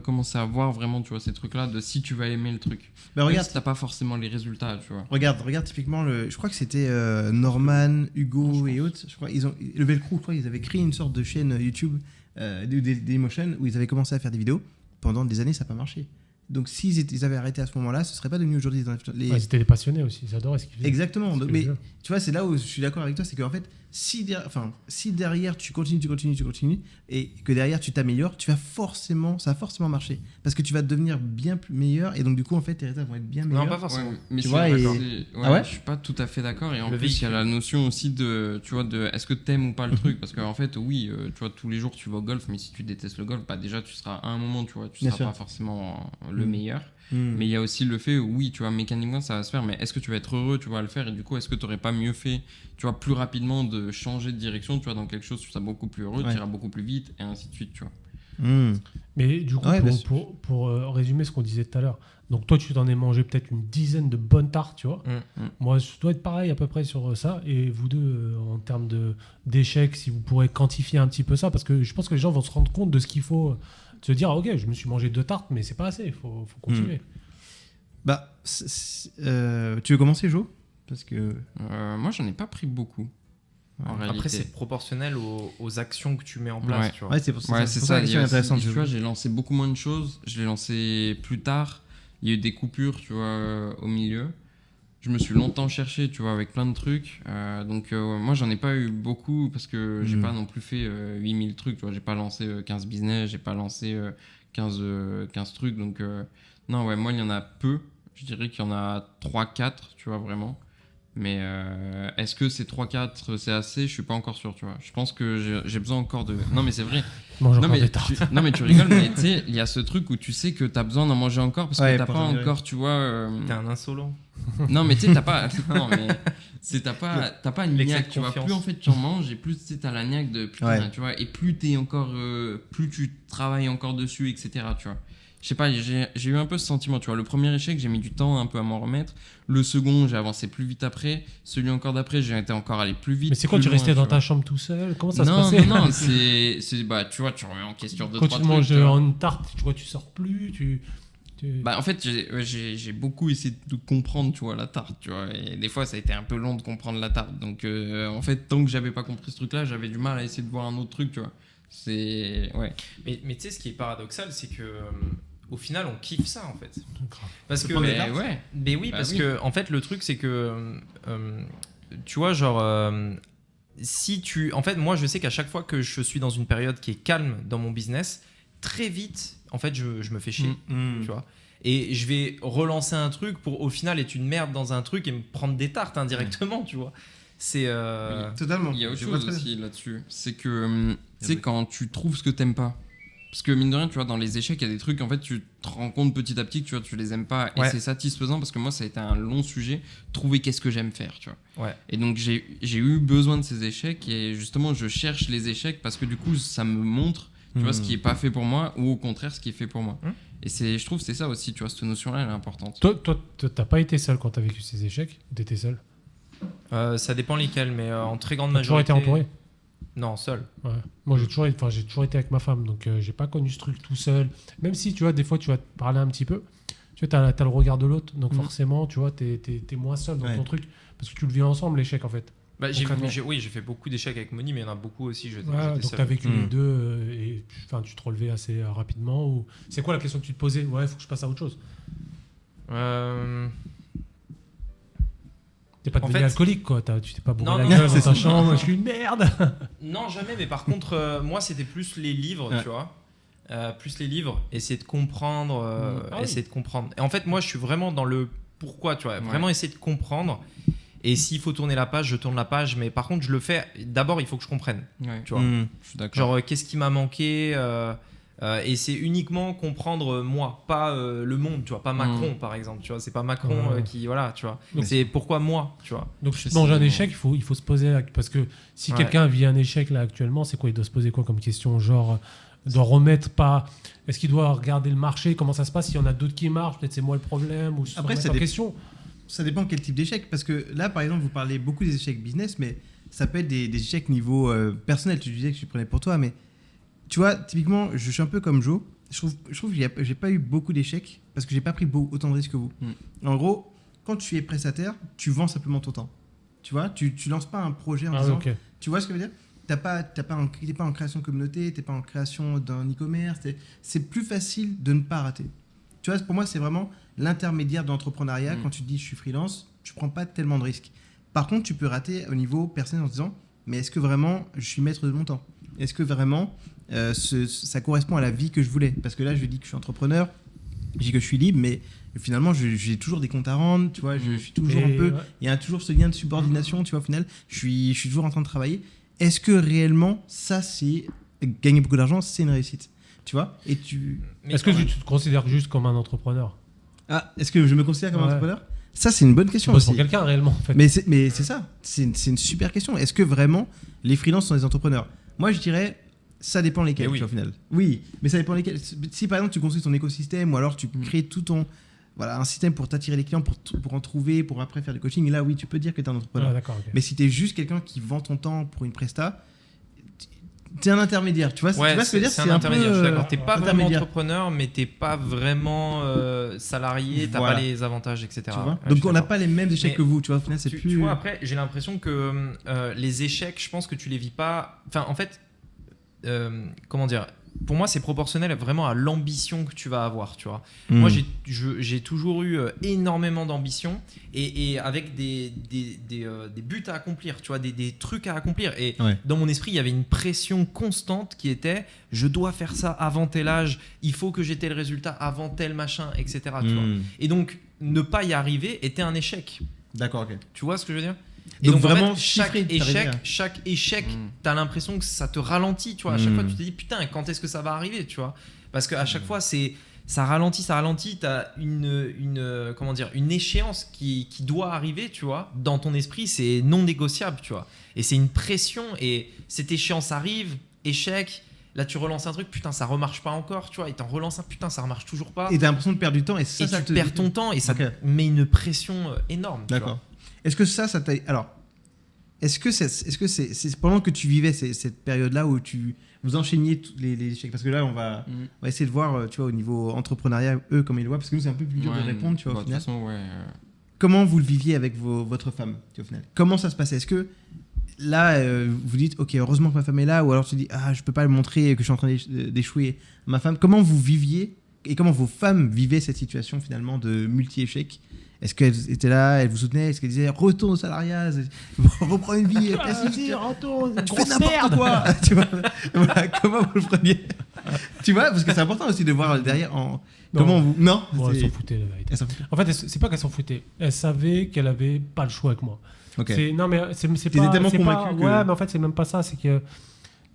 commencer à voir vraiment, tu vois, ces trucs-là de si tu vas aimer le truc. Bah, regarde, si t'as pas forcément les résultats, tu vois. Regarde typiquement, je crois que c'était Norman, Hugo et autres. Je crois le Velcro, je crois ils avaient créé une sorte de chaîne YouTube Dailymotion où ils avaient commencé à faire des vidéos. Pendant des années, ça n'a pas marché. Donc s'ils avaient arrêté à ce moment-là, ce serait pas devenu aujourd'hui ils étaient des passionnés aussi, ils adoraient ce qu'ils faisaient. Exactement. Mais tu vois, c'est là où je suis d'accord avec toi, c'est qu'en fait, si derrière tu continues et que derrière tu t'améliores, ça va forcément marcher parce que tu vas devenir bien plus meilleur et donc du coup en fait tes résultats vont être bien meilleurs. Non, pas forcément. Mais tu je vois, je suis pas tout à fait d'accord et en plus il y a la notion aussi de est-ce que t'aimes ou pas le truc parce qu'en fait oui, tu vois tous les jours tu vas au golf mais si tu détestes le golf, bah déjà tu seras à un moment tu seras pas forcément le meilleur. Mais il y a aussi le fait où, oui, tu vois, mécaniquement ça va se faire, mais est-ce que tu vas être heureux, tu vas le faire et du coup, est-ce que tu n'aurais pas mieux fait, tu vois, plus rapidement de changer de direction, tu vois, dans quelque chose, tu seras beaucoup plus heureux, tu iras beaucoup plus vite et ainsi de suite, tu vois. Mais du coup, Ouais, pour résumer ce qu'on disait tout à l'heure, donc toi, tu t'en es mangé peut-être une dizaine de bonnes tartes, tu vois. Moi, je dois être pareil à peu près sur ça. Et vous deux, en termes d'échecs, si vous pourrez quantifier un petit peu ça, parce que je pense que les gens vont se rendre compte de ce qu'il faut, se dire, ok, je me suis mangé 2 tartes, mais c'est pas assez, il faut continuer. Bah, tu veux commencer, Jo? Parce que... Moi, j'en ai pas pris beaucoup. En réalité. Après, c'est proportionnel aux actions que tu mets en place. Ouais. Tu vois. Ouais, c'est pour ça, Ouais, c'est c'est pour ça ça. la question est intéressante. Tu vois, j'ai lancé beaucoup moins de choses. Je l'ai lancé plus tard. Il y a eu des coupures, tu vois, au milieu. Je me suis longtemps cherché, tu vois, avec plein de trucs. Donc, moi, j'en ai pas eu beaucoup parce que j'ai pas non plus fait 8000 trucs. Tu vois, j'ai pas lancé 15 business, j'ai pas lancé 15 trucs. Donc, non, ouais, moi, il y en a peu. Je dirais qu'il y en a 3-4, tu vois, vraiment. Mais est-ce que ces 3-4 c'est assez? Je suis pas encore sûr, tu vois. Je pense que j'ai besoin encore de. Non, mais c'est vrai. Mange Non encore des tartes. non, mais tu rigoles, mais tu sais, il y a ce truc où tu sais que t'as besoin d'en manger encore parce que t'as pas encore, tu vois. T'es un insolent. Non, mais tu sais, t'as pas. Non, mais t'as pas une L'excès de niaque, tu vois. confiance. Plus en fait tu en manges et plus tu sais, t'as la niaque de putain, tu vois. Et plus t'es encore. Plus tu travailles encore dessus, etc., tu vois. Je sais pas, j'ai eu un peu ce sentiment, tu vois. Le premier échec, j'ai mis du temps un peu à m'en remettre. Le second, j'ai avancé plus vite après. Celui encore d'après, j'ai été encore allé plus vite. Mais c'est quoi, tu restais dans ta chambre tout seul? Comment ça se Non, passait? non, c'est bah, tu vois, tu remets en question deux, Quand trois tu trucs. manges tu vois. une tarte, tu sors plus, Bah, en fait, j'ai beaucoup essayé de comprendre, tu vois, la tarte, tu vois. Et des fois, ça a été un peu long de comprendre la tarte. Donc, en fait, tant que j'avais pas compris ce truc-là, j'avais du mal à essayer de voir un autre truc, tu vois. C'est... Ouais. Mais tu sais, ce qui est paradoxal, c'est que au final, on kiffe ça en fait. Parce que, Mais ouais. mais oui, Bah parce oui. que en fait, le truc, c'est que tu vois, genre, si tu, en fait, moi, je sais qu'à chaque fois que je suis dans une période qui est calme dans mon business, très vite, en fait, je me fais chier, tu vois. Et je vais relancer un truc pour au final être une merde dans un truc et me prendre des tartes indirectement, tu vois. C'est Totalement. Il y a autre Je vois chose très bien. aussi là-dessus. C'est que, tu sais, quand tu trouves ce que t'aimes pas. Parce que mine de rien, tu vois, dans les échecs, il y a des trucs, en fait, tu te rends compte petit à petit que tu vois, tu les aimes pas. Et Ouais. c'est satisfaisant parce que moi, ça a été un long sujet. Trouver qu'est-ce que j'aime faire, tu vois. ouais. Et donc, j'ai eu besoin de ces échecs. Et justement, je cherche les échecs parce que du coup, ça me montre, tu vois, ce qui est pas fait pour moi ou au contraire, ce qui est fait pour moi. Et je trouve que c'est ça aussi, tu vois, cette notion-là, elle est importante. Toi, t'as pas été seul quand t'as vécu ces échecs? Ou t'étais seul? Ça dépend lesquels, mais en très grande T'as toujours majorité. été entouré? Non, seul. Ouais. Moi, j'ai toujours été avec ma femme, donc j'ai pas connu ce truc tout seul. Même si, tu vois, des fois, tu vas te parler un petit peu, tu vois, t'as le regard de l'autre, donc forcément, tu vois, t'es moins seul dans ton truc, parce que tu le vis ensemble, l'échec, en fait. Bah, j'ai Concrètement. fait beaucoup d'échecs avec Moni, mais il y en a beaucoup aussi. J'étais Ouais, donc seul. t'as vécu les deux, et enfin, tu te relevais assez rapidement. Ou... C'est quoi la question que tu te posais? Ouais, faut que je passe à autre chose. T'es pas En devenu fait- alcoolique, quoi. Tu t'es pas bourré Non, la non, gueule non, dans ta non. chambre, je suis une merde. Non, jamais, mais par contre, moi, c'était plus les livres, Ouais. tu vois. Plus les livres, essayer de comprendre, Ah oui. essayer de comprendre. Et en fait, moi, je suis vraiment dans le pourquoi, tu vois. Vraiment essayer de comprendre. Et s'il faut tourner la page, je tourne la page. Mais par contre, je le fais. D'abord, il faut que je comprenne, Ouais. tu vois. Je suis d'accord. Genre, qu'est-ce qui m'a manqué et c'est uniquement comprendre moi, pas le monde, tu vois. Pas Macron, par exemple, tu vois. C'est pas Macron Ouais. qui, voilà, tu vois. Donc- C'est pourquoi moi, tu vois. Donc, si tu C'est manges un bon. échec, il faut se poser là. Parce que si Ouais. quelqu'un vit un échec là actuellement, c'est quoi? Il doit se poser quoi comme question? Genre, doit remettre pas. Est-ce qu'il doit regarder le marché? Comment ça se passe? S'il y en a d'autres qui marchent, peut-être c'est moi le problème. Ou se Après, remettre ça en dépend. question. Ça dépend quel type d'échec. Parce que là, par exemple, vous parlez beaucoup des échecs business, mais ça peut être des échecs niveau personnel. Tu disais que tu prenais pour toi, mais tu vois, typiquement, je suis un peu comme Joe. Je trouve que j'ai pas eu beaucoup d'échecs parce que j'ai pas pris autant de risques que vous. En gros, quand tu es prestataire, tu vends simplement ton temps. Tu vois, tu lances pas un projet en Ah, disant. ok. Tu vois ce que je veux dire? T'es pas en création de communauté, t'es pas en création d'un e-commerce. C'est plus facile de ne pas rater. Tu vois, pour moi, c'est vraiment l'intermédiaire de l'entrepreneuriat. Quand tu te dis je suis freelance, tu prends pas tellement de risques. Par contre, tu peux rater au niveau personnel en se disant mais est-ce que vraiment je suis maître de mon temps? Est-ce que vraiment ça correspond à la vie que je voulais? Parce que là, je dis que je suis entrepreneur, je dis que je suis libre, mais finalement, j'ai toujours des comptes à rendre. Tu vois, je suis toujours un peu. Ouais. Il y a toujours ce lien de subordination. Tu vois, au final, je suis toujours en train de travailler. Est-ce que réellement, ça, c'est gagner beaucoup d'argent, c'est une réussite? Tu vois? Et Mais Est-ce que quand tu même. te considères juste comme un entrepreneur? Ah, est-ce que je me considère comme Ouais. entrepreneur? Ça, c'est une bonne Tu question bosses pour aussi. quelqu'un réellement, en fait. Mais c'est ça. C'est une super question. Est-ce que vraiment les freelances sont des entrepreneurs? Moi, je dirais Ça dépend lesquels, Mais oui. tu vois, au final. Oui, mais ça dépend lesquels. Si par exemple tu construis ton écosystème ou alors tu crées tout ton. Voilà, un système pour t'attirer les clients, pour en trouver, pour après faire du coaching, et là, oui, tu peux dire que tu es un entrepreneur. Ah, d'accord, ok. Mais si tu es juste quelqu'un qui vend ton temps pour une presta, tu es un intermédiaire. Tu vois, Ouais, tu vois ce que je veux dire? c'est un intermédiaire, je suis d'accord. T'es pas vraiment intermédiaire. entrepreneur, mais t'es pas vraiment salarié, t'as Voilà. pas les avantages, etc. Tu vois Ouais, je Donc suis on n'a d'accord. pas les mêmes échecs Mais que vous, tu vois, au final, c'est Tu plus... vois, après, j'ai l'impression que les échecs, je pense que tu les vis pas. Enfin, en fait, comment dire? Pour moi, c'est proportionnel vraiment à l'ambition que tu vas avoir, tu vois. Moi, j'ai toujours eu énormément d'ambition et avec des buts à accomplir, tu vois, des trucs à accomplir. Et Ouais. dans mon esprit, il y avait une pression constante qui était je dois faire ça avant tel âge, il faut que j'ai tel résultat avant tel machin, etc. Tu vois. Et donc, ne pas y arriver était un échec. D'accord, ok. Tu vois ce que je veux dire? Donc en vraiment fait, chiffré, t'arrives à- chaque échec, t'as l'impression que ça te ralentit, tu vois. À chaque fois, tu te dis putain, quand est-ce que ça va arriver, tu vois? Parce qu'à chaque fois, ça ralentit, t'as comment dire, une échéance qui doit arriver, tu vois. Dans ton esprit, c'est non négociable, tu vois. Et c'est une pression, et cette échéance arrive, échec. Là, tu relances un truc, putain, ça remarche pas encore, tu vois. Et t'en relances un, putain, ça remarche toujours pas. Et t'as l'impression de perdre du temps, et ça, Et ça tu te... perds ton temps, et ça Ok. te met une pression énorme. tu vois. D'accord. Est-ce que ça t'a... Alors, est-ce que c'est pendant que tu vivais cette période-là où vous enchaîniez tous les échecs? Parce que là, on va essayer de voir, tu vois, au niveau entrepreneuriat, eux, comment ils le voient, parce que nous, c'est un peu plus dur de répondre, tu vois, bah, au de final. toute façon, ouais. Comment vous le viviez avec votre femme, tu vois, au final? Comment ça se passait? Est-ce que là, vous dites, ok, heureusement que ma femme est là, ou alors tu dis, ah, je peux pas le montrer que je suis en train d'échouer à ma femme? Comment vous viviez et comment vos femmes vivaient cette situation finalement de multi-échec? Est-ce qu'elles étaient là, elles vous soutenaient? Est-ce qu'elles disaient, retourne au salariat, reprends une vie classique, tu fais n'importe quoi? Tu vois, voilà, comment vous le preniez? Tu vois, parce que c'est important aussi de voir derrière comment vous... Non, Bon, elles c'est- s'en foutaient, la vérité. Elles s'en foutaient. En fait, c'est pas qu'elles s'en foutaient. Elles savaient qu'elle avait pas le choix avec moi. Ok. Non, mais c'est T'étais pas. tellement c'est pas- convaincu que- Ouais, mais en fait, c'est même pas ça. C'est que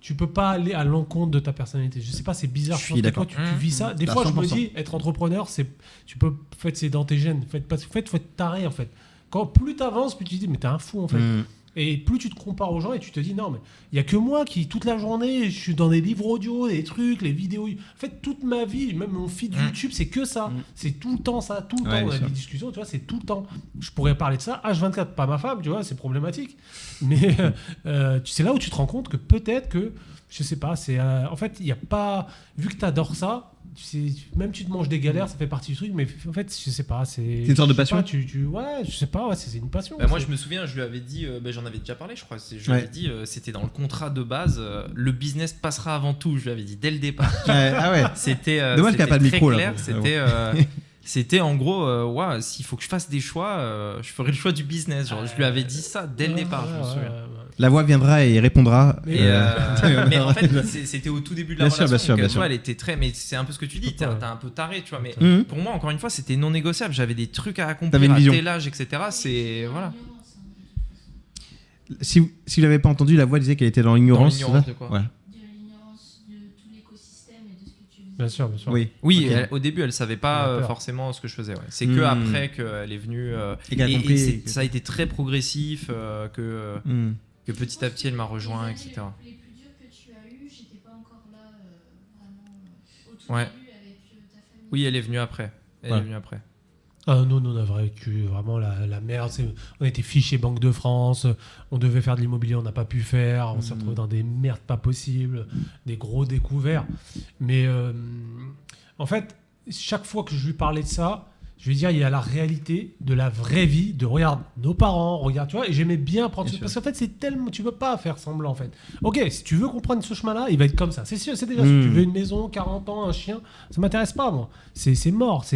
tu peux pas aller à l'encontre de ta personnalité. Je sais pas, c'est bizarre. Je Je suis pense que d'accord. toi, tu vis ça. Des À fois, je me 100%. dis, être entrepreneur, c'est. Tu peux. En fait, c'est dans tes gènes. En fait, faut être taré, en fait. Plus t'avances, plus tu te dis, mais t'es un fou, en fait. Et plus tu te compares aux gens et tu te dis, non, mais il y a que moi qui, toute la journée, je suis dans des livres audio, des trucs, les vidéos. En fait, toute ma vie, même mon feed YouTube, c'est que ça. C'est tout le temps ça, tout le Ouais, temps. On bien a sûr. des discussions, tu vois, c'est tout le temps. Je pourrais parler de ça H24, pas ma femme, tu vois, c'est problématique. Mais c'est là où tu te rends compte que peut-être que, je sais pas, c'est. En fait, il n'y a pas. Vu que tu adores ça, même tu te manges des galères, ça fait partie du truc, mais en fait, je sais pas. C'est une sorte de je sais passion. pas, ouais, je sais pas, ouais, c'est une passion. Bah, moi, je me souviens, je lui avais dit, j'en avais déjà parlé, je crois. Je lui avais dit, c'était dans le contrat de base, le business passera avant tout. Je lui avais dit dès le départ. Ah ouais. C'était Dommage qu'il y a pas de très micro, là, clair. pour- C'était en gros, ouais, s'il faut que je fasse des choix, je ferai le choix du business. Genre, je lui avais dit ça dès le départ, je me souviens. La voix viendra et répondra. Mais, Mais en fait, c'était au tout début de la Bien sûr, relation. bien sûr, donc, bien tu vois, sûr. elle était très. Mais c'est un peu ce que tu dis. T'es Ouais. un peu taré, tu vois. Mais Mhm. pour moi, encore une fois, c'était non négociable. J'avais des trucs à T'avais accomplir une à vision. tel âge, etc. C'est voilà. Si vous l'avez pas entendu, la voix disait qu'elle était dans l'ignorance. Dans l'ignorance c'est ça de quoi? Ouais. De l'ignorance de tout l'écosystème et de ce que tu vis. Bien sûr, bien sûr. Oui. Oui, Ok. au début, elle savait Elle pas a peur. forcément ce que je faisais. Ouais. C'est Hmm. que après qu'elle est venue. Et qu'elle a compris que- ça a été très progressif, Hmm. que petit à petit, elle m'a rejoint, etc. Les plus durs que tu as eu, j'étais pas encore là vraiment au tout Ouais. début avec ta famille. Oui, elle est venue après. Elle Ouais. est venue après. Ah, nous, on a vécu vraiment la merde. On était fichés Banque de France, on devait faire de l'immobilier, on n'a pas pu faire, on s'est retrouvé dans des merdes pas possibles, des gros découverts. Mais en fait, chaque fois que je lui parlais de ça, je lui dire, il y a la réalité de la vraie vie, de regarde nos parents, regarde, tu vois, et j'aimais bien prendre Bien parce qu'en fait, c'est tellement, tu peux pas faire semblant, en fait. Ok, si tu veux qu'on prenne ce chemin-là, il va être comme ça. C'est sûr, c'est déjà, si tu veux une maison, 40 ans, un chien, ça m'intéresse pas, moi. C'est mort.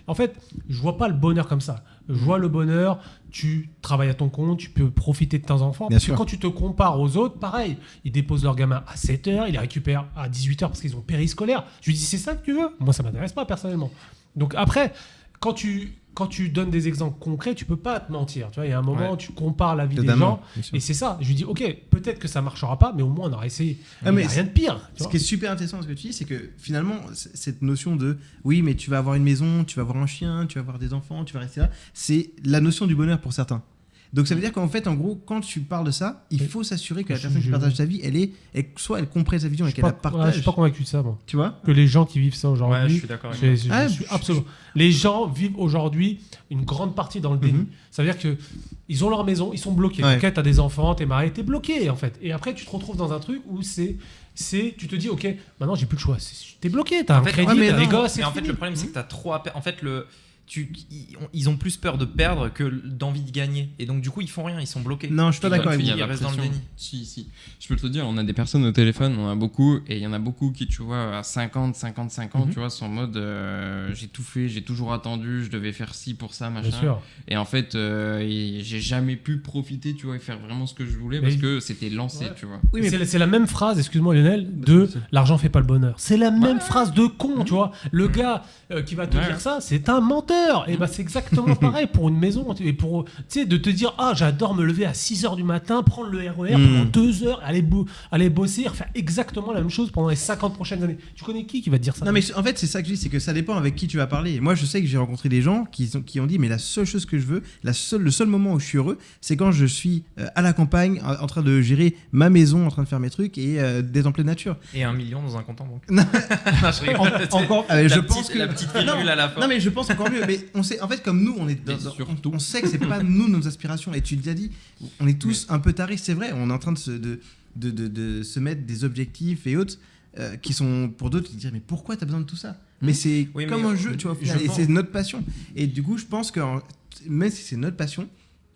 En fait, je vois pas le bonheur comme ça. Je vois le bonheur, tu travailles à ton compte, tu peux profiter de tes enfants. Bien Parce sûr. que quand tu te compares aux autres, pareil, ils déposent leurs gamins à 7h, ils les récupèrent à 18h parce qu'ils ont périscolaire. Je lui dis, c'est ça que tu veux? Moi, ça m'intéresse pas, personnellement. Donc après, quand tu donnes des exemples concrets, tu peux pas te mentir. Tu vois, il y a un moment où tu compares la vie des Totalement, gens. bien sûr. Et c'est ça. Je lui dis, ok, peut-être que ça marchera pas, mais au moins on aura essayé. Ah, mais Il y a rien de pire. tu Ce vois. qui est super intéressant dans ce que tu dis, c'est que finalement, cette notion de oui, mais tu vas avoir une maison, tu vas avoir un chien, tu vas avoir des enfants, tu vas rester là, c'est la notion du bonheur pour certains. Donc ça veut dire qu'en fait, en gros, quand tu parles de ça, il faut s'assurer que la personne qui partage ta vie, soit elle comprenne sa vision et qu'elle la partage. Je suis pas convaincu de ça, moi. Tu vois ? Que les gens qui vivent ça Ouais, aujourd'hui. je suis d'accord avec toi. Je suis absolument. Les gens vivent aujourd'hui une grande partie dans le déni. Ça veut dire que ils ont leur maison, ils sont bloqués. Ouais. Ok, t'as des enfants, t'es marié, t'es bloqué en fait. Et après, tu te retrouves dans un truc où tu te dis, ok, maintenant j'ai plus le choix. T'es bloqué, t'as un crédit, mais t'as des non. gosses. Mais en fait, le problème, c'est que t'as trop en fait, ils ont plus peur de perdre que d'envie de gagner. Et donc, du coup, ils font rien, ils sont bloqués. Non, je suis pas d'accord avec vous. vous. Ils restent dans le déni. Si. Je peux te le dire, on a des personnes au téléphone, on en a beaucoup, et il y en a beaucoup qui, tu vois, à 50, 55 ans, tu vois, sont en mode j'ai tout fait, j'ai toujours attendu, je devais faire ci pour ça, machin. Bien sûr. Et en fait, j'ai jamais pu profiter, tu vois, et faire vraiment ce que je voulais parce que c'était lancé, tu vois. Oui, mais c'est la même phrase, excuse-moi Lionel, de l'argent fait pas le bonheur. C'est la même phrase de con, tu vois. Le gars qui va te dire ça, c'est un menteur. Et bah c'est exactement pareil pour une maison. Et pour, tu sais, de te dire, j'adore me lever à 6h du matin, prendre le RER pendant 2 heures, aller bosser, et refaire exactement la même chose pendant les 50 prochaines années. Tu connais qui va te dire ça? Non, mais en fait, c'est ça que je dis, c'est que ça dépend avec qui tu vas parler. Moi, je sais que j'ai rencontré des gens qui ont dit, mais la seule chose que je veux, le seul moment où je suis heureux, c'est quand je suis à la campagne, en train de gérer ma maison, en train de faire mes trucs et d'être en pleine nature. Et 1 million dans un compte en banque. Non. Non, je rigole. Encore, je pense que la petite virgule à la fin. Non, mais je pense encore mieux. Mais on sait, en fait, comme nous, on sait que c'est pas nous nos aspirations. Et tu l'as dit, on est tous un peu tarés, c'est vrai. On est en train de se mettre des objectifs et autres qui sont pour d'autres qui disent mais pourquoi t'as besoin de tout ça? Mais c'est comme un jeu, tu vois. Au final, et c'est notre passion. Et du coup, je pense que même si c'est notre passion,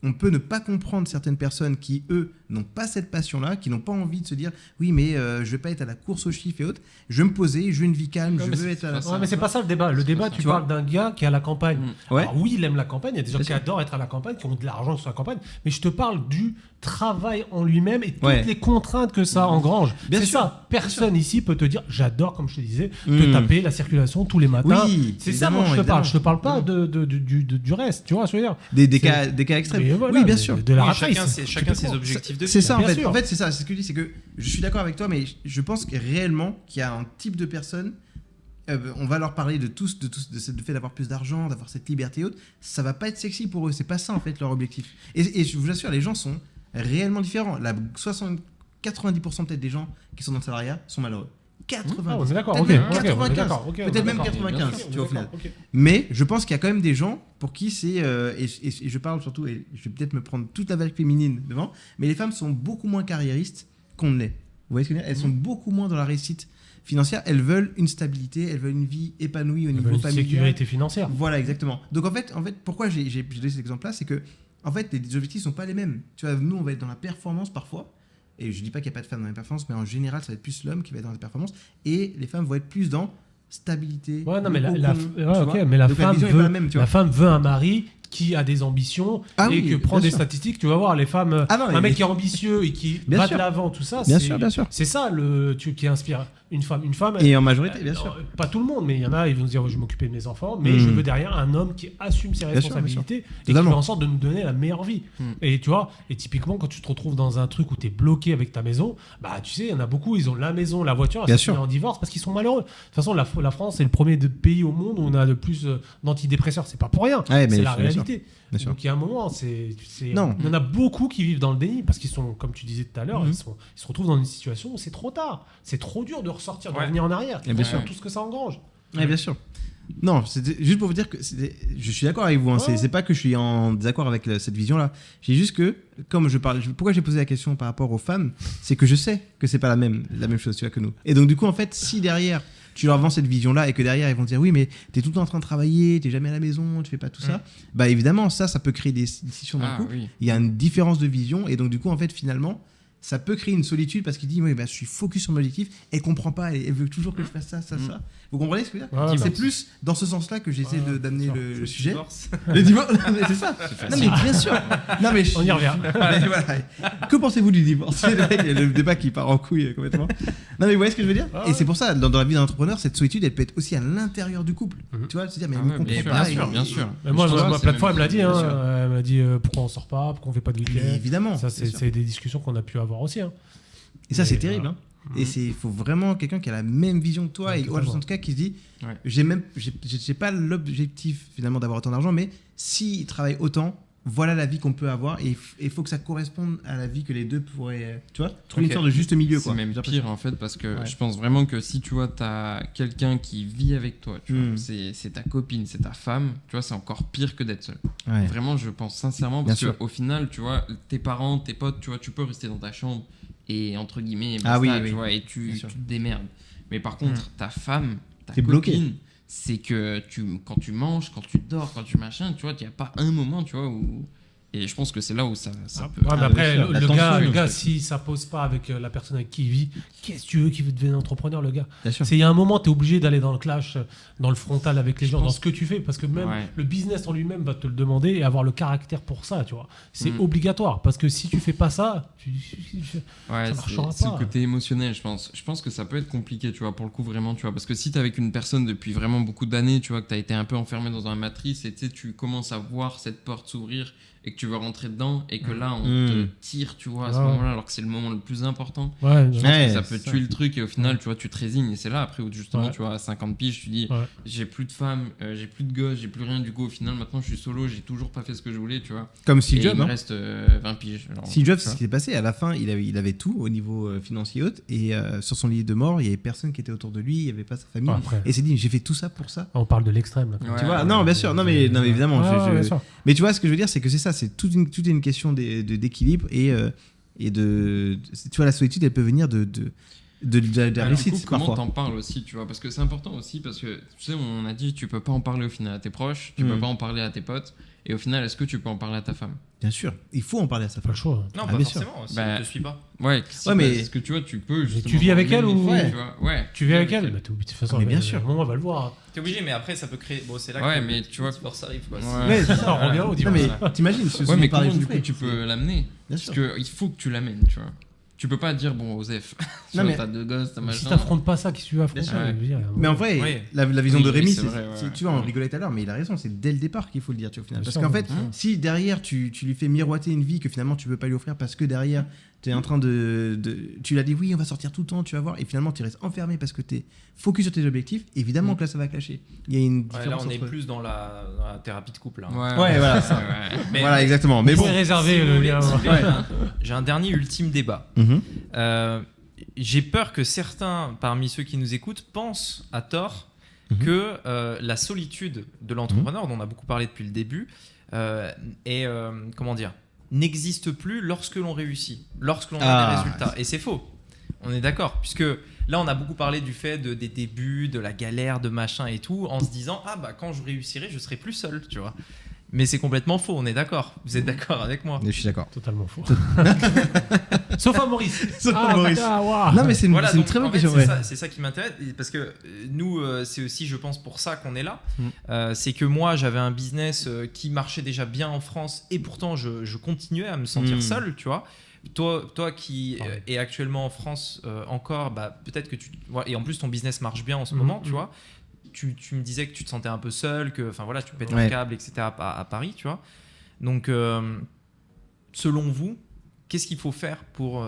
on peut ne pas comprendre certaines personnes qui, eux, n'ont pas cette passion-là, qui n'ont pas envie de se dire oui, mais je vais pas être à la course aux chiffres et autres. Je vais me poser, je veux une vie calme, je veux être à la. Ouais, mais c'est pas ça le débat. Le débat, tu parles d'un gars qui est à la campagne. Ouais. Alors, oui, il aime la campagne. Il y a des gens qui adorent être à la campagne, qui ont de l'argent sur la campagne. Mais je te parle du travail en lui-même et toutes les contraintes que ça engrange. Bien c'est sûr. ça. Personne ici peut te dire j'adore, comme je te disais, te taper la circulation tous les matins. Oui, c'est ça, moi, je te parle. Je te parle pas du reste. Tu vois, je veux dire. Des cas extrêmes. Voilà, oui, bien sûr. De la Oui, ratrace. chacun ses objectifs de vie. C'est ça, en Bien fait. sûr. En fait, c'est ça. C'est ce que je dis, c'est que je suis d'accord avec toi, mais je pense que réellement qu'il y a un type de personne. On va leur parler de le fait d'avoir plus d'argent, d'avoir cette liberté haute. Ça va pas être sexy pour eux. C'est pas ça en fait leur objectif. Et je vous assure, les gens sont réellement différents. 90% peut-être des gens qui sont dans le salariat sont malheureux. 80. On est d'accord. Peut-être Ok, même 95. ok, Peut-être même d'accord. 95. Tu vois, au final. Ok. Mais je pense qu'il y a quand même des gens pour qui c'est et je parle surtout et je vais peut-être me prendre toute la vague féminine devant, mais les femmes sont beaucoup moins carriéristes qu'on ne l'est. Vous voyez ce que je veux dire? Elles sont beaucoup moins dans la réussite financière. Elles veulent une stabilité, elles veulent une vie épanouie au niveau Une familial. sécurité financière. Voilà, exactement. Donc en fait, pourquoi j'ai donné cet exemple-là, c'est que en fait les objectifs sont pas les mêmes. Tu vois, nous on va être dans la performance parfois. Et je dis pas qu'il n'y a pas de femmes dans la performance, mais en général, ça va être plus l'homme qui va être dans la performance. Et les femmes vont être plus dans stabilité. Ouais, non, mais la femme veut un mari qui a des ambitions et oui, que prend des sûr. statistiques. Tu vas voir, les femmes, un mec qui est ambitieux et qui Bien va sûr. de l'avant, tout ça, Bien sûr. c'est ça qui inspire une femme. Une femme, Et en majorité, bien sûr. Pas tout le monde, mais il y en a, ils vont se dire je vais m'occuper de mes enfants, mais je veux derrière un homme qui assume ses responsabilités et qui fait en sorte de nous donner la meilleure vie. Et tu vois, et typiquement, quand tu te retrouves dans un truc où tu es bloqué avec ta maison, bah tu sais, il y en a beaucoup, ils ont la maison, la voiture, ils sont en divorce parce qu'ils sont malheureux. De toute façon, la France est le premier pays au monde où on a le plus d'antidépresseurs. C'est pas pour rien, c'est la réalité. Donc il y a un moment, il y en a beaucoup qui vivent dans le déni parce qu'ils sont, comme tu disais tout à l'heure, ils se retrouvent dans une situation où c'est trop tard. C'est trop dur de ressortir, de revenir en arrière. Bien sûr. Tout ce que ça engrange. Ouais, bien sûr. Non, c'était juste pour vous dire que je suis d'accord avec vous. Hein. C'est pas que je suis en désaccord avec cette vision-là. J'ai juste que, comme je parle, pourquoi j'ai posé la question par rapport aux femmes, c'est que je sais que c'est pas la même chose, tu vois, que nous. Et donc du coup, en fait, si derrière tu leur vends cette vision-là et que derrière ils vont te dire oui, mais t'es tout le temps en train de travailler, t'es jamais à la maison, tu fais pas tout ça, bah évidemment ça peut créer des discussions dans le couple. Il y a une différence de vision et donc du coup en fait finalement ça peut créer une solitude parce qu'il dit oui, bah, je suis focus sur mon objectif, elle comprend pas, elle veut toujours que je fasse ça. Vous comprenez ce que je veux dire? C'est plus dans ce sens-là que j'essaie d'amener le sujet. Le divorce. Mais c'est ça. Non mais bien sûr. Non mais on y revient. Mais voilà. Que pensez-vous du divorce? C'est le débat qui part en couille complètement. Non mais vous voyez ce que je veux dire? Et c'est pour ça dans la vie d'un entrepreneur, cette solitude elle peut être aussi à l'intérieur du couple. Tu vois, se dire mais elle me comprend pas. Bien sûr. Moi ma plateforme elle m'a dit, elle m'a dit pourquoi on sort pas, pourquoi on fait pas de week-end. Évidemment. Ça c'est des discussions qu'on a pu avoir aussi. Et ça, c'est terrible. Hein. Et il faut vraiment quelqu'un qui a la même vision que toi, et en tout cas qui se dit j'ai pas l'objectif finalement d'avoir autant d'argent, mais s'il travaille autant, voilà la vie qu'on peut avoir et il faut que ça corresponde à la vie que les deux pourraient, tu vois, trouver Ok. une sorte de juste milieu, C'est quoi. même J'ai l'impression. pire en fait parce que Ouais. je pense vraiment que si tu vois t'as quelqu'un qui vit avec toi, tu vois, Mm. c'est ta copine, c'est ta femme, tu vois, c'est encore pire que d'être seul. Ouais. Vraiment, je pense sincèrement Bien parce sûr. qu'au final, tu vois, tes parents, tes potes, tu vois, tu peux rester dans ta chambre et entre guillemets, Ah basta, oui, oui. tu vois, et Bien tu sûr. te démerdes. Mais par contre, ta femme, ta T'es copine, bloqué. c'est que quand tu manges, quand tu dors, quand tu machin, tu vois, il n'y a pas un moment, tu vois, où. Et je pense que c'est là où ça peut. Ouais, mais après, bien sûr. La le tension, gars, le si ça pose pas avec la personne avec qui il vit, qu'est-ce que tu veux qu'il devienne entrepreneur, le gars? Bien sûr. Il y a un moment, tu es obligé d'aller dans le clash, dans le frontal avec les Je gens, dans pense- ce que tu fais, parce que même Ouais. le business en lui-même va te le demander et avoir le caractère pour ça, tu vois. C'est Mm. obligatoire, parce que si tu fais pas ça, Ouais, Ça marchera c'est pas. le côté émotionnel, je pense. Je pense que ça peut être compliqué, tu vois, pour le coup, vraiment, tu vois. Parce que si t'es avec une personne depuis vraiment beaucoup d'années, tu vois, que t'as été un peu enfermé dans une matrice et tu sais, tu commences à voir cette porte s'ouvrir et que tu veux rentrer dedans et que là, on te tire, tu vois, à ce Ouais. moment-là, alors que c'est le moment le plus important. ouais, Je pense Ouais, que ça peut c'est ça. tuer le truc et au final, tu vois, tu te résignes. Et c'est là, après, où justement, Ouais. tu vois, à 50 piges, tu dis, Ouais. j'ai plus de femme, j'ai plus de gosses, j'ai plus rien. Du coup, au final, maintenant, je suis solo, j'ai toujours pas fait ce que je voulais, tu vois. Comme Et Steve il Jobs. me Hein. reste 20 piges. Alors, Steve Jobs, tu c'est vois. ce qui s'est passé. À la fin, il avait tout au niveau financier haute et sur son lit de mort, il y avait personne qui était autour de lui, il y avait pas sa famille. Après, Et il s'est dit, j'ai fait tout ça pour ça. on parle de l'extrême. Là, quand même. Ouais. Tu vois, non, bien sûr, non, mais évidemment. Ouais, bien sûr. Mais tu vois, ce que je veux dire, c'est que c'est ça, c'est toute une question d'équilibre et de. Tu vois, la solitude, elle peut venir de la Alors, du réussite coup, comment parfois. t'en parles aussi, tu vois, parce que c'est important aussi, parce que tu sais, on a dit, tu peux pas en parler au final à tes proches, tu peux pas en parler à tes potes, et au final, est-ce que tu peux en parler à ta femme? Bien sûr, il faut en parler à sa Pas femme. le choix. Non, Ah, pas bien sûr. forcément, si Bah, elle te suit pas. Ouais, si, Ouais, mais- est-ce que tu vois, tu peux justement. tu vis avec elle parler ou- des filles, Ouais. tu vois, ouais. Tu vis avec elle, bah, t'es obligé de toute façon. Mais bien sûr. À un moment, elle va le voir. T'es obligé, mais après, ça peut créer. Bon, c'est là Ouais, que mais le tu vois- divorce arrive, quoi. Ouais. Ouais, c'est ça. On revient au Non, divorce. mais t'imagines, ce Ouais, sont mais pareils comment du souffrés. coup tu peux l'amener? Bien Parce sûr. qu'il faut que tu l'amènes, tu vois. Tu peux pas dire, bon, Osef, tu Non, vois, mais- t'as deux gosses, t'as Si machin. t'affrontes pas ça, qui tu veux affronter? Bien sûr. je veux dire, Mais en vrai, Oui. la vision Oui, de oui, Rémi, c'est vrai, ouais. tu vois, on rigolait tout à l'heure, mais il a raison, c'est dès le départ qu'il faut le dire, tu vois, au final. Bien Parce sûr, qu'en fait, ouais. si derrière tu lui fais miroiter une vie que finalement tu peux pas lui offrir parce que derrière tu es en train tu l'as dit, oui, on va sortir tout le temps, tu vas voir, et finalement tu restes enfermé parce que tu es focus sur tes objectifs, évidemment que là ça va clasher. Il y a une Ouais, là, différence on est entre. plus dans la thérapie de couple. Là. Ouais, voilà, ça. Ouais. Mais- Voilà, exactement. Mais Vous bon. pouvez réserver Si vous le voulez, lien. si vous voulez, Ouais. j'ai un dernier ultime débat. Mhm. J'ai peur que certains parmi ceux qui nous écoutent pensent à tort Mhm. que la solitude de l'entrepreneur, dont on a beaucoup parlé depuis le début, comment dire, n'existe plus lorsque l'on réussit, lorsque l'on a Ah, des résultats. Et c'est faux. On est d'accord, puisque là on a beaucoup parlé du fait des débuts, de la galère, de machin et tout, en se disant ah bah quand je réussirai, je serai plus seul, tu vois. Mais c'est complètement faux. On est d'accord. Vous êtes d'accord avec moi? Je suis d'accord. Totalement faux. Sauf à Maurice. Sauf à Maurice. Waouh. Non, mais c'est une, Voilà, c'est une donc, très bonne en fait, question. Ouais. c'est ça qui m'intéresse parce que nous, c'est aussi, je pense, pour ça qu'on est là. Mm. C'est que moi, j'avais un business qui marchait déjà bien en France et pourtant, je continuais à me sentir Mm. seul, tu vois. Toi qui Ouais. es actuellement en France encore, bah, peut-être que et en plus, ton business marche bien en ce Mm. moment, tu Mm. vois. Tu me disais que tu te sentais un peu seul, que, enfin voilà, tu pètes Ouais. un câble, etc. à Paris, tu vois. Donc, selon vous, qu'est-ce qu'il faut faire pour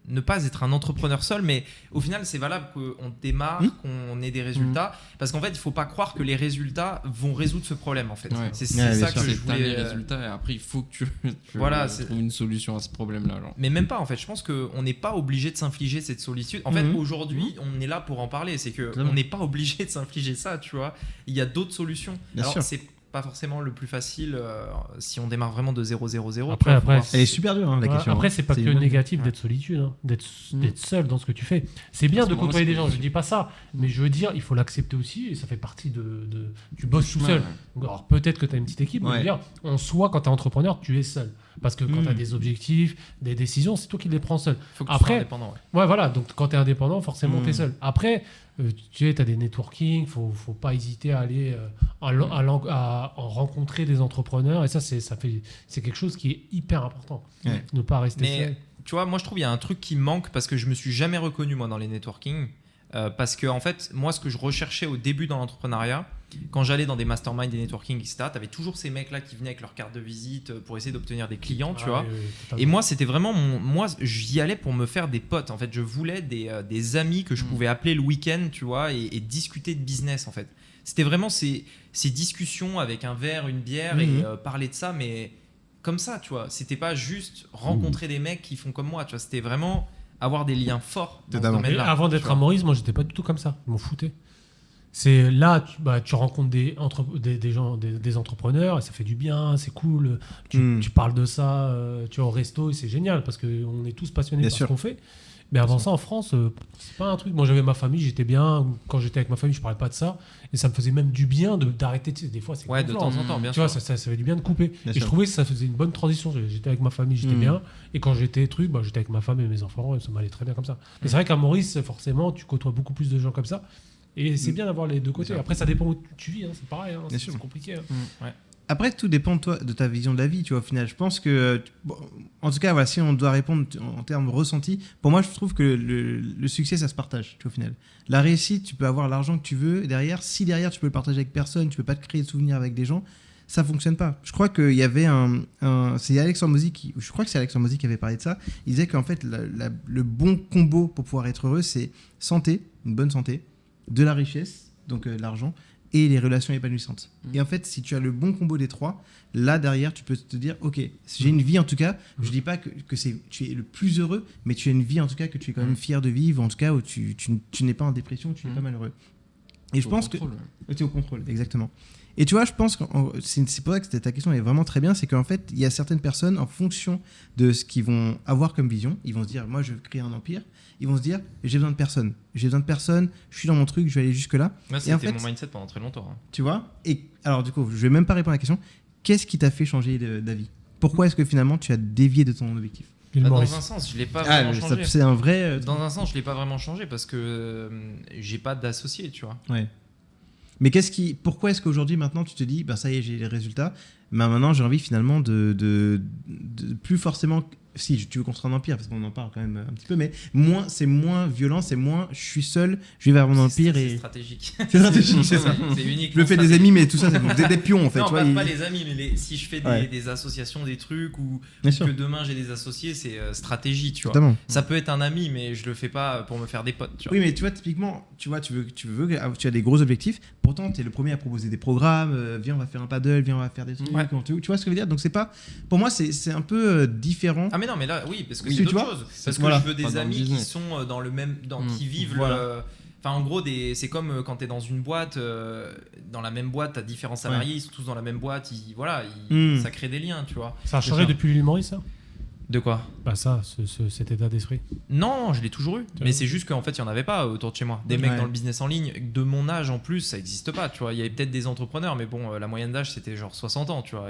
ne pas être un entrepreneur seul, mais au final, c'est valable qu'on démarre, qu'on ait des résultats, parce qu'en fait, il faut pas croire que les résultats vont résoudre ce problème, en fait. Ouais. C'est Ouais, ça bien que sûr. je T'as les voulais. résultats et après il faut que tu Voilà, trouves une solution à ce problème-là. Genre. Mais même pas, en fait. Je pense qu'on n'est pas obligé de s'infliger cette solitude. En fait, Mhm. aujourd'hui, on est là pour en parler. C'est que Totalement. on n'est pas obligé de s'infliger ça, tu vois. Il y a d'autres solutions. Bien Alors, sûr. c'est pas forcément le plus facile si on démarre vraiment de 0, 0, 0. Après, après, Elle est super dure, hein, la Ouais, question. après, hein. c'est pas que une bonne- négatif Ouais. d'être solitude, hein, d'être Mm. seul dans ce que tu fais. C'est bien de Parce que côtoyer moi, des gens, c'est- je dis pas ça, mais je veux dire, il faut l'accepter aussi et ça fait partie tu bosses tout Ouais, seul. ouais. Donc, alors peut-être que tu as une petite équipe, mais je veux Ouais. dire, en soi, quand tu es entrepreneur, tu es seul. Parce que quand Mm. tu as des objectifs, des décisions, c'est toi qui les prends seul. Faut que tu Après- sois indépendant. Ouais. Ouais, voilà, donc quand tu es indépendant, forcément, Mm. tu es seul. Après, tu sais, as des networking, faut pas hésiter à aller en rencontrer des entrepreneurs, et ça, c'est quelque chose qui est hyper important. Ouais. Ne pas rester Mais seul. tu vois, moi je trouve il y a un truc qui manque parce que je me suis jamais reconnu moi dans les networking. Parce que en fait, moi ce que je recherchais au début dans l'entrepreneuriat, quand j'allais dans des masterminds, des networking, etc., tu avais toujours ces mecs là qui venaient avec leur carte de visite pour essayer d'obtenir des clients, tu Ah vois. oui, oui, totalement. Et moi, c'était vraiment moi, j'y allais pour me faire des potes. En fait, je voulais des amis que je pouvais appeler le week-end, tu vois, et discuter de business, en fait. C'était vraiment ces discussions avec un verre, une bière et parler de ça, mais comme ça, tu vois. C'était pas juste rencontrer des mecs qui font comme moi, tu vois. C'était vraiment avoir des liens forts dans ce Totalement. Mais domaine-là. avant tu d'être vois. à Maurice, moi, j'étais pas du tout comme ça. Je m'en foutais. C'est là, tu rencontres des gens, des entrepreneurs, et ça fait du bien, c'est cool. Tu parles de ça, tu vois, au resto, et c'est génial parce qu'on est tous passionnés Bien par sûr. ce qu'on fait. Mais avant ça, en France, c'est pas un truc. Moi, j'avais ma famille, j'étais bien. Quand j'étais avec ma famille, je parlais pas de ça, et ça me faisait même du bien d'arrêter. Tu sais, des fois, c'est Ouais, de gonflant. temps en temps, bien Tu vois, sûr. ça fait du bien de couper. Bien Et je sûr. trouvais que ça faisait une bonne transition. J'étais avec ma famille, j'étais Mm. bien. Et quand j'étais j'étais avec ma femme et mes enfants, et ça m'allait très bien comme ça. Mais c'est vrai qu'à Maurice, forcément, tu côtoies beaucoup plus de gens comme ça. Et c'est bien d'avoir les deux côtés. Bien sûr. Après, ça dépend où tu vis, hein, c'est pareil. Hein, Bien c'est sûr. c'est compliqué. Hein. Après, tout dépend de toi, de ta vision de la vie, tu vois, au final. Je pense que, bon, en tout cas, voilà, si on doit répondre en termes ressentis, pour moi, je trouve que le succès, ça se partage, tu vois, au final. La réussite, tu peux avoir l'argent que tu veux derrière. Si derrière, tu peux le partager avec personne, tu peux pas te créer de souvenirs avec des gens, ça fonctionne pas. Je crois qu'il y avait c'est Alexandre Mozy je crois que c'est Alexandre Mozy qui avait parlé de ça. Il disait qu'en fait, le bon combo pour pouvoir être heureux, c'est santé, une bonne santé, de la richesse, donc l'argent, et les relations épanouissantes. Et en fait, si tu as le bon combo des trois, là derrière, tu peux te dire, ok, j'ai une vie en tout cas, je dis pas que tu es le plus heureux, mais tu as une vie en tout cas que tu es quand même fier de vivre, en tout cas où tu n'es pas en dépression, tu n'es pas malheureux. Et je pense que... Tu es au contrôle, exactement. Et tu vois, je pense que c'est pour ça que ta question est vraiment très bien, c'est qu'en fait, il y a certaines personnes, en fonction de ce qu'ils vont avoir comme vision, ils vont se dire, moi je veux créer un empire, ils vont se dire, j'ai besoin de personne, je suis dans mon truc, je vais aller jusque-là. Moi, Et c'était en fait, mon mindset pendant très longtemps. hein. tu vois. Et alors du coup, je vais même pas répondre à la question, qu'est-ce qui t'a fait changer d'avis? Pourquoi est-ce que finalement tu as dévié de ton objectif? L'île Bah, Maurice. dans un sens, je l'ai pas vraiment changé. C'est un vrai... Dans un sens, je l'ai pas vraiment changé parce que j'ai pas d'associé, tu vois. Ouais. Mais pourquoi est-ce qu'aujourd'hui, maintenant, tu te dis, bah ça y est, j'ai les résultats, mais maintenant, j'ai envie finalement de plus forcément... Si tu veux construire un empire, parce qu'on en parle quand même un petit peu, mais c'est moins violent, c'est moins je suis seul, je vais vers mon empire C'est et... stratégique. C'est stratégique, c'est ça. C'est unique. Je me fais des amis, mais tout ça, c'est des pions en fait. Non, tu vois, pas les amis, mais si je fais Ouais. des associations, des trucs, ou Bien sûr. que demain j'ai des associés, c'est stratégie, tu vois. Totalement. Ça peut être un ami, mais je le fais pas pour me faire des potes, tu vois. Oui, mais tu vois, typiquement, tu as des gros objectifs, pourtant, tu es le premier à proposer des programmes, viens, on va faire un paddle, viens, on va faire des trucs, Ouais. tu vois ce que je veux dire? Donc, c'est pas. Pour moi, c'est un peu différent. Ah mais non, mais là, oui, parce que Oui, c'est tu d'autres vois, choses. c'est- Parce que voilà. je veux Pas des dans le amis qui business. sont dans le même, qui vivent Voilà. le. Enfin, en gros, c'est comme quand tu es dans une boîte, dans la même boîte, tu as différents salariés, ils sont tous dans la même boîte, ça crée des liens, tu vois. Ça a C'est changé ça. depuis l'île Maurice, ça? De quoi? Bah ça, cet état d'esprit. Non, je l'ai toujours eu. Tu Mais vois. c'est juste qu'en fait, il n'y en avait pas autour de chez moi. Des mecs Ouais. dans le business en ligne, de mon âge en plus, ça n'existe pas, tu vois. Il y avait peut-être des entrepreneurs, mais bon, la moyenne d'âge, c'était genre 60 ans, tu vois.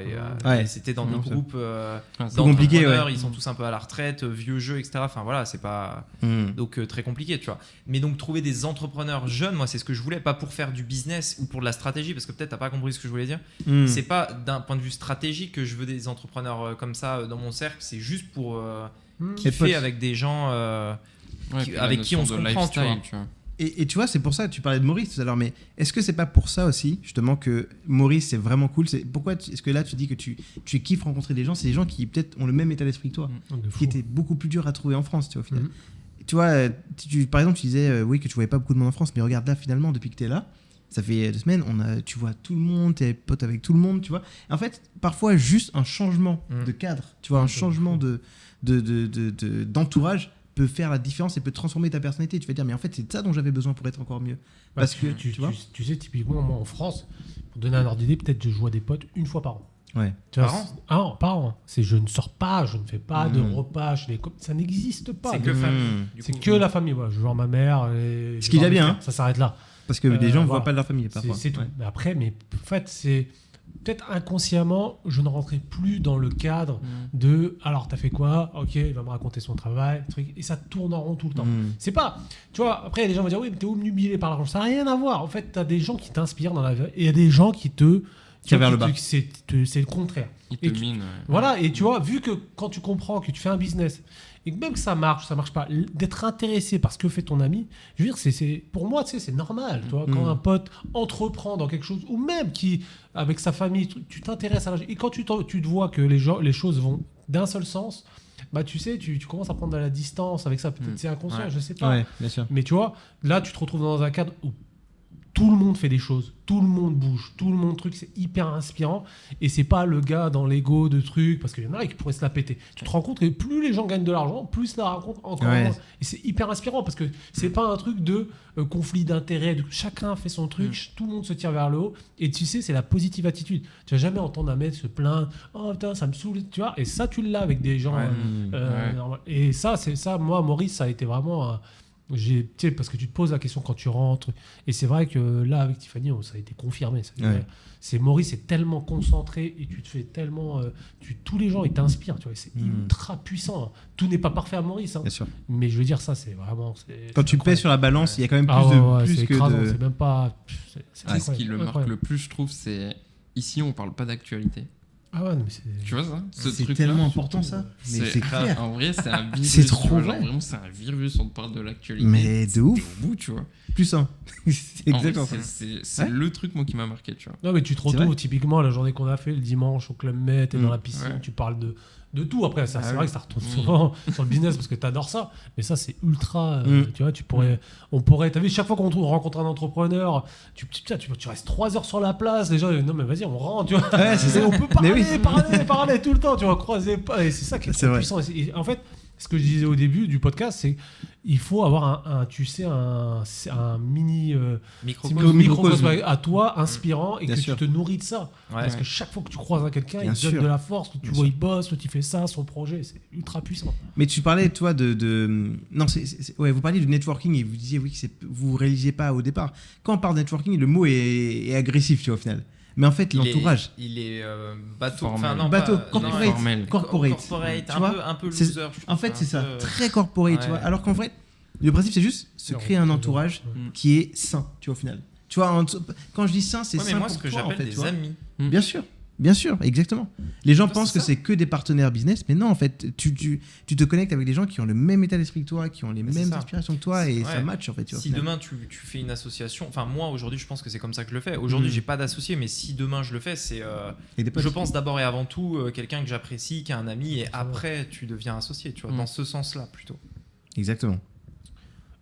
Ouais. Et c'était dans des Ouais. groupes Ah, c'est compliqué, d'entrepreneurs, ouais. ils sont tous un peu à la retraite, vieux jeux, etc. Enfin voilà, c'est pas... Hmm. Donc très compliqué, tu vois. Mais donc trouver des entrepreneurs jeunes, moi, c'est ce que je voulais, pas pour faire du business ou pour de la stratégie, parce que peut-être t'as pas compris ce que je voulais dire. Hmm. C'est pas d'un point de vue stratégique que je veux des entrepreneurs comme ça dans mon cercle, c'est juste pour Et kiffer potes. avec des gens... Ouais, puis la avec qui on notion se de comprend, tu lifestyle, vois. Et tu vois, c'est pour ça que tu parlais de Maurice tout à l'heure, mais est-ce que c'est pas pour ça aussi, justement, que Maurice, c'est vraiment cool? Pourquoi est-ce que là, tu dis que tu kiffes rencontrer des gens? C'est des gens qui, peut-être, ont le même état d'esprit que toi, De fou. qui était beaucoup plus dur à trouver en France, tu vois, au final. Mhm. Tu vois, par exemple, tu disais, oui, que tu voyais pas beaucoup de monde en France, mais regarde là, finalement, depuis que tu es là, ça fait 2 semaines, tu vois tout le monde, t'es pote avec tout le monde, tu vois. En fait, parfois, juste un changement de cadre, tu vois, un changement d'entourage peut faire la différence et peut transformer ta personnalité. Tu vas dire, mais en fait, c'est de ça dont j'avais besoin pour être encore mieux. Parce que, tu vois. tu sais, typiquement, moi en France, pour donner un ordre d'idée, peut-être je vois des potes une fois par an. Ouais. Tu vois, Par an c'est- Ah non, par an. C'est je ne sors pas, je ne fais pas de Mhm. repas, ça n'existe pas. C'est que Donc, famille. Mmh. du c'est coup. que la famille. Voilà. Je vois ma mère. Et Ce je qui est vois déjà mes bien, frères. Ça s'arrête là. Parce que les gens ne voient voilà. pas de leur famille, parfois. C'est tout. Ouais. Mais après, en fait, c'est peut-être inconsciemment, je ne rentrais plus dans le cadre de alors, t'as fait quoi? Ok, il va me raconter son travail, truc, et ça tourne en rond tout le temps. Mmh. C'est pas, tu vois, après, il y a des gens vont dire oui, mais t'es obnubilé par l'argent. Ça n'a rien à voir. En fait, t'as des gens qui t'inspirent dans la vie, et il y a des gens qui te. Tirent vers le bas. C'est le contraire. Il Et te mine. Ouais. Voilà, et tu vois, vu que quand tu comprends que tu fais un business, et que même que ça marche pas, d'être intéressé par ce que fait ton ami, je veux dire, pour moi, tu sais, c'est normal. Tu vois, quand un pote entreprend dans quelque chose, ou même qui, avec sa famille, tu t'intéresses à la... Et quand tu te vois que les choses vont d'un seul sens, bah tu sais, tu commences à prendre de la distance avec ça. Peut-être c'est inconscient, Ouais. je sais pas. Ouais, bien sûr. Mais tu vois, là, tu te retrouves dans un cadre où tout le monde fait des choses, tout le monde bouge, tout le monde truc, c'est hyper inspirant. Et c'est pas le gars dans l'ego de trucs, parce qu'il y en a qui pourraient se la péter. Tu te rends compte que plus les gens gagnent de l'argent, plus ça raconte encore moins. Et c'est hyper inspirant parce que c'est pas un truc de conflit d'intérêts. Chacun fait son truc, tout le monde se tire vers le haut. Et tu sais, c'est la positive attitude. Tu vas jamais entendre un mec se plaindre. Oh putain, ça me saoule, tu vois. Et ça, tu l'as avec des gens. Normal. Et ça, c'est ça. Moi, Maurice, ça a été vraiment. Tu sais, parce que tu te poses la question quand tu rentres, et c'est vrai que là avec Tiffany ça a été confirmé, c'est Maurice est tellement concentré et tu te fais tellement tous les gens ils t'inspirent, tu vois, c'est ultra puissant. Tout n'est pas parfait à Maurice, hein. Bien sûr. Mais je veux dire, ça c'est vraiment quand tu pèses sur la balance, il y a quand même plus c'est que écrasant, de c'est même pas ce qui le marque le plus, je trouve, c'est ici on parle pas d'actualité. Ah ouais, mais c'est... Tu vois ça, c'est tellement important ça. Mais c'est clair. En vrai, c'est un virus. C'est trop vrai. Genre, vraiment, c'est un virus. On te parle de l'actualité. Mais de ouf. Au bout, tu vois. Plus un. C'est exactement ça. C'est le truc moi qui m'a marqué, tu vois. Non mais tu te retrouves typiquement la journée qu'on a fait le dimanche au Club Med, t'es dans la piscine, tu parles de tout. Après ça, c'est vrai que ça retourne souvent sur le business parce que t'adores ça, mais ça c'est ultra tu vois, on pourrait, t'as vu, chaque fois qu'on rencontre un entrepreneur, tu restes 3 heures sur la place, les gens non mais vas-y on rentre, tu vois. On peut parler tout le temps, tu vois, croiser pas, et c'est ça qui est trop puissant. Et en fait, ce que je disais au début du podcast, c'est il faut avoir un mini microcosme à toi, inspirant, et que tu te nourris de ça. Parce que chaque fois que tu croises quelqu'un, il te donne de la force, tu vois, il bosse, il fait ça, son projet, c'est ultra puissant. Mais tu parlais, toi, non, vous parliez du networking et vous disiez, oui, que vous ne réalisiez pas au départ. Quand on parle de networking, le mot est agressif, tu vois, au final. Mais en fait, l'entourage. Il est bateau. Corporate. Un peu loser. En fait, c'est ça. Très corporate, tu vois. Alors qu'en vrai, le principe, c'est juste se créer un entourage qui est sain, tu vois, au final. Tu vois, quand je dis sain, c'est sain. Mais moi, ce que j'appelle des amis. Bien sûr, exactement. Les gens pensent que c'est que des partenaires business, mais non, en fait, tu te connectes avec des gens qui ont le même état d'esprit que toi, qui ont les mêmes aspirations que toi, et ça match, en fait. Tu vois, si demain tu fais une association, enfin moi aujourd'hui je pense que c'est comme ça que je le fais. Aujourd'hui j'ai pas d'associé, mais si demain je le fais, c'est je pense d'abord et avant tout quelqu'un que j'apprécie, qui est un ami, et après tu deviens associé, tu vois, dans ce sens-là plutôt. Exactement.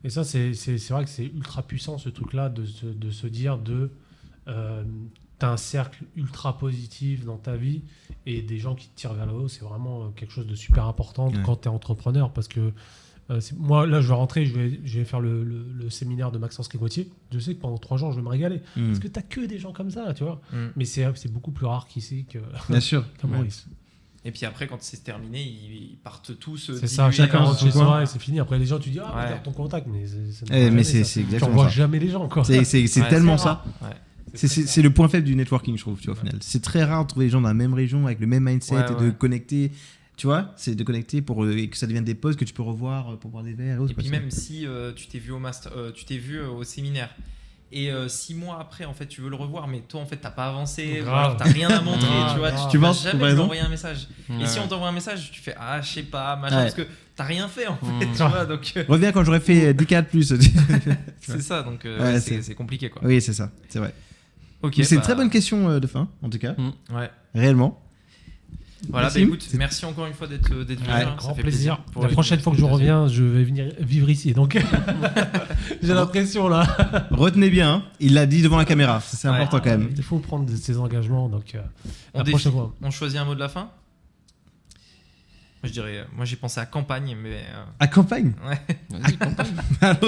Et ça c'est vrai que c'est ultra puissant ce truc-là de se dire t'as un cercle ultra positif dans ta vie et des gens qui te tirent vers le haut, c'est vraiment quelque chose de super important quand tu es entrepreneur, parce que moi là je vais rentrer, je vais faire le séminaire de Maxence Rigotier. Je sais que pendant 3 jours je vais me régaler parce que t'as que des gens comme ça, tu vois. Mais c'est beaucoup plus rare qu'ici que bien sûr. Maurice. Et puis après, quand c'est terminé, ils partent tous. C'est ça, chacun rentre chez soi et c'est fini. Après, les gens, tu dis, garde ton contact. Mais c'est exactement ça. Tu vois jamais les gens, quoi. C'est tellement ça. C'est le point faible du networking, je trouve, tu vois, au final. C'est très rare de trouver des gens dans la même région avec le même mindset et de connecter. Tu vois, c'est de connecter et que ça devienne des posts que tu peux revoir pour boire des verres. Et puis même si tu t'es vu au séminaire. Et 6 mois après, en fait, tu veux le revoir, mais toi, en fait, t'as pas avancé, ou alors t'as rien à montrer, tu vois. Tu vas jamais t'envoyer un message. Et si on t'envoie un message, tu fais je sais pas, machin, parce que t'as rien fait, en fait, tu vois. Donc reviens quand j'aurais fait 10K de plus. C'est ça, donc c'est compliqué, quoi. Oui, c'est ça, c'est vrai. Ok. Mais c'est une très bonne question de fin, en tout cas. Ouais. Réellement. Voilà, écoute, merci encore une fois d'être venu. Grand plaisir. La prochaine fois que je reviens, je vais venir vivre ici. Donc, j'ai l'impression là. Retenez bien, il l'a dit devant la caméra. C'est important quand même. Il faut prendre ses engagements. Donc, la prochaine fois. On choisit un mot de la fin. Je dirais, moi j'ai pensé à campagne, mais. À campagne. Ouais. Vas-y, campagne.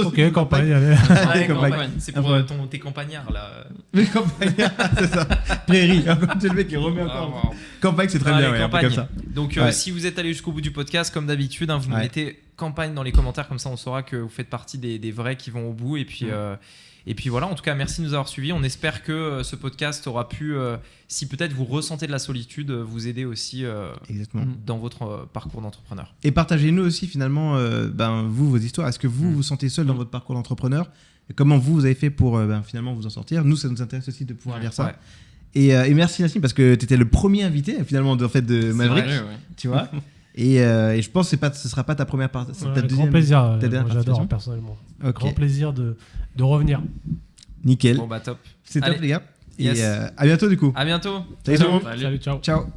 Ok, campagne, allez. Campagne. C'est pour tes campagnards là. Les campagnards, c'est ça. Prairie. C'est le mec qui remet encore. Campagne, c'est très bien, un peu comme ça. Donc, si vous êtes allé jusqu'au bout du podcast, comme d'habitude, vous mettez campagne dans les commentaires, comme ça on saura que vous faites partie des vrais qui vont au bout. Et puis voilà, en tout cas, merci de nous avoir suivis. On espère que ce podcast aura pu, si peut-être vous ressentez de la solitude, vous aider aussi dans votre parcours d'entrepreneur. Et partagez-nous aussi finalement vous, vos histoires. Est-ce que vous vous sentez seul dans votre parcours d'entrepreneur ? Comment vous avez fait pour finalement vous en sortir ? Nous, ça nous intéresse aussi de pouvoir lire ça. Et merci Nassim, parce que tu étais le premier invité finalement de Maverick, tu vois. Et je pense que ce ne sera pas ta première partie. C'est ta deuxième. Grand plaisir, moi, j'adore personnellement. Grand plaisir de revenir. Nickel. Bon top. C'est top les gars. Et à bientôt du coup. À bientôt. Salut tout le monde. Salut, ciao. Ciao.